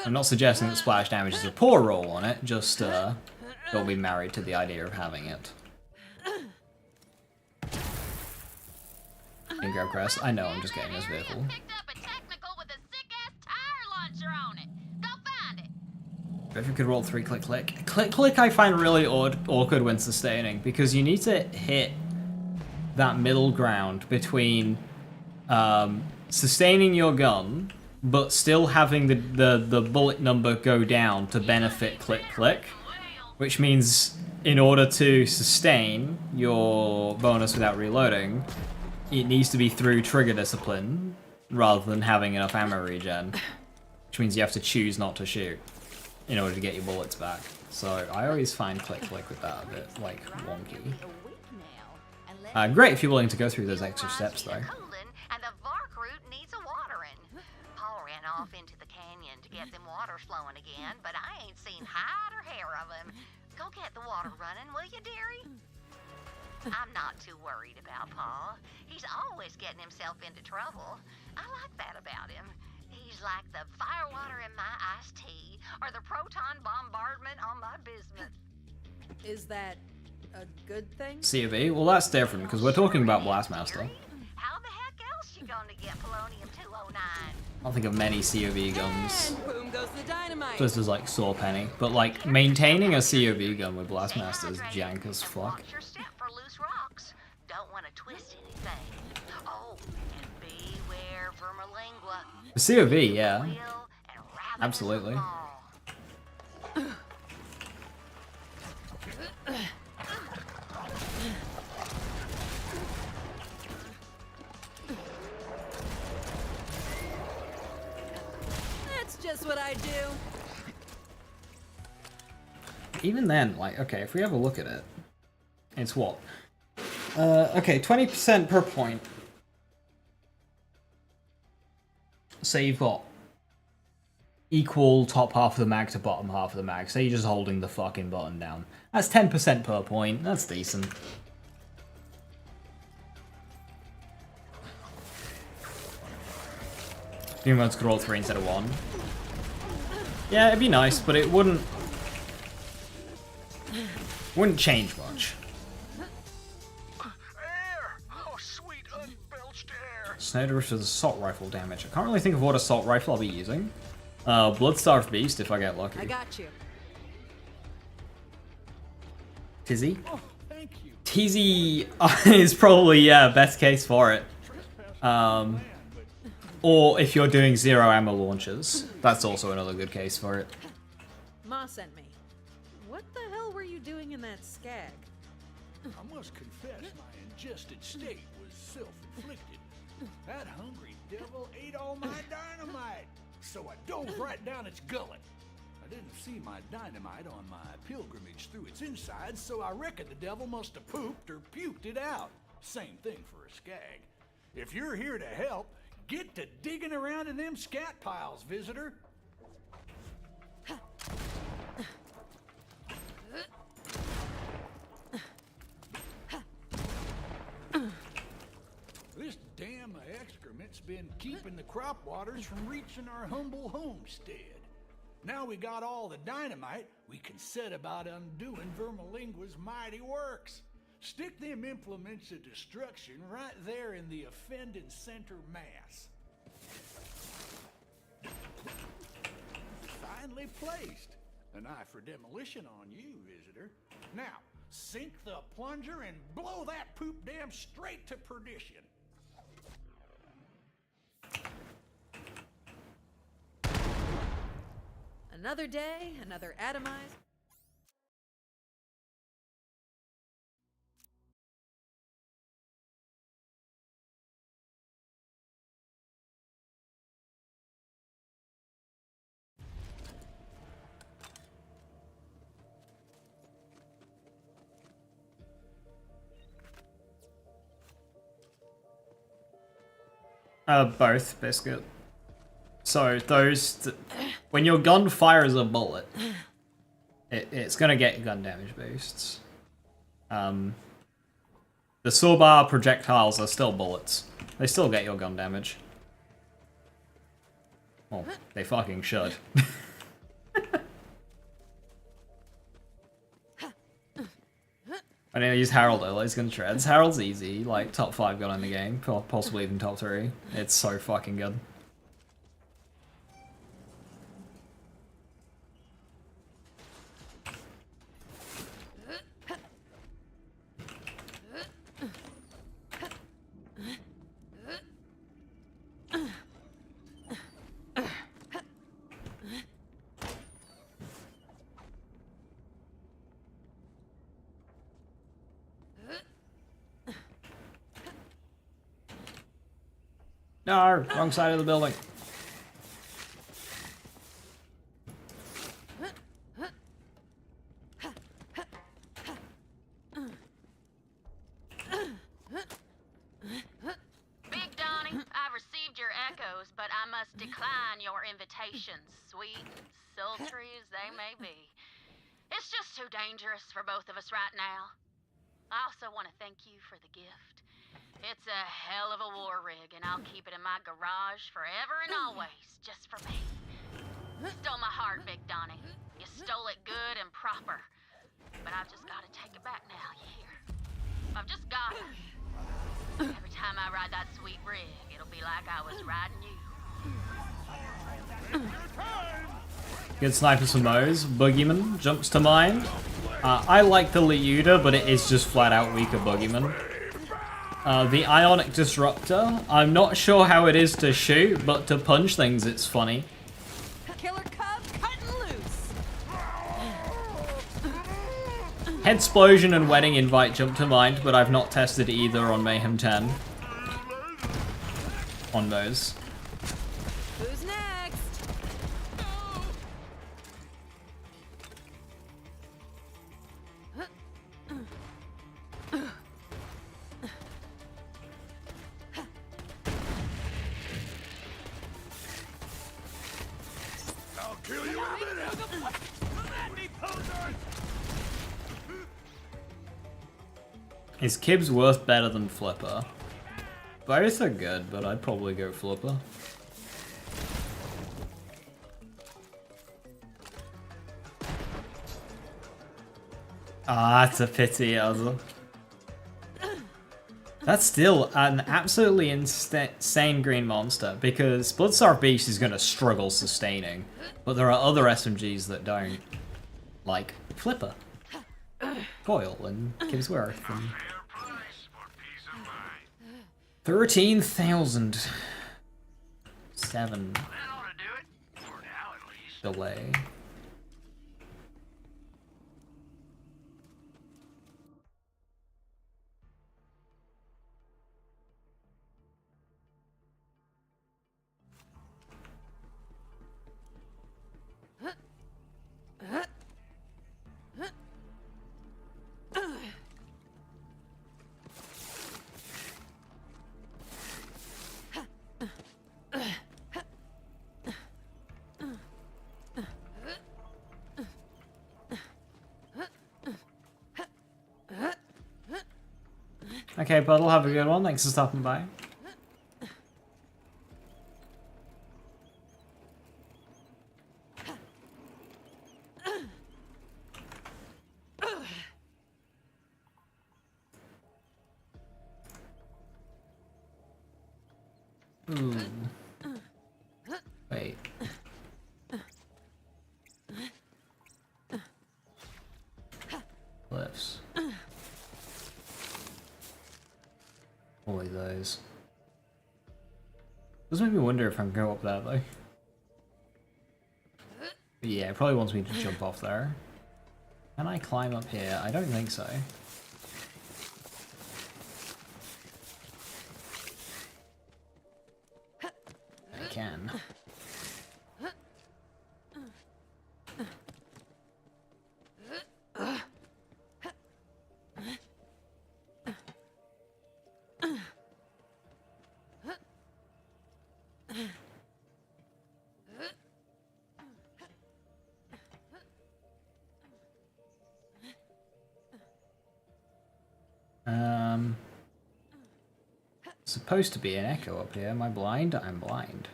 I'm not suggesting that splash damage is a poor roll on it, just don't be married to the idea of having it. And grab Crest. I know, I'm just getting this vehicle. Picked up a technical with a sick-ass tire launcher on it. Go find it. But if you could roll 3 click click. Click click I find really awkward when sustaining, because you need to hit that middle ground between sustaining your gun but still having the bullet number go down to benefit click click, which means in order to sustain your bonus without reloading, it needs to be through trigger discipline rather than having enough ammo regen, which means you have to choose not to shoot in order to get your bullets back. So I always find click click with that a bit like wonky. Great if you're willing to go through those extra steps though. And the Vark root needs a watering. Paul ran off into the canyon to get them waters flowing again, but I ain't seen hide or hair of him. Go get the water running, will you, dearie? I'm not too worried about Paul. He's always getting himself into trouble. I like that about him. He's like the firewater in my iced tea, or the proton bombardment on my bismuth. Is that a good thing? C of E? Well, that's different, because we're talking about Blastmaster. How the heck else you gonna get polonium 209? I don't think of many COV guns. And boom goes the dynamite. Just as like Saw Penny, but like maintaining a COV gun with Blastmaster is jank as fuck. Watch your step for loose rocks. Don't want to twist anything. Oh, and beware vermilingua. The COV, yeah. Absolutely. That's just what I do. Even then, like, okay, if we have a look at it, it's what? Okay, 20% per point. Say you've got equal top half of the mag to bottom half of the mag. Say you're just holding the fucking button down. That's 10% per point. That's decent. Few modes could roll 3 instead of 1. Yeah, it'd be nice, but it wouldn't change much. Air! Oh, sweet unbelched air! Snowdrift with assault rifle damage. I can't really think of what assault rifle I'll be using. Bloodstarved Beast if I get lucky. I got you. Tizzy? Oh, thank you. Tizzy is probably, yeah, best case for it. Or if you're doing 0 ammo launches, that's also another good case for it. Ma sent me. What the hell were you doing in that skag? I must confess my ingested state was self-inflicted. That hungry devil ate all my dynamite, so I dove right down its gullet. I didn't see my dynamite on my pilgrimage through its insides, so I reckon the devil must have pooped or puked it out. Same thing for a skag. If you're here to help, get to digging around in them scat piles, visitor. This dam of excrement's been keeping the crop waters from reaching our humble homestead. Now we got all the dynamite, we can set about undoing Vermilingua's mighty works. Stick them implements of destruction right there in the offending center mass. Finely placed. An eye for demolition on you, visitor. Now, sink the plunger and blow that poop dam straight to perdition. Another day, another atomized Both, Biscuit. So those, when your gun fires a bullet, it's gonna get gun damage boosts. The Sorbar projectiles are still bullets. They still get your gun damage. Well, they fucking should. I need to use Harold though, he's gonna treads. Harold's easy, like top 5 gun in the game, possibly even top 3. It's so fucking good. No, wrong side of the building. Big Donnie, I've received your echoes, but I must decline your invitations, sweet and sultry as they may be. It's just too dangerous for both of us right now. I also want to thank you for the gift. It's a hell of a war rig, and I'll keep it in my garage forever and always, just for me. Stole my heart, Big Donnie. You stole it good and proper. But I've just got to take it back now, you hear? I've just got to. Every time I ride that sweet rig, it'll be like I was riding you. Good snipers for Moze. Boogeyman jumps to mind. I like the Leuda, but it is just flat out weaker Boogeyman. The Ionic Disruptor, I'm not sure how it is to shoot, but to punch things it's funny. Killer Cub cutting loose. Headsplosion and Wedding Invite jump to mind, but I've not tested either on Mayhem 10. On those. Who's next? I'll kill you in a minute. Is Kibbs worth better than Flipper? Both are good, but I'd probably go Flipper. Ah, it's a pity, Azza. That's still an absolutely insane green monster, because Bloodstar Beast is going to struggle sustaining, but there are other SMGs that don't. Like Flipper, Coil, and Kibbsworth, and 13,000. 7 delay. Okay, Puddle, have a good one. Thanks for stopping by. Ooh. Wait. Lifts. Holy those. Does make me wonder if I can go up there though. But yeah, it probably wants me to jump off there. Can I climb up here? I don't think so. I can. supposed to be an echo up here. Am I blind? I'm blind.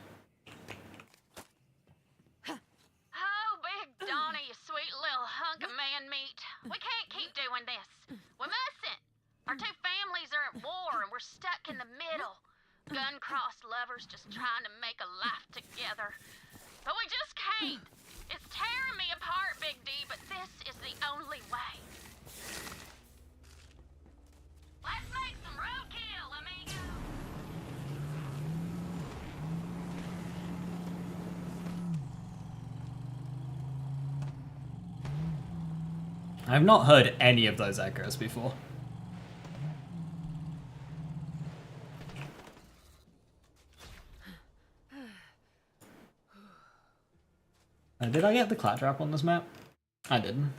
Oh, Big Donnie, you sweet little hunk of man meat. We can't keep doing this. We mustn't. Our two families are at war and we're stuck in the middle. Gun-crossed lovers just trying to make a life together. But we just can't. It's tearing me apart, Big D, but this is the only way. Let's make some roadkill, amigo. I've not heard any of those echoes before. Did I get the claptrap on this map? I didn't.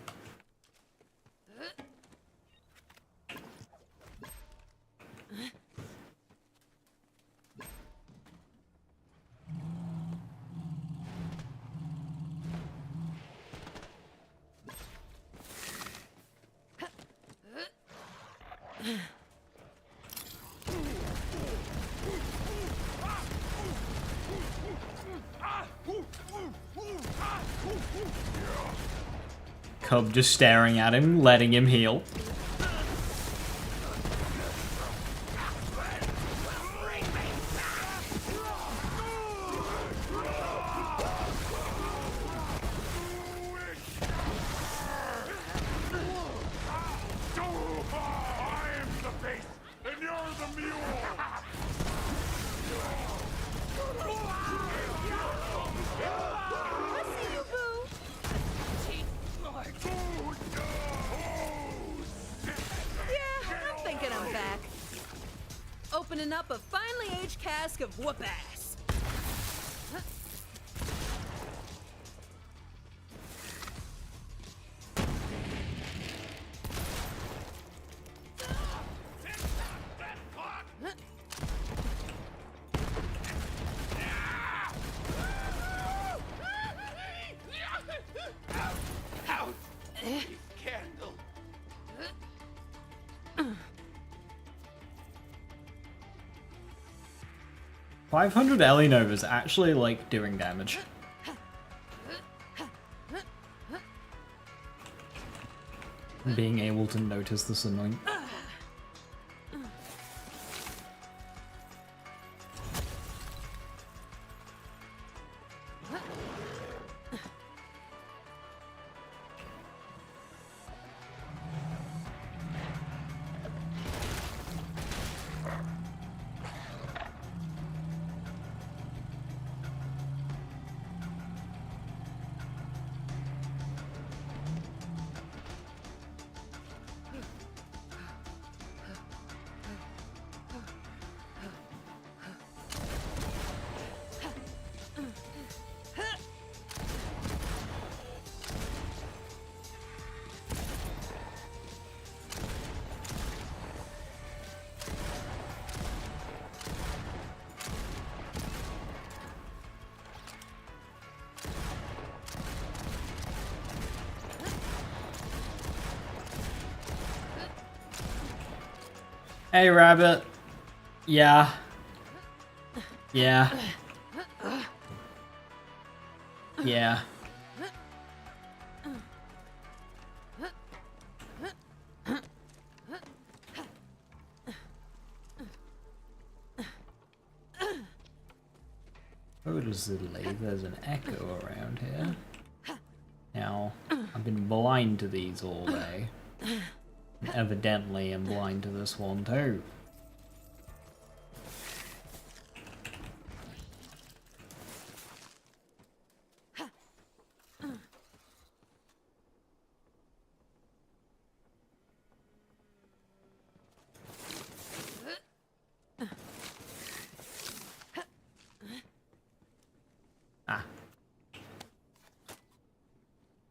Cub just staring at him, letting him heal. Opening up a finely aged cask of whoop ass. Candle. 500 Ellie Nova's actually, like, doing damage. Being able to notice this annoying. Hey, rabbit. Yeah. Yeah. Yeah. Oh, there's an echo around here. Now, I've been blind to these all day. And evidently, I'm blind to this one too.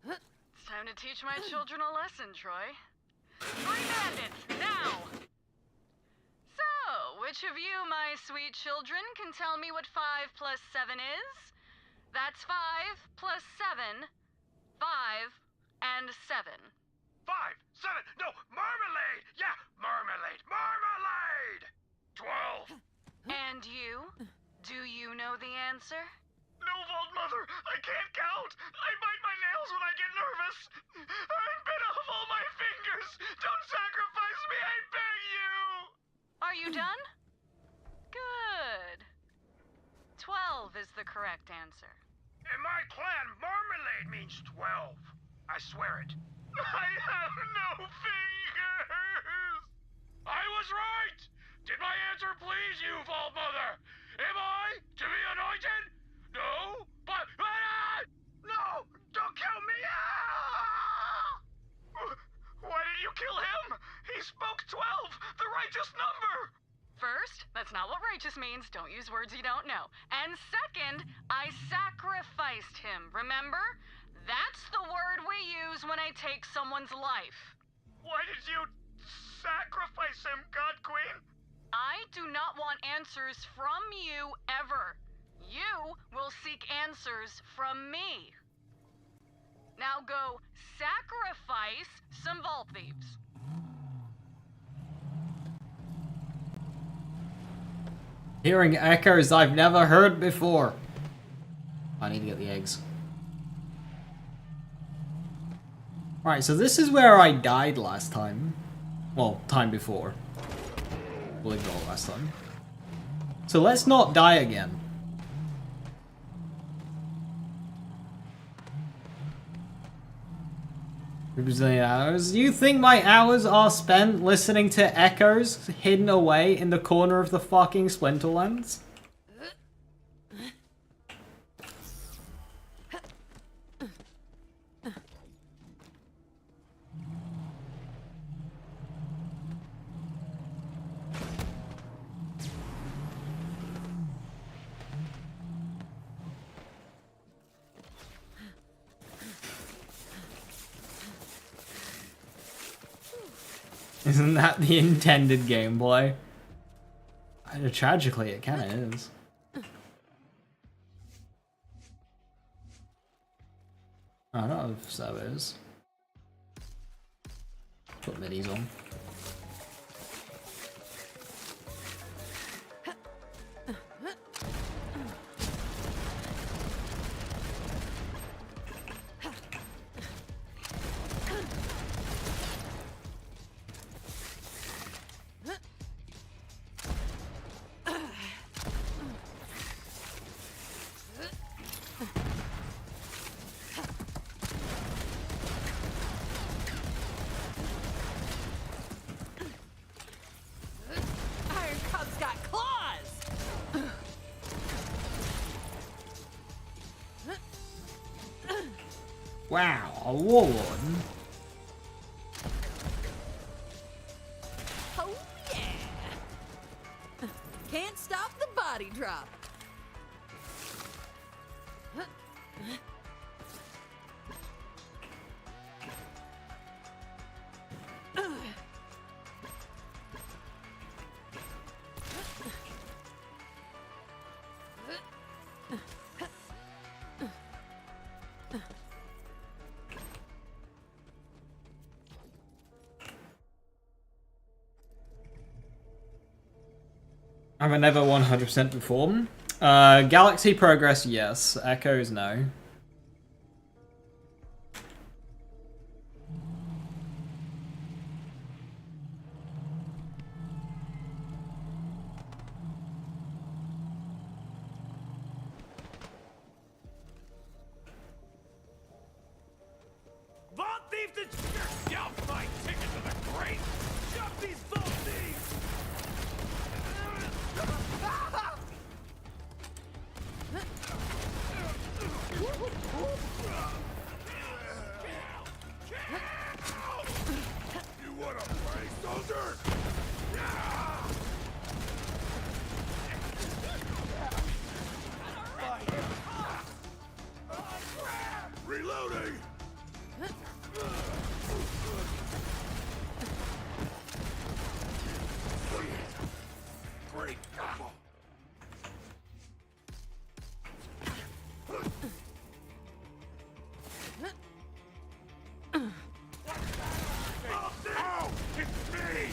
It's time to teach my children a lesson, Troy. Free bandits, now! So, which of you, my sweet children, can tell me what 5 plus 7 is? That's 5 plus 7, 5, and 7. 5, 7, no, marmalade! Yeah, marmalade, marmalade! 12. And you? Do you know the answer? No, Vault Mother, I can't count. I bite my nails when I get nervous. I'm bit off all my fingers. Don't sacrifice me, I beg you. Are you done? Good. 12 is the correct answer. In my clan, marmalade means 12. I swear it. I have no fingers. I was right. Did my answer please you, Vault Mother? Am I to be anointed? No, but no! Don't kill me! Ah! Why did you kill him? He spoke 12, the righteous number. First, that's not what righteous means. Don't use words you don't know. And second, I sacrificed him, remember? That's the word we use when I take someone's life. Why did you sacrifice him, God Queen? I do not want answers from you ever. You will seek answers from me. Now go sacrifice some vault thieves. Hearing echoes I've never heard before. I need to get the eggs. Right, so this is where I died last time. Well, time before. Believe it all, last time. So let's not die again. Hours. You think my hours are spent listening to echoes hidden away in the corner of the fucking Splinterlands? Isn't that the intended gameplay? Tragically, it kinda is. I don't know if so is. Put middies on. Wow, a warlord. Oh yeah! Can't stop the body drop. Have I never 100% performed? Galaxy progress, yes. Echoes, no. Vault thief to scalp my ticket to the grave! Shove these vault thieves! You wanna play, soldier? Reloading! Great combo! Oh, it's me!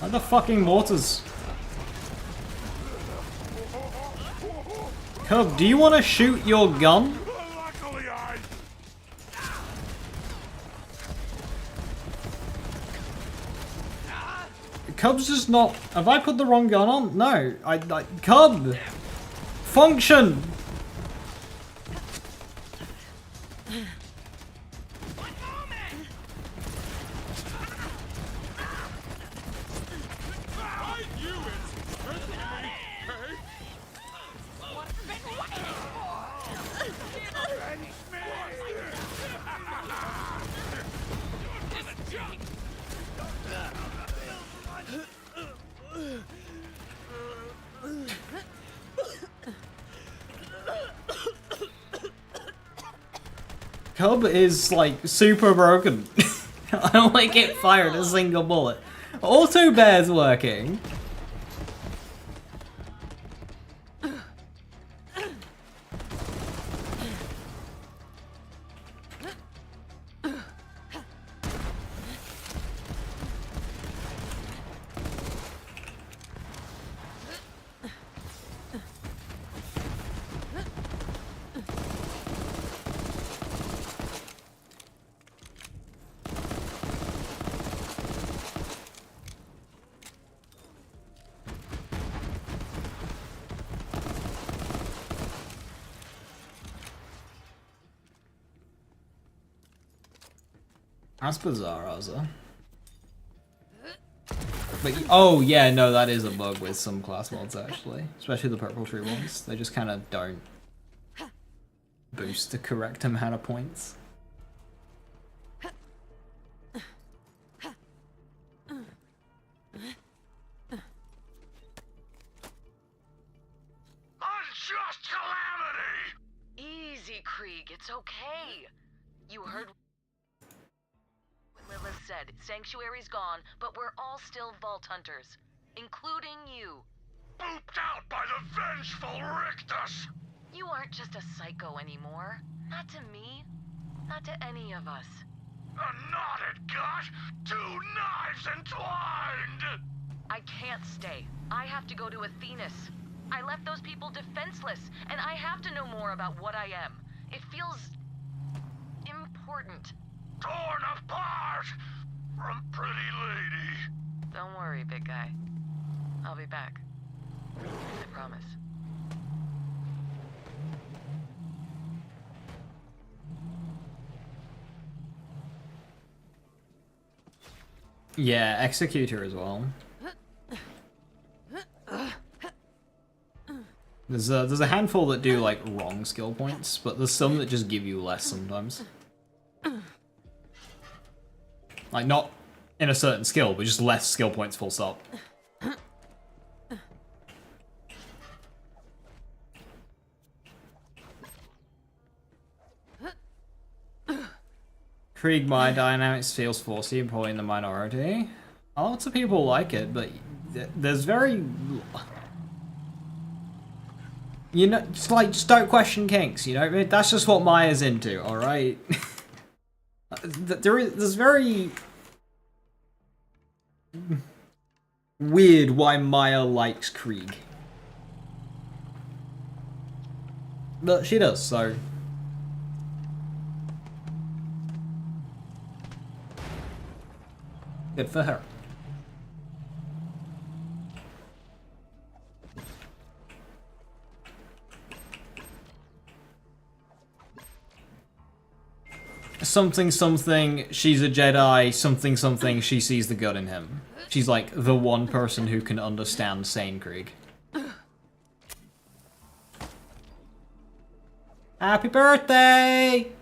Like the fucking mortars. Cub, do you want to shoot your gun? Luckily, I... Cub's just not... Have I put the wrong gun on? No. Cub! Function! Cub is like super broken. I don't like it fired a single bullet. Auto bear's working. That's bizarre, Ozza. But, oh yeah, no, that is a bug with some class mods actually. Especially the purple tree ones. They just kind of don't boost the correct amount of points. Unjust calamity! Easy, Krieg. It's okay. You heard what Lilith said. Sanctuary's gone, but we're all still Vault Hunters, including you. Booped out by the vengeful Rictus! You aren't just a psycho anymore. Not to me. Not to any of us. A knotted gut! 2 knives entwined! I can't stay. I have to go to Athenas. I left those people defenseless, and I have to know more about what I am. It feels important. Torn apart from pretty lady. Don't worry, big guy. I'll be back. I promise. Yeah, Executor as well. There's a handful that do like wrong skill points, but there's some that just give you less sometimes. Like not in a certain skill, but just less skill points full stop. Krieg my dynamics feels forcey and probably in the minority. Lots of people like it, but there's very... You know, just don't question kinks, you know? That's just what Maya's into, alright? There's very... weird why Maya likes Krieg. But she does, so... Good for her. Something something, she's a Jedi, something something, she sees the good in him. She's like the one person who can understand sane Krieg. Happy birthday!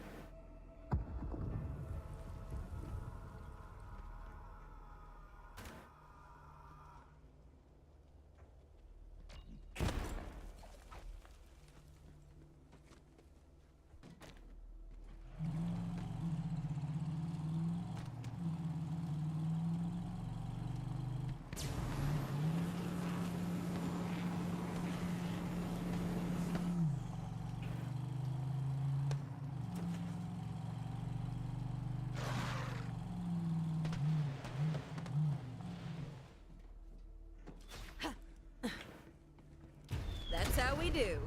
we do?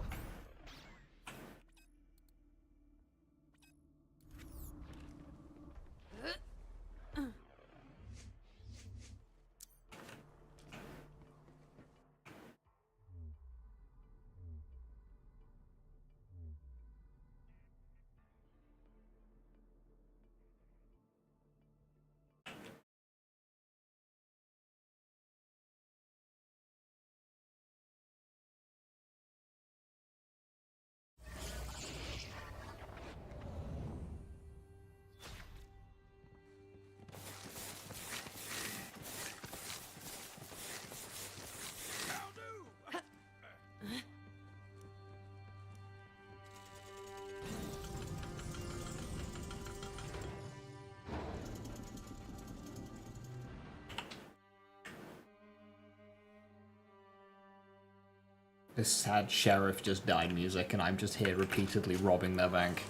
This sad sheriff just died music, and I'm just here repeatedly robbing their bank.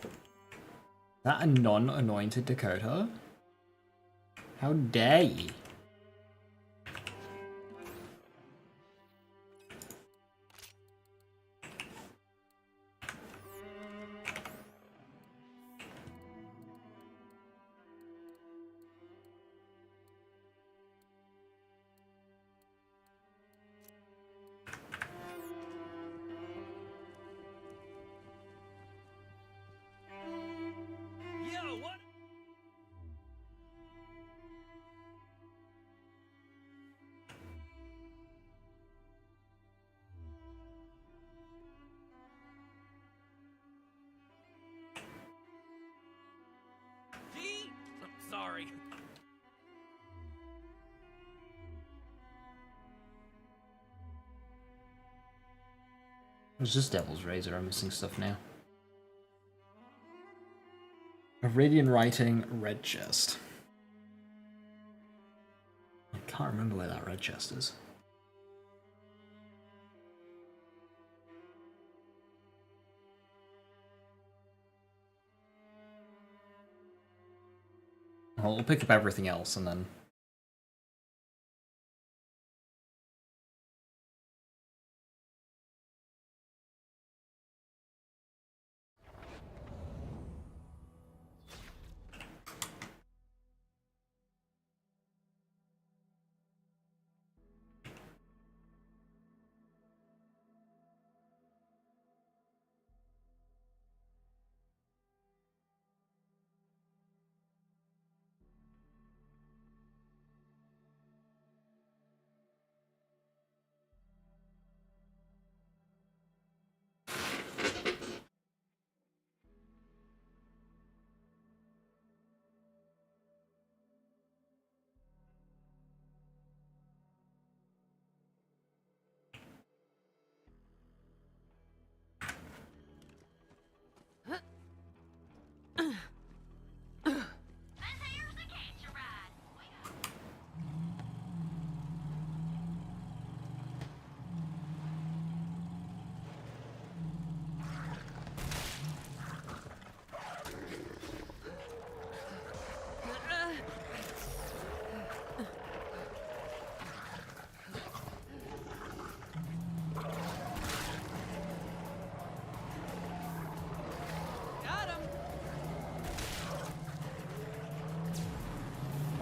Is that a non-anointed Dakota? How dare ye? Yo, what? Gee? I'm sorry. It's just Devil's Razor. I'm missing stuff now. Iridian Writing, red chest. I can't remember where that red chest is. Well, we'll pick up everything else and then...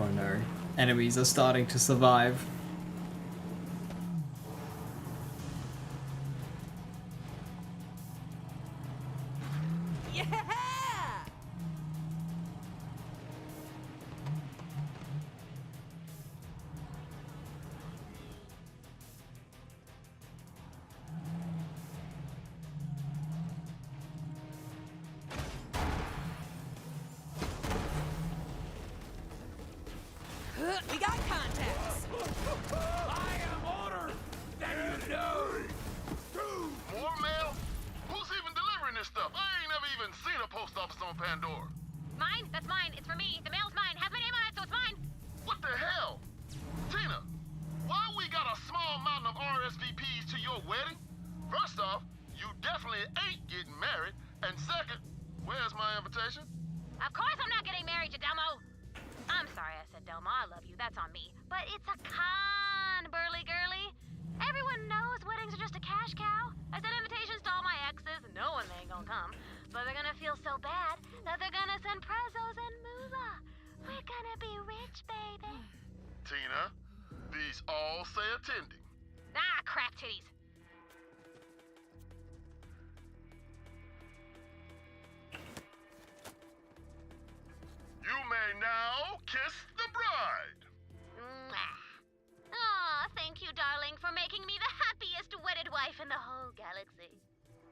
Oh no. Enemies are starting to survive. Yeah! We got contacts. I am order that you know. More mail? Who's even delivering this stuff? I ain't never even seen a post office on Pandora. Mine? That's mine. It's for me. The mail's mine. Has my name on it, so it's mine. What the hell? Tina, why we got a small mountain of RSVPs to your wedding? First off, you definitely ain't getting married. And second, where's my invitation? Of course I'm not getting married, you dumbo. I'm sorry I said Delma. I love you. That's on me. But it's a con, burly girly. Everyone knows wedding I sent invitations to all my exes, knowing they ain't gonna come. But they're gonna feel so bad that they're gonna send prezos and moolah. We're gonna be rich, baby. Tina, these all say attending. Ah, crap titties. You may now kiss the bride. Aw, thank you, darling, for making me the happiest wedded wife in the whole galaxy.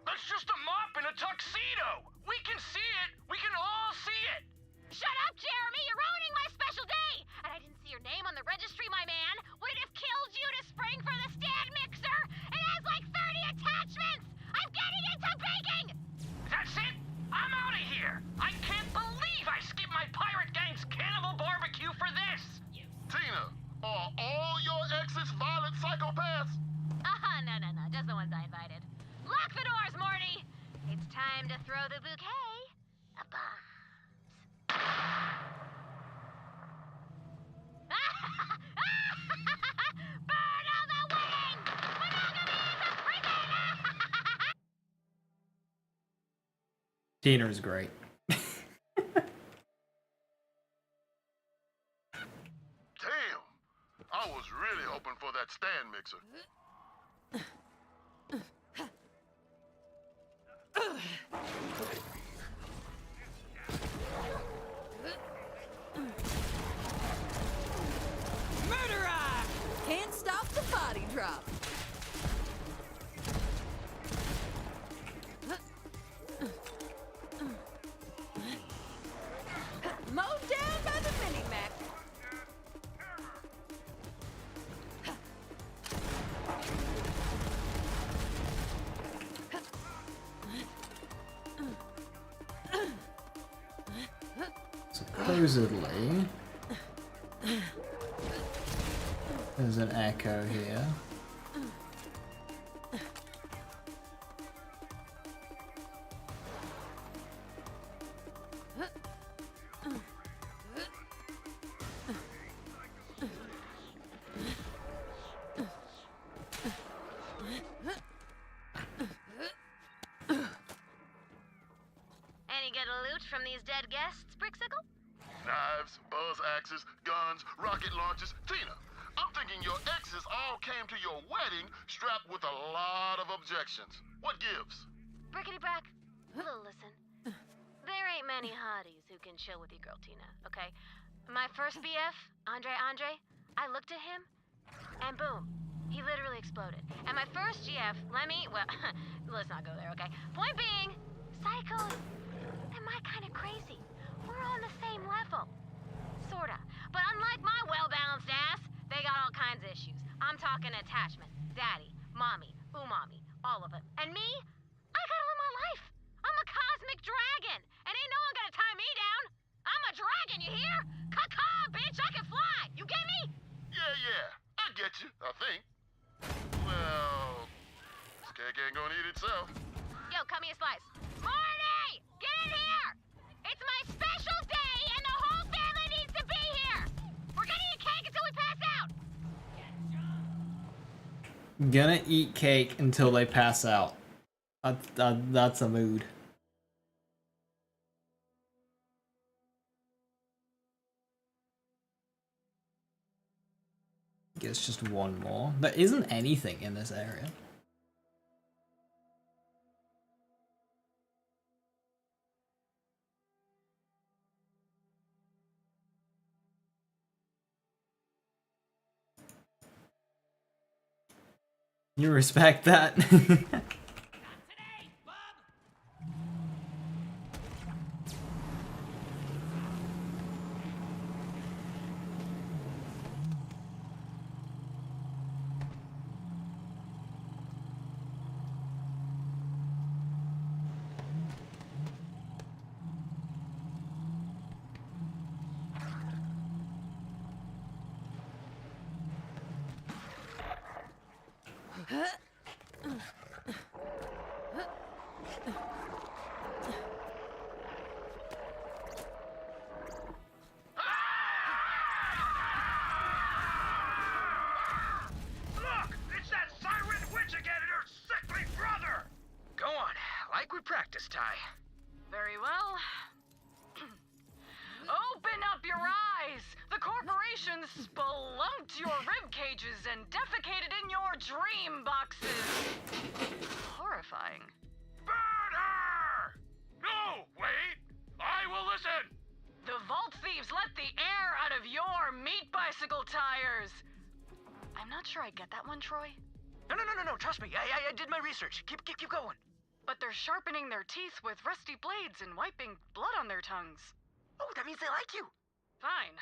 That's just a mop in a tuxedo! We can see it! We can all see it! Shut up, Jeremy! You're ruining my special day! And I didn't see your name on the registry, my man! Would it have killed you to spring for the stand mixer? It has like 30 attachments! I'm getting into baking! That's it! I'm out of here! I can't believe I skipped my Pirate Gang's cannibal barbecue for this! Tina, are all your exes violent psychopaths? No, just the ones I invited. Lock the doors, Morty! It's time to throw the bouquet. A bombs. Burn all the weddings! Monogamy is a prison! Tina is great. Damn, I was really hoping for that stand mixer. Murderer! Can't stop the body drop. Mowed down by the mini-mac. Supposedly, there's an echo here. Any good loot from these dead guests, Brixicle? Knives, buzz axes, guns, rocket launchers. Tina, I'm thinking your exes all came to your wedding strapped with a lot of objections. What gives? Brickety Brack, listen. There ain't many hotties who can chill with you, girl Tina, okay? My first BF, Andre, I looked at him, and boom, he literally exploded. And my first GF, Lemmy, well, let's not go there, okay? Point being, psychos, they're my kind of crazy. We're on the same level. Sorta. But unlike my well-balanced ass, they got all kinds of issues. I'm talking attachment, daddy, mommy, umami, all of it. And me? I gotta live my life. I'm a cosmic dragon, and ain't no one gonna tie me down. I'm a dragon, you hear? Caw-caw, bitch, I can fly. You get me? Yeah, I get you, I think. Well, this cake ain't gonna eat itself. Yo, cut me a slice. Morty! Get in here! It's my special day, and the whole family needs to be here! We're gonna eat cake until we pass out! Gonna eat cake until they pass out. That's a mood. I guess just one more. There isn't anything in this area. You respect that? Look! It's that siren witch again and her sickly brother! into your rib cages and defecated in your dream boxes. Horrifying. Burn her! No, wait! I will listen! The vault thieves let the air out of your meat bicycle tires. I'm not sure I get that one, Troy. No, trust me. I did my research. Keep going. But they're sharpening their teeth with rusty blades and wiping blood on their tongues. Oh, that means they like you. Fine.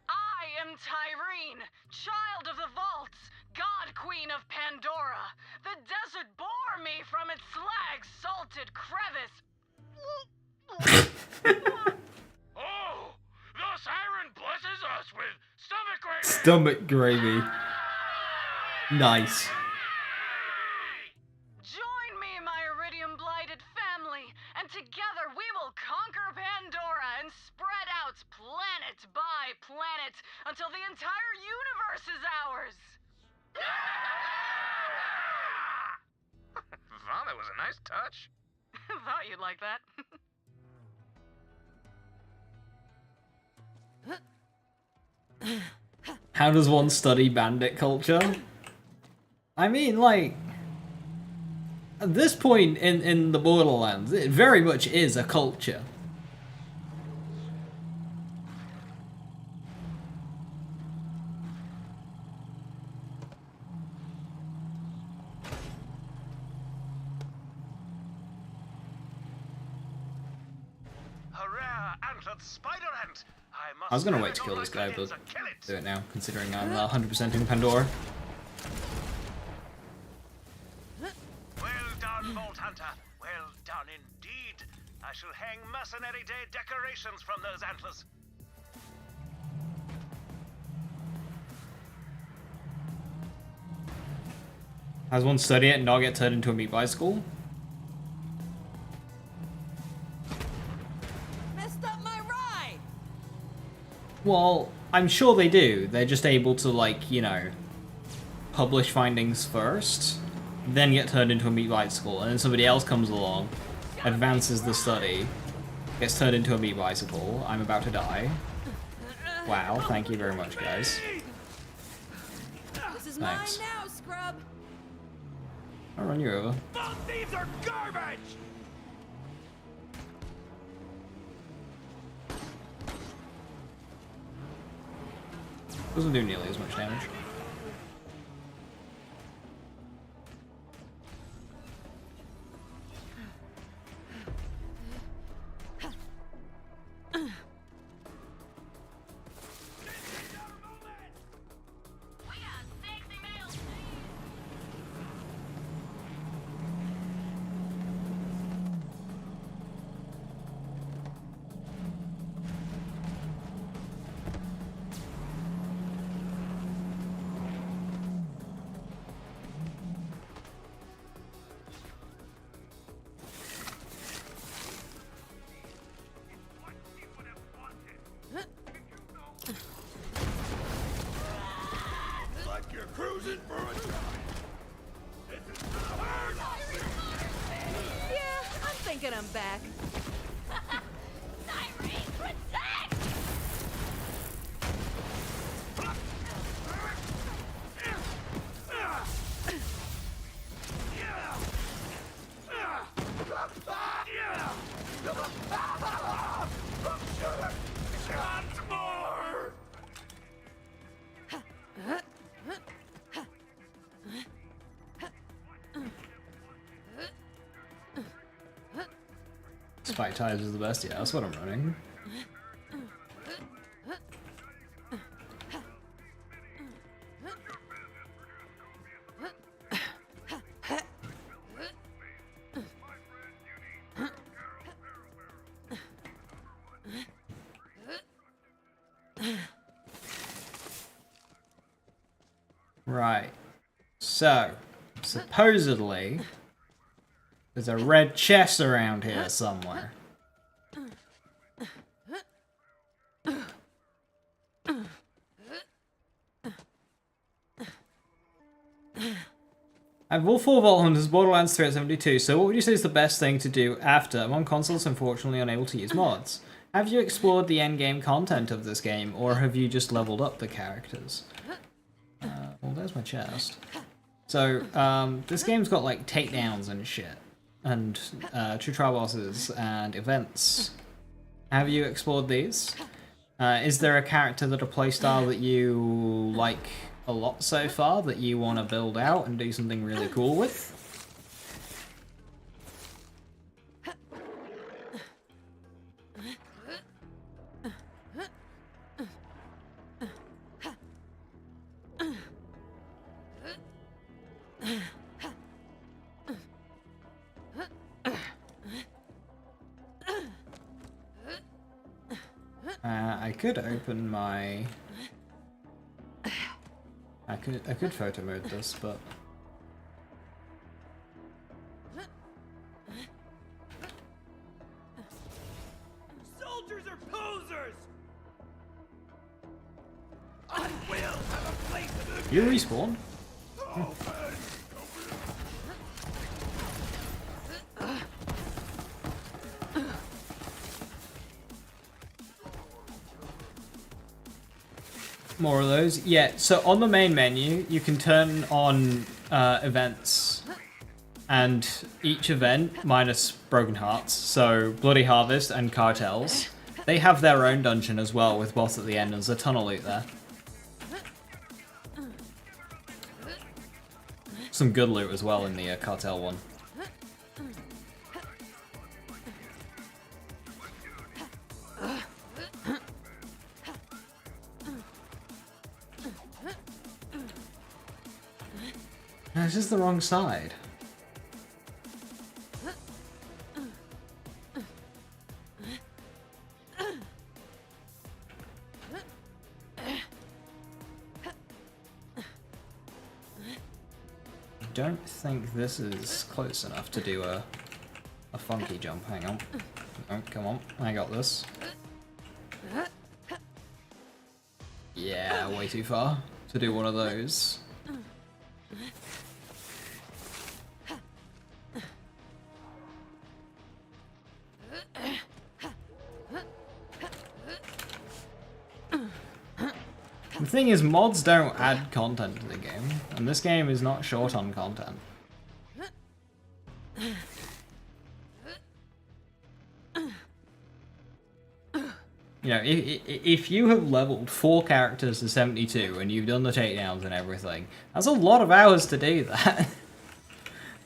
I am Tyreen, child of the vaults, god queen of Pandora. The desert bore me from its slag-salted crevice. Oh! The siren blesses us with stomach gravy! Stomach gravy. Nice. Join me, my iridium-blighted family, and together we will conquer Pandora and spread out planet by planet until the entire universe is ours. Wow, that was a nice touch. Thought you'd like that. How does one study bandit culture? I mean, like, at this point in the Borderlands, it very much is a culture. Hurrah, antlered spider ant! I was gonna wait to kill this guy, but do it now, considering I'm 100% in Pandora. Well done, Vault Hunter. Well done indeed. I shall hang Mercenary Day decorations from those antlers. Has one study it and not get turned into a meat bicycle? Messed up my ride! Well, I'm sure they do. They're just able to, like, you know, publish findings first, then get turned into a meat bicycle, and then somebody else comes along, advances the study, gets turned into a meat bicycle. I'm about to die. Wow, thank you very much, guys. This is Thanks. mine now, scrub! I'll run you over. Vault thieves are garbage! Doesn't do nearly as much damage. Like you're cruising for a drive. Yeah, I'm thinking I'm back. Tyreen, protect! Spike Ties is the best, yeah, that's what I'm running. Right. So, supposedly, there's a red chest around here somewhere. I have all 4 Vault Hunters, Borderlands 3 at 72, so what would you say is the best thing to do after? I'm on consoles, unfortunately unable to use mods. Have you explored the endgame content of this game, or have you just leveled up the characters? Well, there's my chest. So, this game's got like takedowns and shit, and true trial bosses and events. Have you explored these? Is there a character that a playstyle that you like a lot so far that you want to build out and do something really cool with? I could open my... I could photo mode this, but... Soldiers are posers! I will have a place in the You respawn? More of those. Yeah, so on the main menu, you can turn on events. And each event, minus Broken Hearts, so Bloody Harvest and Cartels, they have their own dungeon as well with boss at the end, and there's a ton of loot there. Some good loot as well in the Cartel one. No, it's just the wrong side. I don't think this is close enough to do a funky jump. Hang on. Oh, come on. I got this. Yeah, way too far to do one of those. The thing is, mods don't add content to the game, and this game is not short on content. You know, if you have leveled 4 characters to 72 and you've done the takedowns and everything, that's a lot of hours to do that.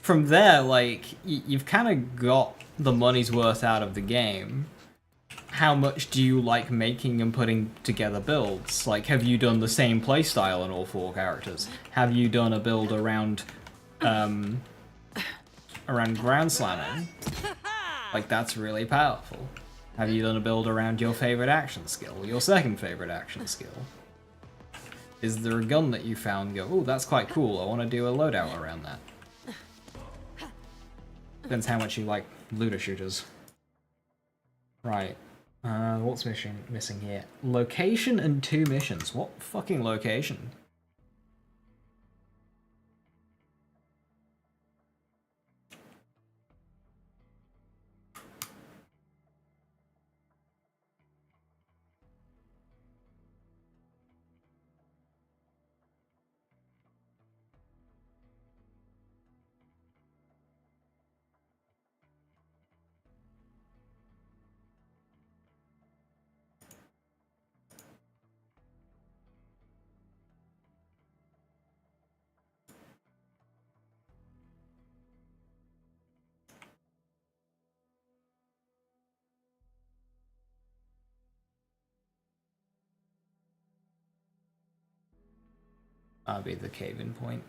From there, like, you've kind of got the money's worth out of the game. How much do you like making and putting together builds? Like, have you done the same playstyle on all 4 characters? Have you done a build around ground slamming? Like, that's really powerful. Have you done a build around your favorite action skill? Your second favorite action skill? Is there a gun that you found and go, oh, that's quite cool, I want to do a loadout around that? Depends how much you like looter shooters. Right. What's missing here? Location and 2 missions. What fucking location? That'll be the cave-in point.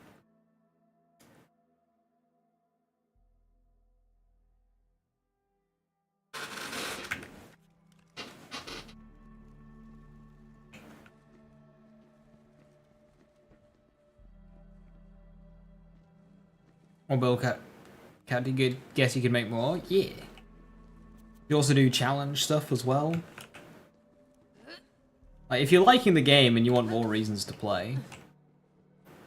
Or Bill Cat, do you guess you could make more? Yeah. You also do challenge stuff as well. Like, if you're liking the game and you want more reasons to play.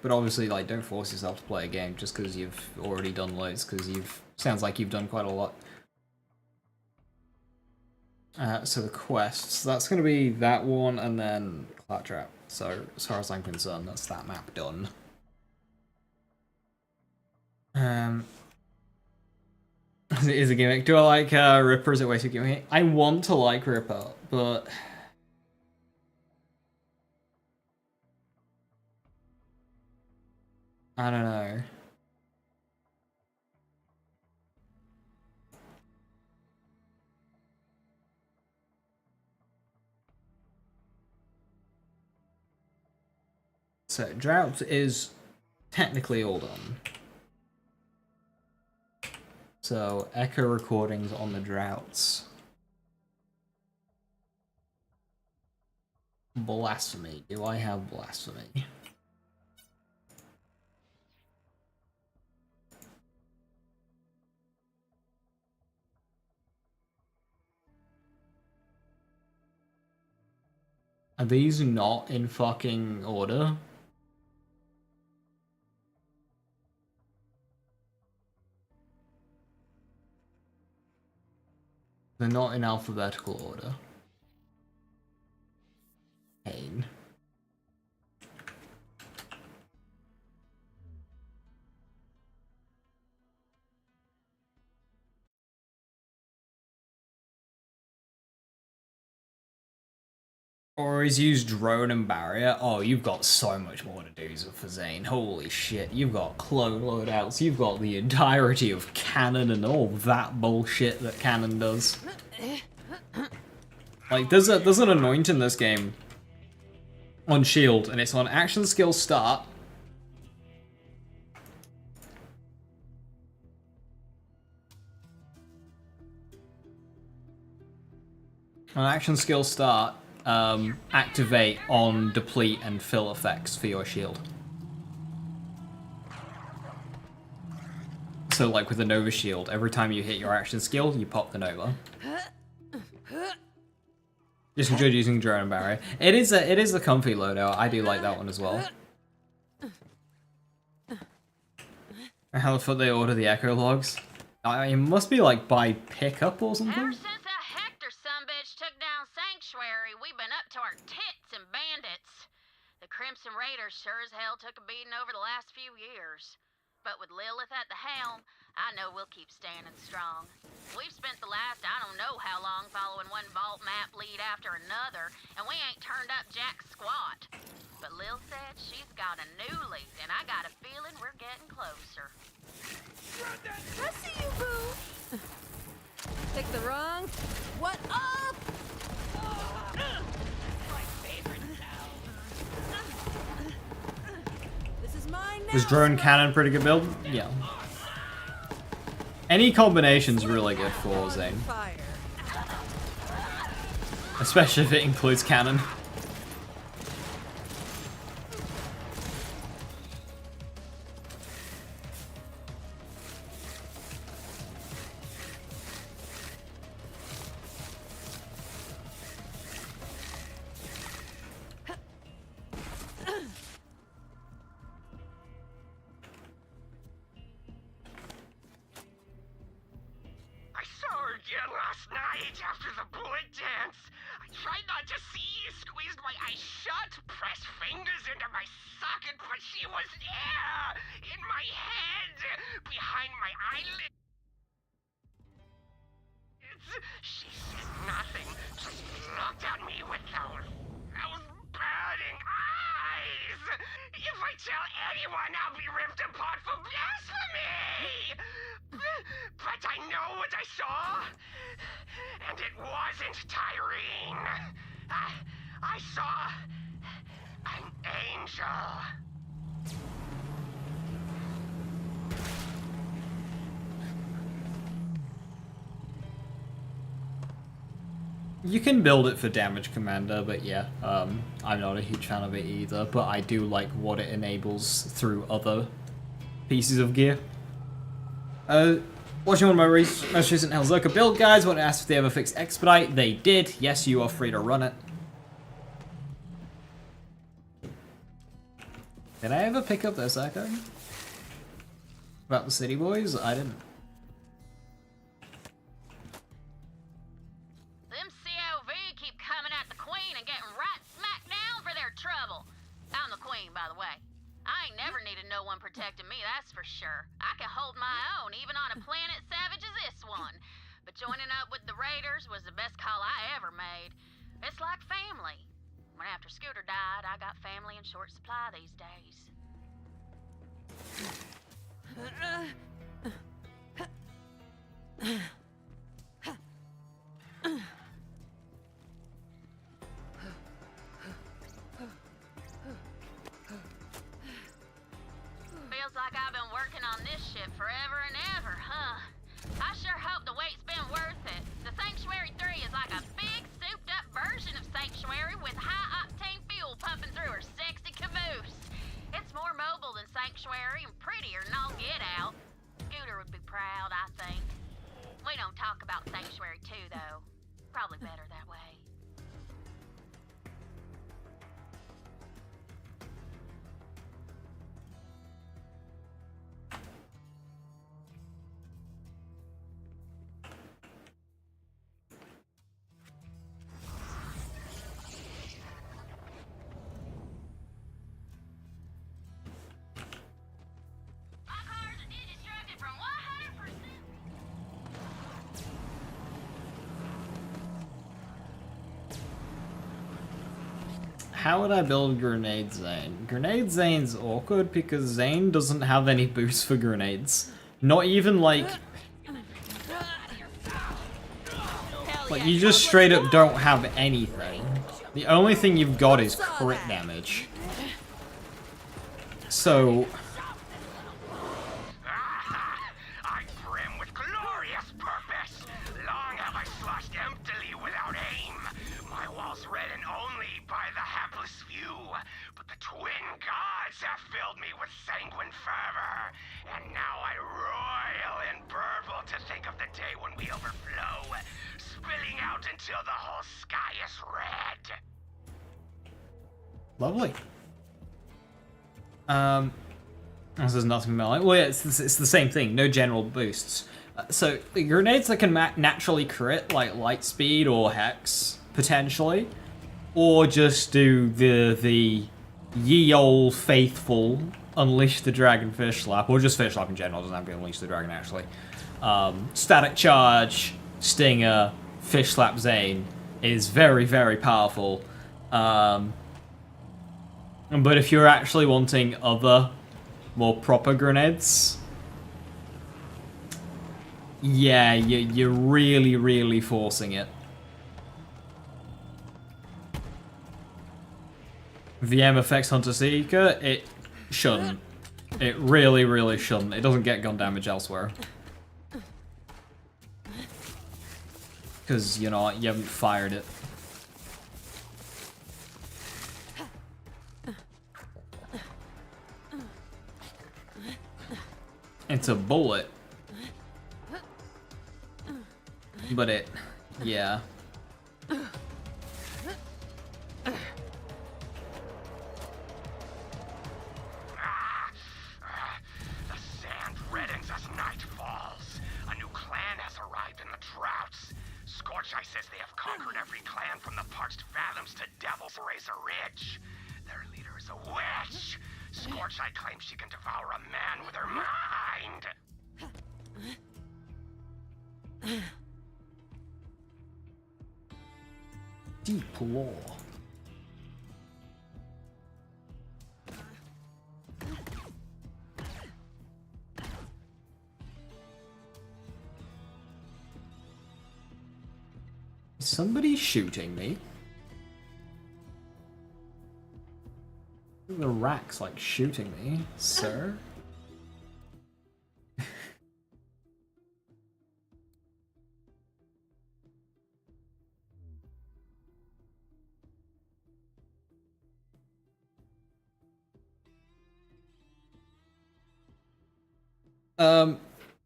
But obviously, like, don't force yourself to play a game just because you've already done loads, because sounds like you've done quite a lot. So the quests, that's going to be that one and then Claptrap. So as far as I'm concerned, that's that map done. Is a gimmick. Do I like Ripper? Is it way too gimmick? I want to like Ripper, but I don't know. So Drought is technically all done. So echo recordings on the Droughts. Blasphemy. Do I have blasphemy? Are these not in fucking order? They're not in alphabetical order. Pain. Or he's used drone and barrier. Oh, you've got so much more to do for Zane. Holy shit. You've got clone loadouts. You've got the entirety of cannon and all that bullshit that cannon does. Like, there's an anoint in this game on shield, and it's on action skill start. On action skill start, activate on deplete and fill effects for your shield. So like with the Nova shield, every time you hit your action skill, you pop the Nova. Just enjoyed using drone and barrier. It is a comfy loadout. I do like that one as well. How the fuck they order the echo logs? It must be like by pickup or something. Ever since that Hector sumbitch took down Sanctuary, we've been up to our tits in bandits. The Crimson Raiders sure as hell took a beating over the last few years. But with Lilith at the helm, I know we'll keep standing strong. We've spent the last I don't know how long following one vault map lead after another, and we ain't turned up jack squat. But Lil said she's got a new lead, and I got a feeling we're getting closer. I see you, boo! Pick the wrong... What up? My favorite sound. This is mine now. Was drone cannon pretty good build? Yeah. Any combination's really good for Zane. Fire. Especially if it includes cannon. I saw her again last night after the bullet dance. I tried not to see, squeezed my eyes shut, pressed fingers into my socket, but she was there, in my head, behind my eyelid. She said nothing, just looked at me with those burning eyes. If I tell anyone, I'll be ripped apart for blasphemy. But I know what I saw, and it wasn't Tyrene. I saw an angel. You can build it for damage commander, but yeah, I'm not a huge fan of it either, but I do like what it enables through other pieces of gear. Watching one of my most recent Hellzerker build guides, want to ask if they ever fixed Expedite. They did. Yes, you are free to run it. Did I ever pick up this echo? About the City Boys? I didn't. Them COV keep coming at the Queen and getting right smack down for their trouble. I'm the Queen, by the way. I ain't never needed no one protecting me, that's for sure. I can hold my own, even on a planet savage as this one. But joining up with the Raiders was the best call I ever made. It's like family. When after Scooter died, I got family in short supply these days. Feels like I've been working on this ship forever and ever, huh? I sure hope the wait's been worth it. The Sanctuary 3 is like a big, souped-up version of Sanctuary with high-octane fuel pumping through her sexy caboose. It's more mobile than Sanctuary and prettier than all get out. Scooter would be proud, I think. We don't talk about Sanctuary 2, though. Probably better that way. How would I build Grenade Zane? Grenade Zane's awkward because Zane doesn't have any boosts for grenades. Not even like you just straight up don't have anything. The only thing you've got is crit damage. So I brim with glorious purpose. Long have I slashed emptily without aim. My walls redden only by the hapless few. But the twin gods have filled me with sanguine fervor. And now I roil and burble to think of the day when we overflow, spilling out until the whole sky is red. lovely. This is nothing melee. Well, yeah, it's the same thing. No general boosts. So the grenades that can naturally crit, like light speed or hex potentially, or just do the ye old faithful unleash the dragon fish slap, or just fish slap in general. Doesn't have to be unleash the dragon actually. Static charge, stinger, fish slap Zane is very, very powerful. But if you're actually wanting other, more proper grenades, yeah, you're really, really forcing it. VM effects Hunter Seeker, it shouldn't. It really, really shouldn't. It doesn't get gun damage elsewhere. Because, you know, you haven't fired it. It's a bullet. But it, yeah. The sand reddens as night falls. A new clan has arrived in the droughts. Scorcheye says they have conquered every clan from the parched fathoms to Devil's Razor Ridge. Their leader is a witch. Scorcheye claims she can devour a man with her mind. Deep lore. Is somebody shooting me? The rack's like shooting me, sir.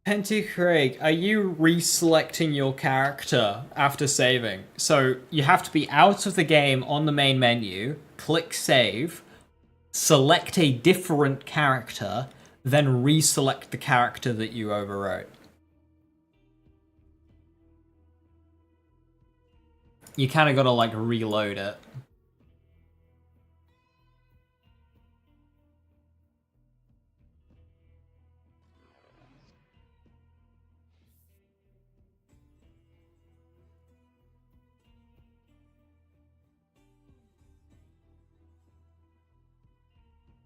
Penty Craig, are you reselecting your character after saving? So you have to be out of the game on the main menu, click save, select a different character, then reselect the character that you overwrote. you kind of gotta like reload it.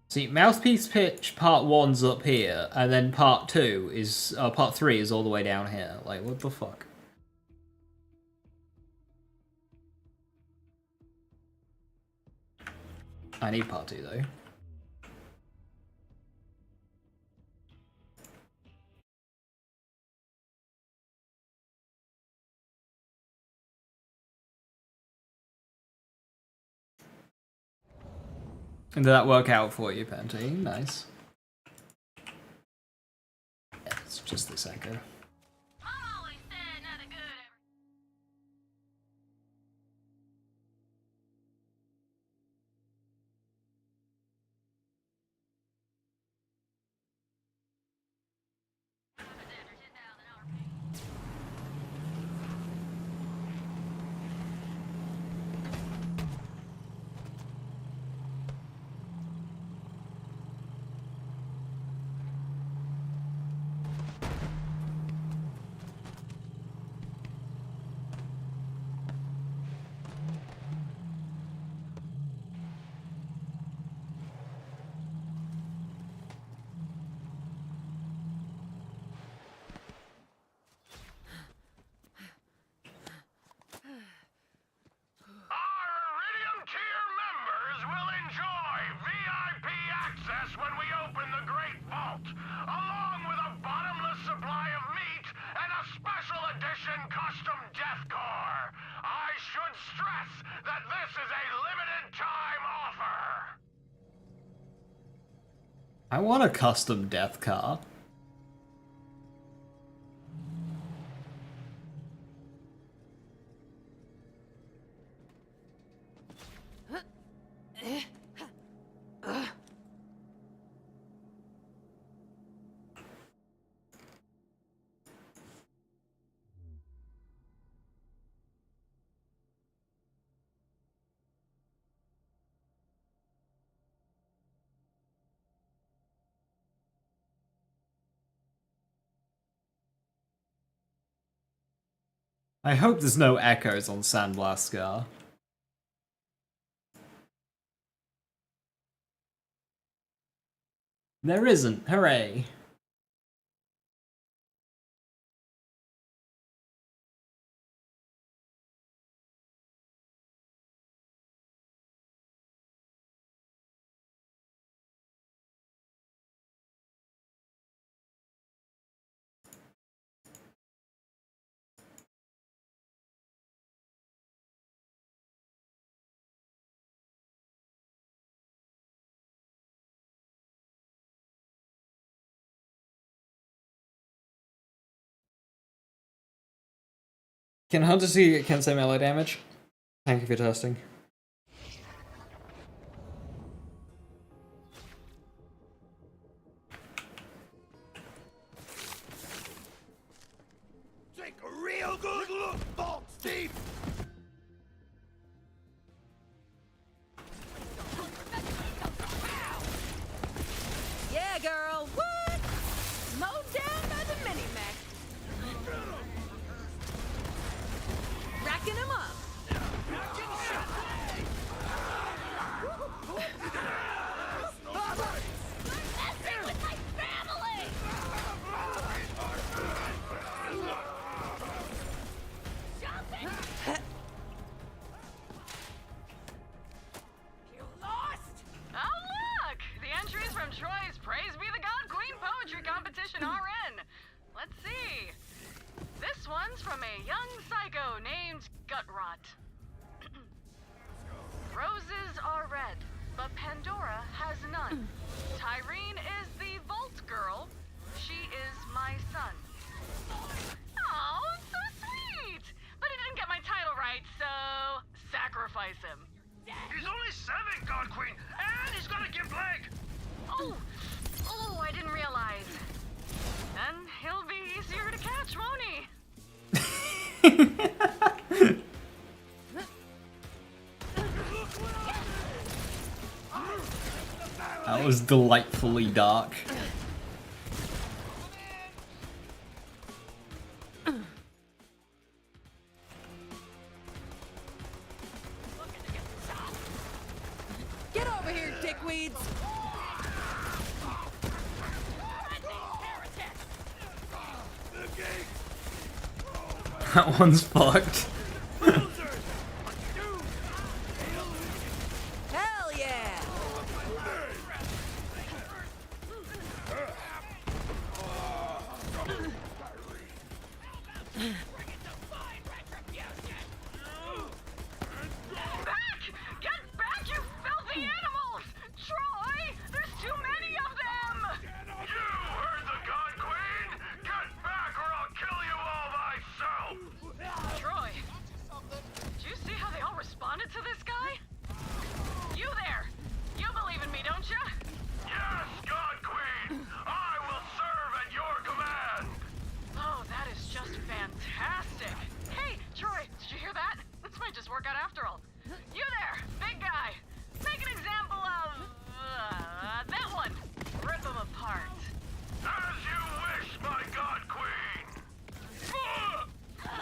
See, Mouthpiece Pitch Part 1's up here, and then Part 2 is, Part 3 is all the way down here. Like, what the fuck? I need Part 2, though. And did that work out for you, Pantene? Nice. Yeah, it's just this echo. When we open the Great Vault, along with a bottomless supply of meat and a special edition custom death core. I should stress that this is a limited time offer. I want a custom death car. I hope there's no echoes on Sandblast Scar. There isn't, hooray! Can Hunter see Kensei melee damage? Thank you for testing. Take a real good look, Vault Steve! Yeah, girl. What? Mowed down by the mini-mac. Racking him up. Messing with my family! Jumping! You lost! Oh, look! The entries from Troy's Praise Be the God Queen Poetry Competition are in. Let's see. This one's from a young psycho named Gutrot. Roses are red, but Pandora has none. Tyrene is the Vault Girl. She is my son. Oh, so sweet! But he didn't get my title right, so sacrifice him. He's only 7, God Queen, and he's got a gift leg. Oh, I didn't realize. Then he'll be easier to catch, won't he? That was delightfully dark. Get over here, dickweeds! That one's fucked. Hell yeah! Back! Get back, you filthy animals! Troy! There's too many of them! You heard the God Queen! Get back or I'll kill you all myself! Troy, did you see how they all responded to this guy? You there! You believe in me, don't you? Yes, God Queen! I will serve at your command! Oh, that is just fantastic! Hey, Troy, did you hear that? This might just work out after all. You there, big guy! Make an example of... that one! Rip him apart. As you wish, my God Queen!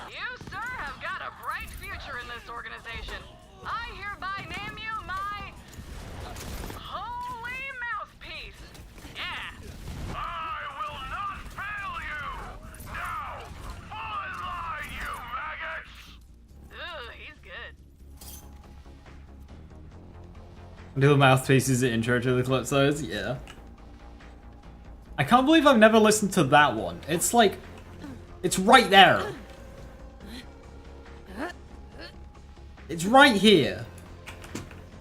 You, sir, have got a bright future in this organization. I hereby name you my... holy mouthpiece! Yeah! I will not fail you! Now, fall in line, you maggots! Ooh, he's good. Do the mouthpieces the intro to the Calypsos? Yeah. I can't believe I've never listened to that one. It's like... it's right there. It's right here.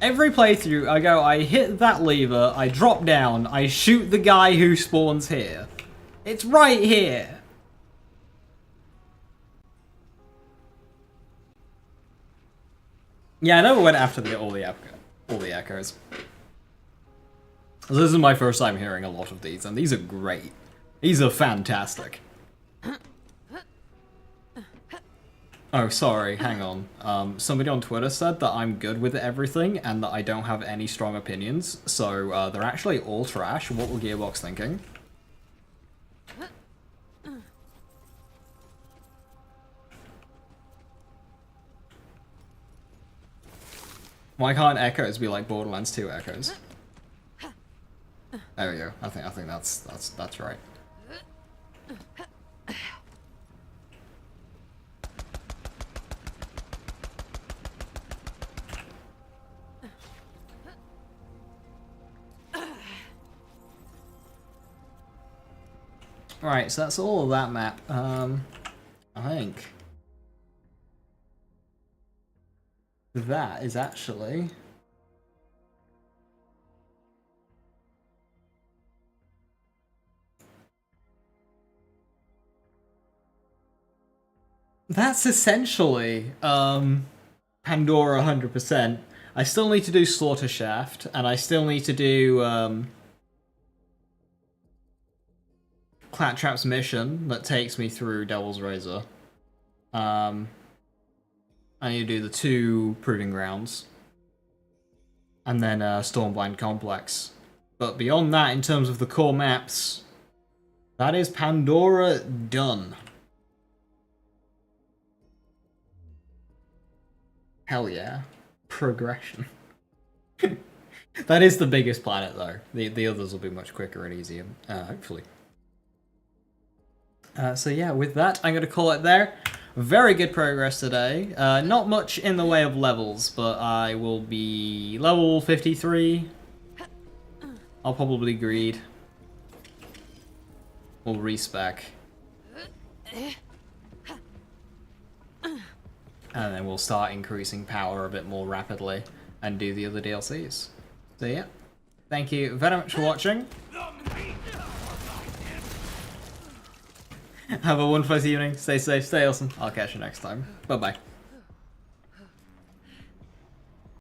Every playthrough, I hit that lever, I drop down, I shoot the guy who spawns here. It's right here. Yeah, I never went after all the echoes. This is my first time hearing a lot of these, and these are great. These are fantastic. Oh, sorry, hang on. Somebody on Twitter said that I'm good with everything and that I don't have any strong opinions, so they're actually all trash. What were Gearbox thinking? Why can't echoes be like Borderlands 2 echoes? There we go. I think that's right. Right, so that's all of that map. I think that is actually that's essentially Pandora 100%. I still need to do Slaughter Shaft, and I still need to do Claptrap's mission that takes me through Devil's Razor. I need to do the 2 Proving Grounds. And then Stormblind Complex. But beyond that, in terms of the core maps, that is Pandora done. Hell yeah. Progression. That is the biggest planet though. The others will be much quicker and easier, hopefully. So yeah, with that, I'm going to call it there. Very good progress today. Not much in the way of levels, but I will be level 53. I'll probably greed. We'll respec. And then we'll start increasing power a bit more rapidly and do the other DLCs. So yeah, thank you very much for watching. Have a wonderful evening, stay safe, stay awesome. I'll catch you next time. Bye bye.